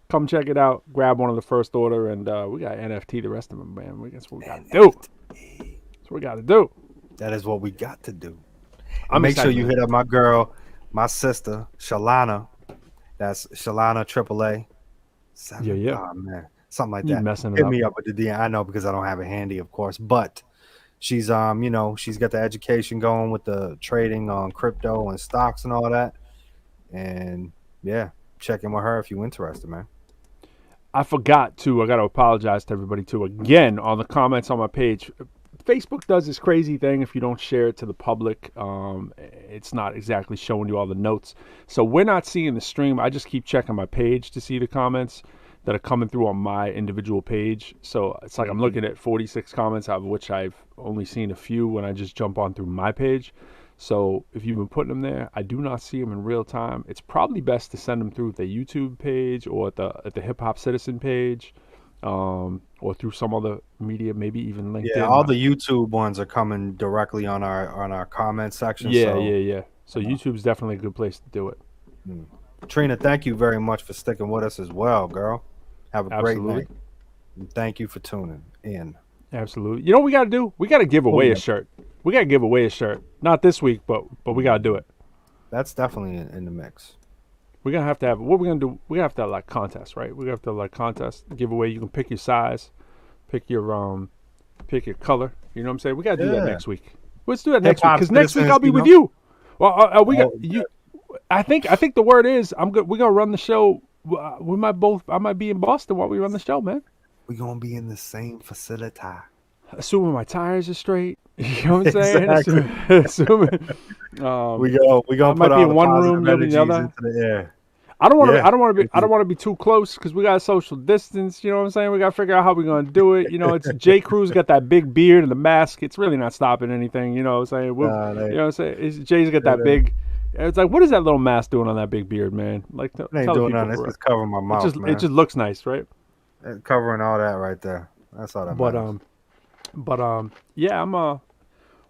come check it out. Grab one of the first order. And we got NFT the rest of them, man. That's what we got to do. That's what we got to do. That is what we got to do. Make sure you hit up my girl, my sister, Shalana. That's Shalana AAA. Yeah. Oh, man. Something like You that. messing it Hit up. me up with the DM. I know because I don't have it handy, of course. But she's she's got the education going with the trading on crypto and stocks and all that. And yeah, check in with her if you're interested, man. I forgot to. I got to apologize to everybody too. Again, on the comments on my page, Facebook does this crazy thing. If you don't share it to the public, it's not exactly showing you all the notes. So we're not seeing the stream. I just keep checking my page to see the comments that are coming through on my individual page. So it's like I'm looking at 46 comments, out of which I've only seen a few when I just jump on through my page. So if you've been putting them there, I do not see them in real time. It's probably best to send them through the YouTube page or at the HipHopCitizen page, or through some other media, maybe even LinkedIn. Yeah, all the YouTube ones are coming directly on our comment section. Yeah. So YouTube's definitely a good place to do it. Trina, thank you very much for sticking with us as well, girl. Have a great night. And thank you for tuning in. Absolutely. You know what we got to do? We got to give away a shirt. We got to give away a shirt. Not this week, but we got to do it. That's definitely in the mix. We're going to have what we're going to do. We're going to have to have like contests, right? We're going to have to have like contests, giveaway. You can pick your size. pick your color. You know what I'm saying? We gotta do that Yeah. next week. Let's do that next week Hip-hop because next week citizens, I'll be you with know? you. Well, we got Oh, you. I think the word is I'm good. We're gonna run the show. I might be in Boston while we run the show, man. We're gonna be in the same facility. Assuming my tires are straight. You know what I'm saying? Exactly. Assuming We I gonna might put be all in the one positive room, you'll be in the energies other. into the air. I don't want to. Yeah. I don't want to be too close because we got social distance. You know what I'm saying? We got to figure out how we're gonna do it. You know, it's J. Crew's got that big beard and the mask. It's really not stopping anything. You know what I'm saying? You know what I'm saying? Jay's got that big. It's like, what is that little mask doing on that big beard, man? Like, It ain't tell the doing people nothing. It's for just real. covering my mouth, man. It just looks nice, right? It's covering all that right there. That's all that matters. Yeah, I'm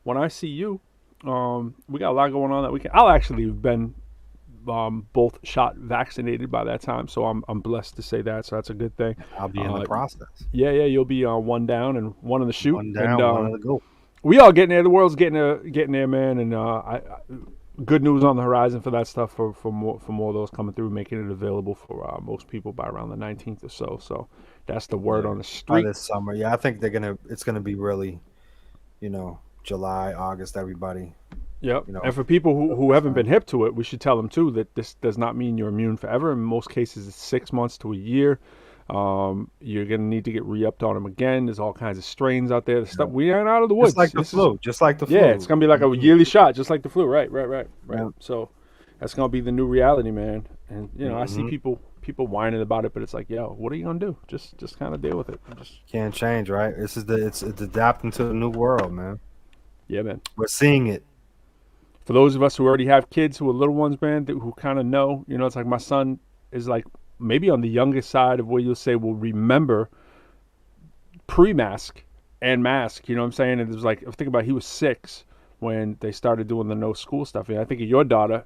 when I see you, we got a lot going on that weekend. I'll actually have been both shot vaccinated by that time, so I'm blessed to say that. So that's a good thing. I'll be in the process. Yeah, you'll be on one down and one in the shoot. One down, one in the go. We all getting there. The world's getting there, man. And good news on the horizon for that stuff. For more of those coming through, making it available for most people by around the 19th or so. So that's the word on the street. This summer, yeah, I think it's gonna be really, July, August, everybody. Yep. And for people who haven't been hip to it, we should tell them too that this does not mean you're immune forever. In most cases, it's 6 months to a year. You're gonna need to get re-upped on them again. There's all kinds of strains out there. The stuff we aren't out of the woods. Just like the flu. Yeah, it's gonna be like a yearly shot, just like the flu. Right. Yeah. So that's gonna be the new reality, man. And I see people whining about it, but it's like, yo, what are you gonna do? Just kind of deal with it. Can't change, right? It's adapting to the new world, man. Yeah, man. We're seeing it. For those of us who already have kids who are little ones, man, who kind of know, it's like my son is like maybe on the youngest side of where you'll say will remember pre-mask and mask. You know what I'm saying? And it was like, think about it, he was 6 when they started doing the no school stuff. And I think of your daughter,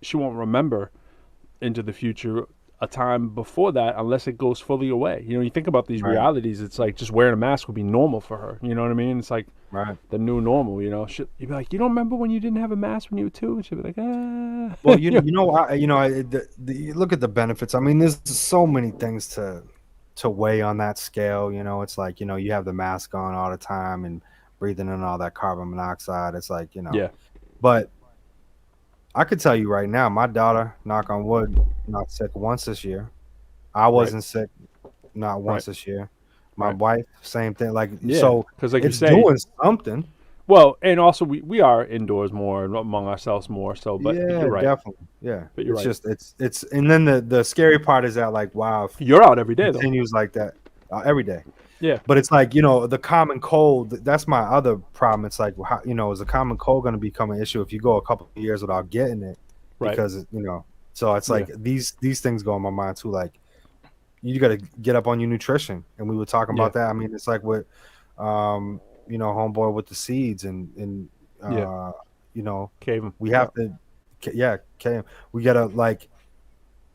she won't remember into the future a time before that unless it goes fully away. You think about these realities, it's like just wearing a mask would be normal for her. You know what I mean? It's like the new normal, You'd be like, you don't remember when you didn't have a mask when you were 2? And she'd be like, ah. Well, you look at the benefits. I mean, there's so many things to weigh on that scale. It's like, you have the mask on all the time and breathing in all that carbon monoxide. It's like, Yeah. But I could tell you right now, my daughter, knock on wood, not sick once this year. I wasn't sick, not once this year. My wife, same thing. Like, so because like it's you say, doing something. Well, and also we are indoors more and among ourselves more. So, but you're right. Definitely. Yeah, but you're it's right. just it's and then the scary part is that, like, wow, if you're out every day. it continues like that every day. Yeah, but it's like, the common cold. That's my other problem. It's like, how, is the common cold going to become an issue if you go a couple of years without getting it? Right. Because so it's like these things go in my mind too. Like, you got to get up on your nutrition, and we were talking about that. I mean, it's like with homeboy with the seeds and Cavem. We have to Cavem. We got to like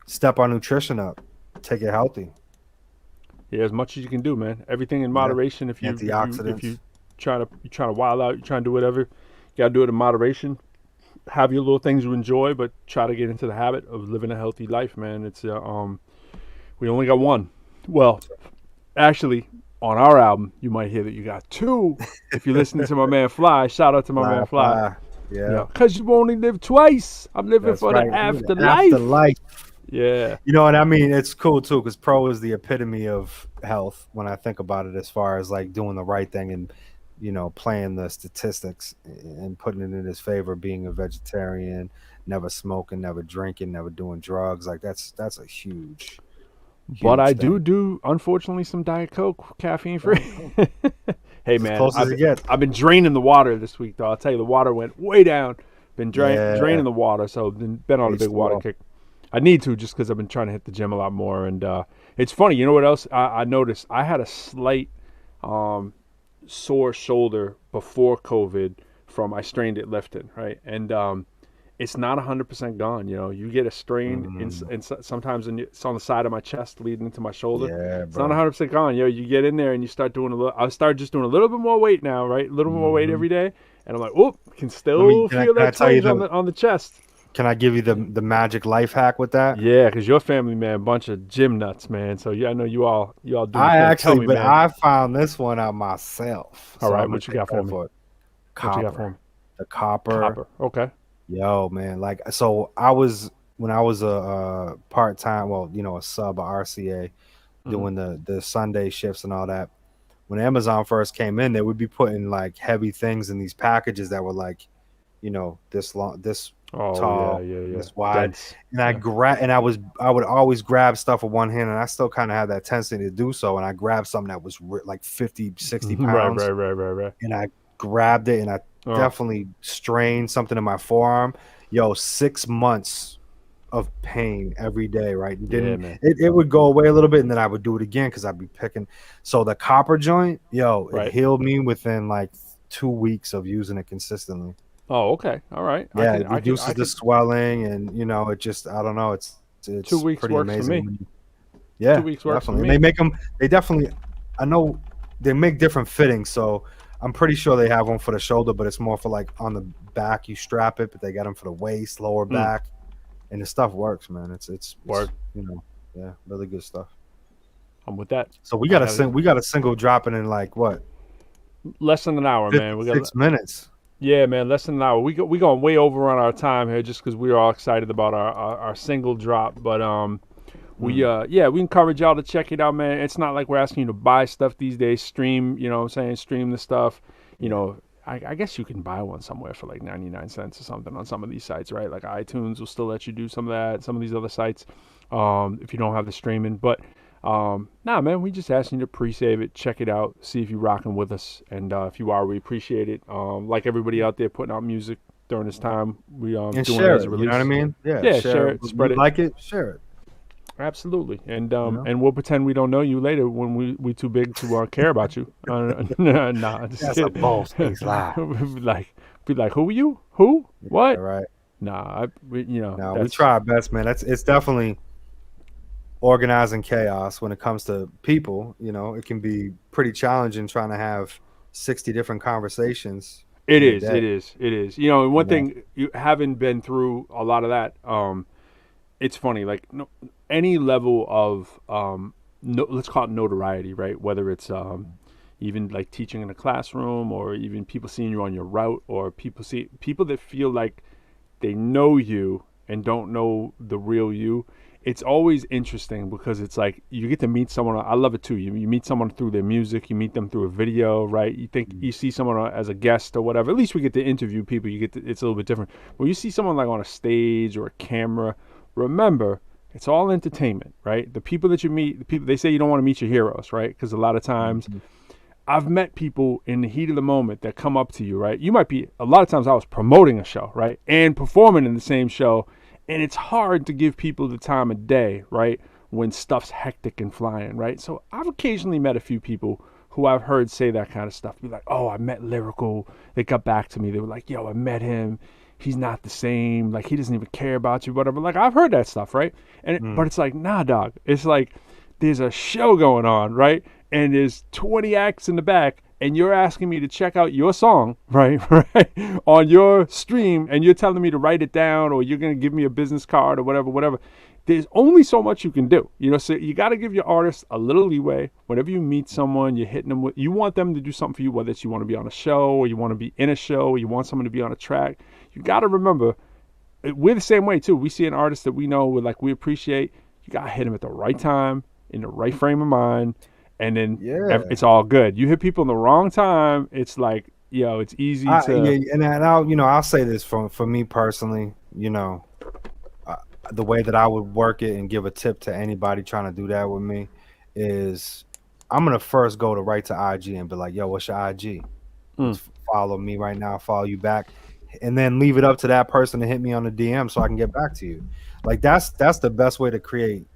step our nutrition up, take it healthy. Yeah, as much as you can do, man. Everything in moderation. If you antioxidants. If you trying to wild out, you're trying to do whatever, you gotta do it in moderation. Have your little things you enjoy, but try to get into the habit of living a healthy life, man. It's we only got one. Well, actually, on our album, you might hear that you got 2. If you're listening to my man Fly, shout out to my man Fly. Yeah. Because you only live twice. I'm living for the afterlife. Afterlife. Yeah. And I mean, it's cool too, because Pro is the epitome of health when I think about it, as far as like doing the right thing and, playing the statistics and putting it in his favor, being a vegetarian, never smoking, never drinking, never doing drugs. Like that's a huge But I thing. do, unfortunately, some Diet Coke, caffeine free. Hey, man, I've been draining the water this week, though. I'll tell you, the water went way down. Been draining the water, so been on a big water kick. I need to, just because I've been trying to hit the gym a lot more. And it's funny, you know what else I noticed? I had a slight sore shoulder before COVID from I strained it lifting, right? And it's not 100% gone. You get a strain, and sometimes it's on the side of my chest leading into my shoulder. Yeah, it's not 100% gone. You get in there and you start doing I started just doing a little bit more weight now, right? A little more weight every day. And I'm like, can still feel that twinge on the chest. Can I give you the magic life hack with that? Yeah, because your family, man, bunch of gym nuts, man. So yeah, I know you all do. I found this one out myself. All so right, what you got for me? What you got for me? The copper. Copper. Okay. Yo, man, like so when I was a part-time, well, you know, a sub, a RCA, doing the Sunday shifts and all that. When Amazon first came in, they would be putting like heavy things in these packages that were like, you know, this long, this tall, this wide. Dense. And I would always grab stuff with one hand, and I still kind of have that tendency to do so. And I grabbed something that was like 50, 60 pounds. Right. And I grabbed it, and I definitely strained something in my forearm. Yo, 6 months of pain every day, right? It would go away a little bit, and then I would do it again because I'd be picking. So the copper joint, it healed me within like 2 weeks of using it consistently. Oh, okay. All right. Yeah, it reduces the swelling, and you know, it just, I don't know, it's 2 weeks pretty works amazing. for me. Yeah, 2 weeks works definitely. for me. They make them. They definitely. I know they make different fittings, so I'm pretty sure they have one for the shoulder, but it's more for like on the back. You strap it, but they got them for the waist, lower back, and the stuff works, man. It's you know, yeah, really good stuff. I'm with that. So we got a single dropping in like what? Less than an hour, man. We got 6 minutes. Yeah, man, less than an hour. We going way over on our time here just because we are all excited about our single drop. But we encourage y'all to check it out, man. It's not like we're asking you to buy stuff these days. Stream, you know what I'm saying? Stream the stuff. You know, I guess you can buy one somewhere for like 99 cents or something on some of these sites, right? Like iTunes will still let you do some of that, some of these other sites, if you don't have the streaming. But nah, man, we just asking you to pre-save it, check it out, see if you're rocking with us, and if you are, we appreciate it. Like everybody out there putting out music during this time, we and doing share it as a it. release. You know what I mean? Yeah, share it, spread it. Like it, share it. Absolutely, and and we'll pretend we don't know you later when we too big to care about you. Nah, that's a bold face lie. be like, who are you? Who? What? Yeah, right. Nah, we try our best, man. It's definitely organizing chaos when it comes to people. You know, it can be pretty challenging trying to have 60 different conversations. It is. You know, and one thing, you having been through a lot of that, it's funny, like any level of let's call it notoriety, right? Whether it's even like teaching in a classroom, or even people seeing you on your route, or people that feel like they know you and don't know the real you. It's always interesting because it's like you get to meet someone. I love it too. You meet someone through their music. You meet them through a video, right? You think you see someone as a guest or whatever. At least we get to interview people. It's a little bit different. When you see someone like on a stage or a camera, remember, it's all entertainment, right? The people that you meet, the people, they say you don't want to meet your heroes, right? Because a lot of times I've met people in the heat of the moment that come up to you, right? You might be, a lot of times I was promoting a show, right? And performing in the same show. And it's hard to give people the time of day, right? When stuff's hectic and flying, right? So I've occasionally met a few people who I've heard say that kind of stuff. Be like, oh, I met Lyrical. They got back to me. They were like, yo, I met him. He's not the same. Like, he doesn't even care about you, whatever. Like, I've heard that stuff, right? But it's like, nah, dog. It's like there's a show going on, right? And there's 20 acts in the back, and you're asking me to check out your song, right, on your stream, and you're telling me to write it down, or you're going to give me a business card or whatever. There's only so much you can do, you know, so you got to give your artists a little leeway. Whenever you meet someone, you're hitting them with, you want them to do something for you, whether it's you want to be on a show, or you want to be in a show, or you want someone to be on a track. You got to remember, we're the same way too. We see an artist that we know, we appreciate, you got to hit them at the right time, in the right frame of mind, and then it's all good. You hit people in the wrong time, it's like, it's easy to. I'll say this for me personally, the way that I would work it and give a tip to anybody trying to do that with me is I'm going to first go right to IG and be like, yo, what's your IG? Follow me right now, follow you back. And then leave it up to that person to hit me on the DM so I can get back to you. Like that's the best way to create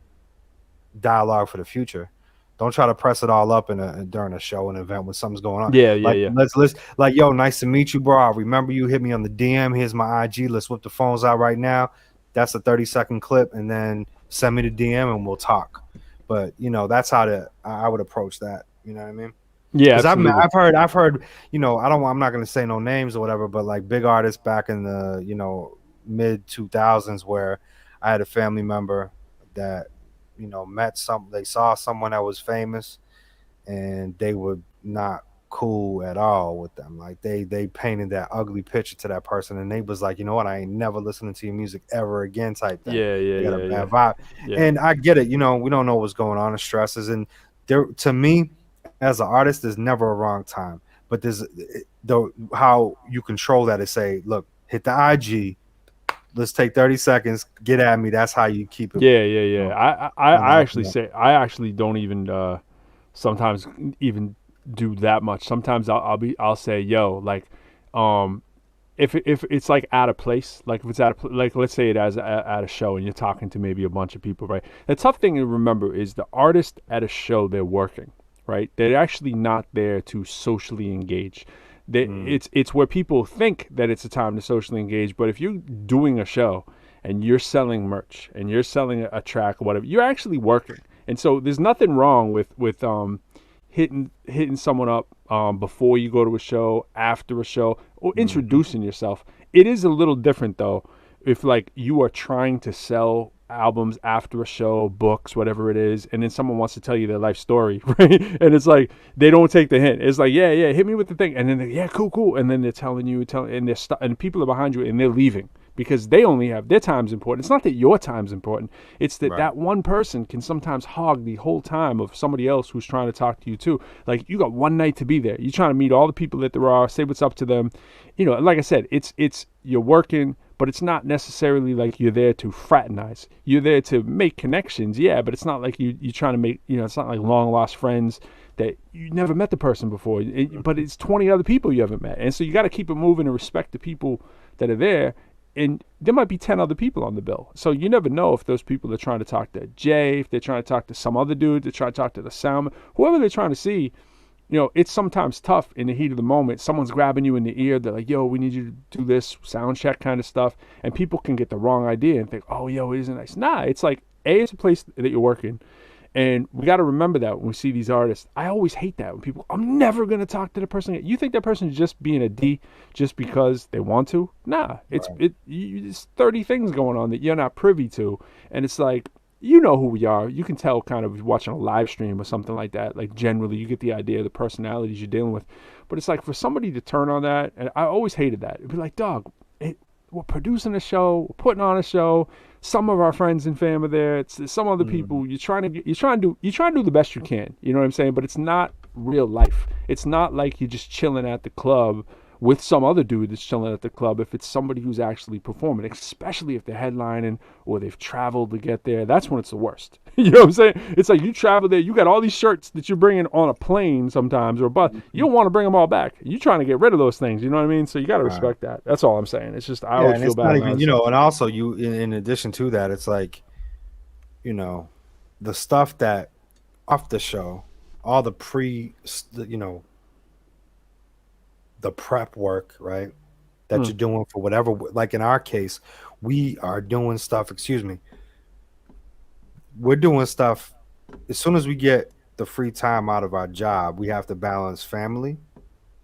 dialogue for the future. Don't try to press it all up during a show, an event when something's going on. Let's like, yo, nice to meet you, bro. I remember you hit me on the DM. Here's my IG. Let's whip the phones out right now. That's a 30-second clip, and then send me the DM and we'll talk. But that's how I would approach that. You know what I mean? Yeah, because I've heard. I'm not going to say no names or whatever, but like big artists back in the mid 2000s where I had a family member that, you know, they saw someone that was famous and they were not cool at all with them. Like they painted that ugly picture to that person, and they was like, you know what, I ain't never listening to your music ever again type thing. They got a bad vibe. And I get it, you know, we don't know what's going on, the stresses, and there, to me as an artist, there's never a wrong time, but there's how you control that is say, look, hit the IG, let's take 30 seconds, get at me. That's how you keep it. I actually don't even sometimes even do that much. Sometimes I'll say, yo, like, if it's like out of place, like if it's like let's say it as at a show and you're talking to maybe a bunch of people, right? The tough thing to remember is the artist at a show, they're working, right? They're actually not there to socially engage. It's where people think that it's a time to socially engage, but if you're doing a show and you're selling merch and you're selling a track or whatever, you're actually working. And so there's nothing wrong with hitting someone up before you go to a show, after a show, or introducing yourself. It is a little different though if like you are trying to sell albums after a show, books, whatever it is, and then someone wants to tell you their life story, right? And it's like they don't take the hint. It's like, yeah, hit me with the thing, and then cool, and then they're telling you, and and people are behind you, and they're leaving because they only have their time's important. It's not that your time's important. It's that that one person can sometimes hog the whole time of somebody else who's trying to talk to you too. Like you got one night to be there. You're trying to meet all the people that there are, say what's up to them. You know, like I said, it's you're working. But it's not necessarily like you're there to fraternize. You're there to make connections, yeah, but it's not like you're trying to make, you know, it's not like long lost friends that you never met the person before. But it's 20 other people you haven't met. And so you got to keep it moving and respect the people that are there. And there might be 10 other people on the bill. So you never know if those people are trying to talk to Jay, if they're trying to talk to some other dude, they're trying to talk to the sound, whoever they're trying to see. You know, it's sometimes tough in the heat of the moment. Someone's grabbing you in the ear. They're like, yo, we need you to do this sound check kind of stuff. And people can get the wrong idea and think, oh, yo, it isn't nice. Nah, it's like, it's a place that you're working. And we got to remember that when we see these artists. I always hate that when people, I'm never going to talk to the person. You think that person is just being a D just because they want to? Nah, it's 30 things going on that you're not privy to. And it's like, you know who we are. You can tell kind of watching a live stream or something like that. Like generally you get the idea of the personalities you're dealing with. But it's like for somebody to turn on that, and I always hated that. It'd be like, dog, we're producing a show, we're putting on a show. Some of our friends and fam are there. It's some other people. You're trying to do the best you can. You know what I'm saying? But it's not real life. It's not like you're just chilling at the club with some other dude that's chilling at the club. If it's somebody who's actually performing, especially if they're headlining or they've traveled to get there, that's when it's the worst. You know what I'm saying? It's like you travel there, you got all these shirts that you're bringing on a plane sometimes or a bus. You don't want to bring them all back. You're trying to get rid of those things. You know what I mean? So you got to respect that. That's all I'm saying. It's just I always feel bad. Even, you know, and also you, in addition to that, it's like, you know, the stuff that off the show, all the the prep work, right, that you're doing for whatever, like in our case, we are doing stuff, we're doing stuff as soon as we get the free time out of our job. We have to balance family.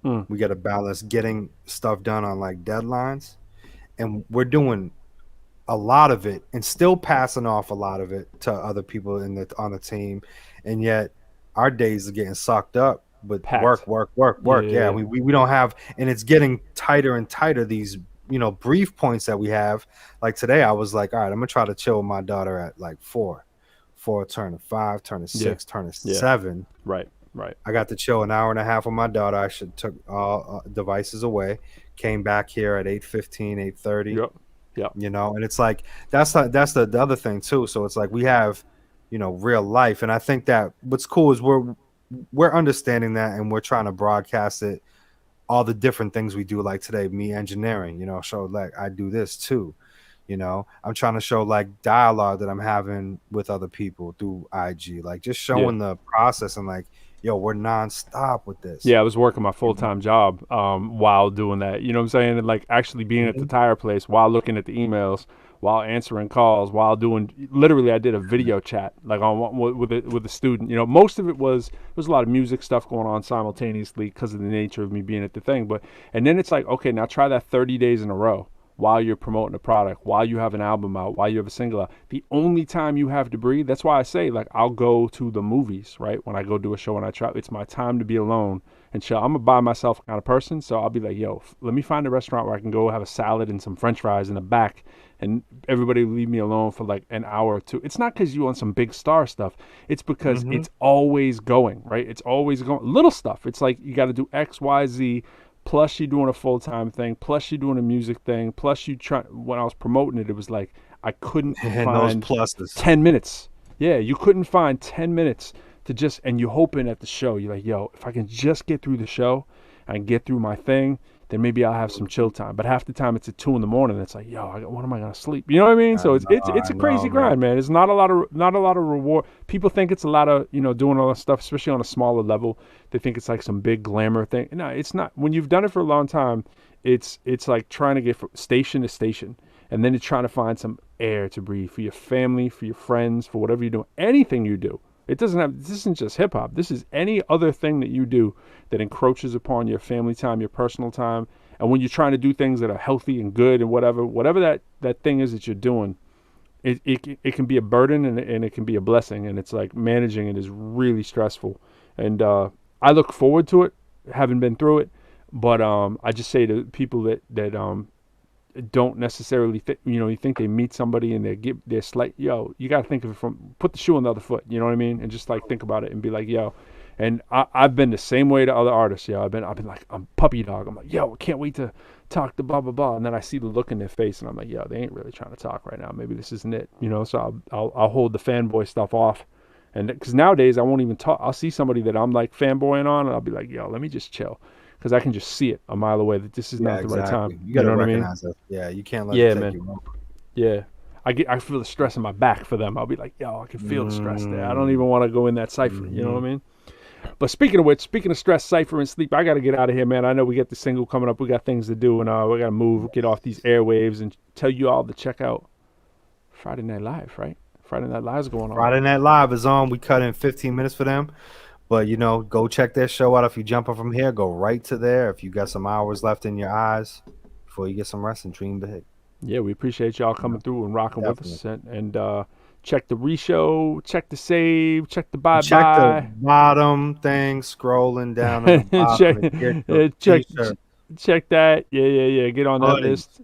We got to balance getting stuff done on like deadlines, and we're doing a lot of it and still passing off a lot of it to other people on the team, and yet our days are getting sucked up with work. Yeah. We don't have, and it's getting tighter and tighter, these, you know, brief points that we have. Like today I was like, all right, I'm gonna try to chill with my daughter at like 4 turn to 5 turn to 6 turn to 7. Right. I got to chill an hour and a half with my daughter. I took all devices away, came back here at 8:15 8:30. Yep. You know, and it's like that's the other thing too. So it's like we have, you know, real life, and I think that what's cool is we're understanding that, and we're trying to broadcast it, all the different things we do. Like today, me engineering, you know, show like I do this too. You know, I'm trying to show like dialogue that I'm having with other people through IG, like just showing the process and like, yo, we're nonstop with this. Yeah, I was working my full-time job while doing that. You know what I'm saying? And like actually being at the tire place while looking at the emails, while answering calls, while doing, literally I did a video chat like on with a student. You know, most of it was, there was a lot of music stuff going on simultaneously because of the nature of me being at the thing. And then it's like, okay, now try that 30 days in a row. while you're promoting a product, while you have an album out, while you have a single out. The only time you have to breathe, that's why I say, like, I'll go to the movies, right? When I go do a show and I travel, it's my time to be alone and chill. I'm a by myself kind of person, so I'll be like, yo, let me find a restaurant where I can go have a salad and some french fries in the back, and everybody leave me alone for like an hour or two. It's not because you want some big star stuff. It's because it's always going, right? It's always going. Little stuff. It's like you got to do X, Y, Z, plus you're doing a full-time thing, plus you're doing a music thing, plus you try. When I was promoting it, it was like I couldn't find those pluses. 10 minutes. Yeah, you couldn't find 10 minutes to just, and you're hoping at the show, you're like, yo, if I can just get through the show and get through my thing, then maybe I'll have some chill time. But half the time it's at 2 a.m. It's like, yo, when am I gonna sleep? You know what I mean? So it's a crazy grind, man. It's not a lot of reward. People think it's a lot of, doing all that stuff, especially on a smaller level. They think it's like some big glamour thing. No, it's not. When you've done it for a long time, it's like trying to get from station to station, and then you're trying to find some air to breathe for your family, for your friends, for whatever you're doing, anything you do. This isn't just hip hop. This is any other thing that you do that encroaches upon your family time, your personal time. And when you're trying to do things that are healthy and good and whatever that thing is that you're doing, it can be a burden and it can be a blessing. And it's like managing it is really stressful. And I look forward to it, having been through it. But I just say to people that don't necessarily you think they meet somebody and they're slight, yo, you got to think of it put the shoe on the other foot, you know what I mean? And just like think about it and be like, yo. And I've been the same way to other artists, yo. I've been like, I'm puppy dog. I'm like, yo, I can't wait to talk to blah blah blah. And then I see the look in their face and I'm like, yo, they ain't really trying to talk right now. Maybe this isn't it, So I'll hold the fanboy stuff off, and because nowadays I won't even talk. I'll see somebody that I'm like fanboying on and I'll be like, yo, let me just chill. Because I can just see it a mile away that this is not the right time. You gotta know recognize it. Yeah, you can't let it take you over. Yeah. I feel the stress in my back for them. I'll be like, yo, I can feel the stress there. I don't even want to go in that cipher. You know what I mean? But speaking of which, speaking of stress, cipher, and sleep, I got to get out of here, man. I know we got the single coming up. We got things to do, and we got to move, get off these airwaves, and tell you all to check out Friday Night Live, right? Friday Night Live is going on. Friday Night Live is on. We cut in 15 minutes for them. But, go check their show out. If you jump up from here, go right to there. If you got some hours left in your eyes before you get some rest and dream big. Yeah, we appreciate y'all coming through and rocking with us. And check the re-show, check the save, check the bye-bye. Check the bottom thing scrolling down at the bottom. Check that. Yeah. Get on that list.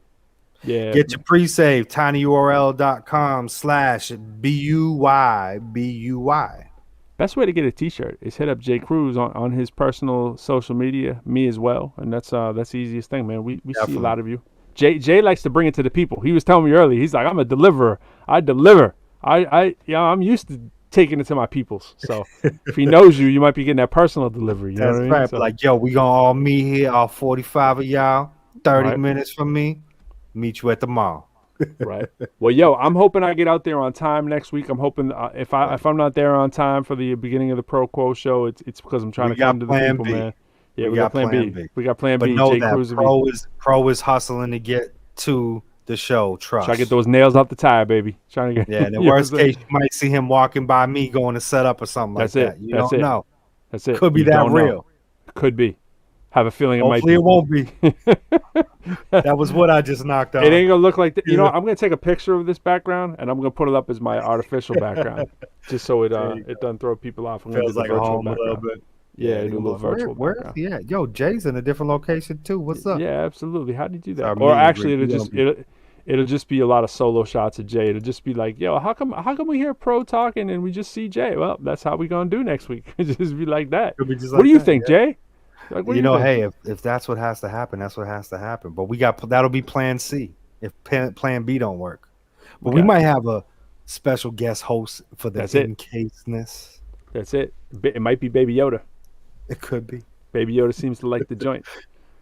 Yeah. Get your pre-save, tinyurl.com/buy. Best way to get a t-shirt is hit up Jay Cruz on his personal social media, me as well. And that's the easiest thing, man. We see a lot of you. Jay likes to bring it to the people. He was telling me earlier, he's like, I'm a deliverer. I deliver. I'm used to taking it to my peoples. So if he knows you might be getting that personal delivery. You know what I mean? Right. So, like, yo, we gonna all meet here, all 45 of y'all, 30 minutes from me. Meet you at the mall. Right. Well, yo, I'm hoping I get out there on time next week. I'm hoping if I'm not there on time for the beginning of the ProQuo show, it's because I'm trying to come to the people, man. Yeah, we got plan B. We got plan B. But know Jay that Cruz Pro is hustling to get to the show. Trust. Try to get those nails out the tire, baby. Trying to get. Yeah. In the worst case, you might see him walking by me going to set up or something like that. You don't know. That's it. Could be that real. Could be. Have a feeling it might be. Hopefully it won't be. That was what I just knocked out. It ain't gonna look like that. You know, I'm gonna take a picture of this background and I'm gonna put it up as my artificial background, just so it doesn't throw people off. Feels like a home a little bit. Yeah, do a little virtual background. Yeah, yo, Jay's in a different location too. What's up? Yeah, absolutely. How do you do that? Or actually, it'll just be a lot of solo shots of Jay. It'll just be like, yo, how come we hear Pro talking and we just see Jay? Well, that's how we gonna do next week. Just be like that. What do you think, Jay? Like, hey, if that's what has to happen, that's what has to happen. But that'll be plan C if plan B don't work. But we might have a special guest host for the in-caseness. That's it. It might be Baby Yoda. It could be. Baby Yoda seems to like the joint.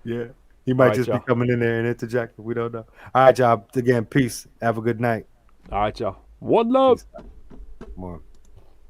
Yeah. He might be coming in there and interjecting. We don't know. All right, y'all. Again, peace. Have a good night. All right, y'all. One love. More.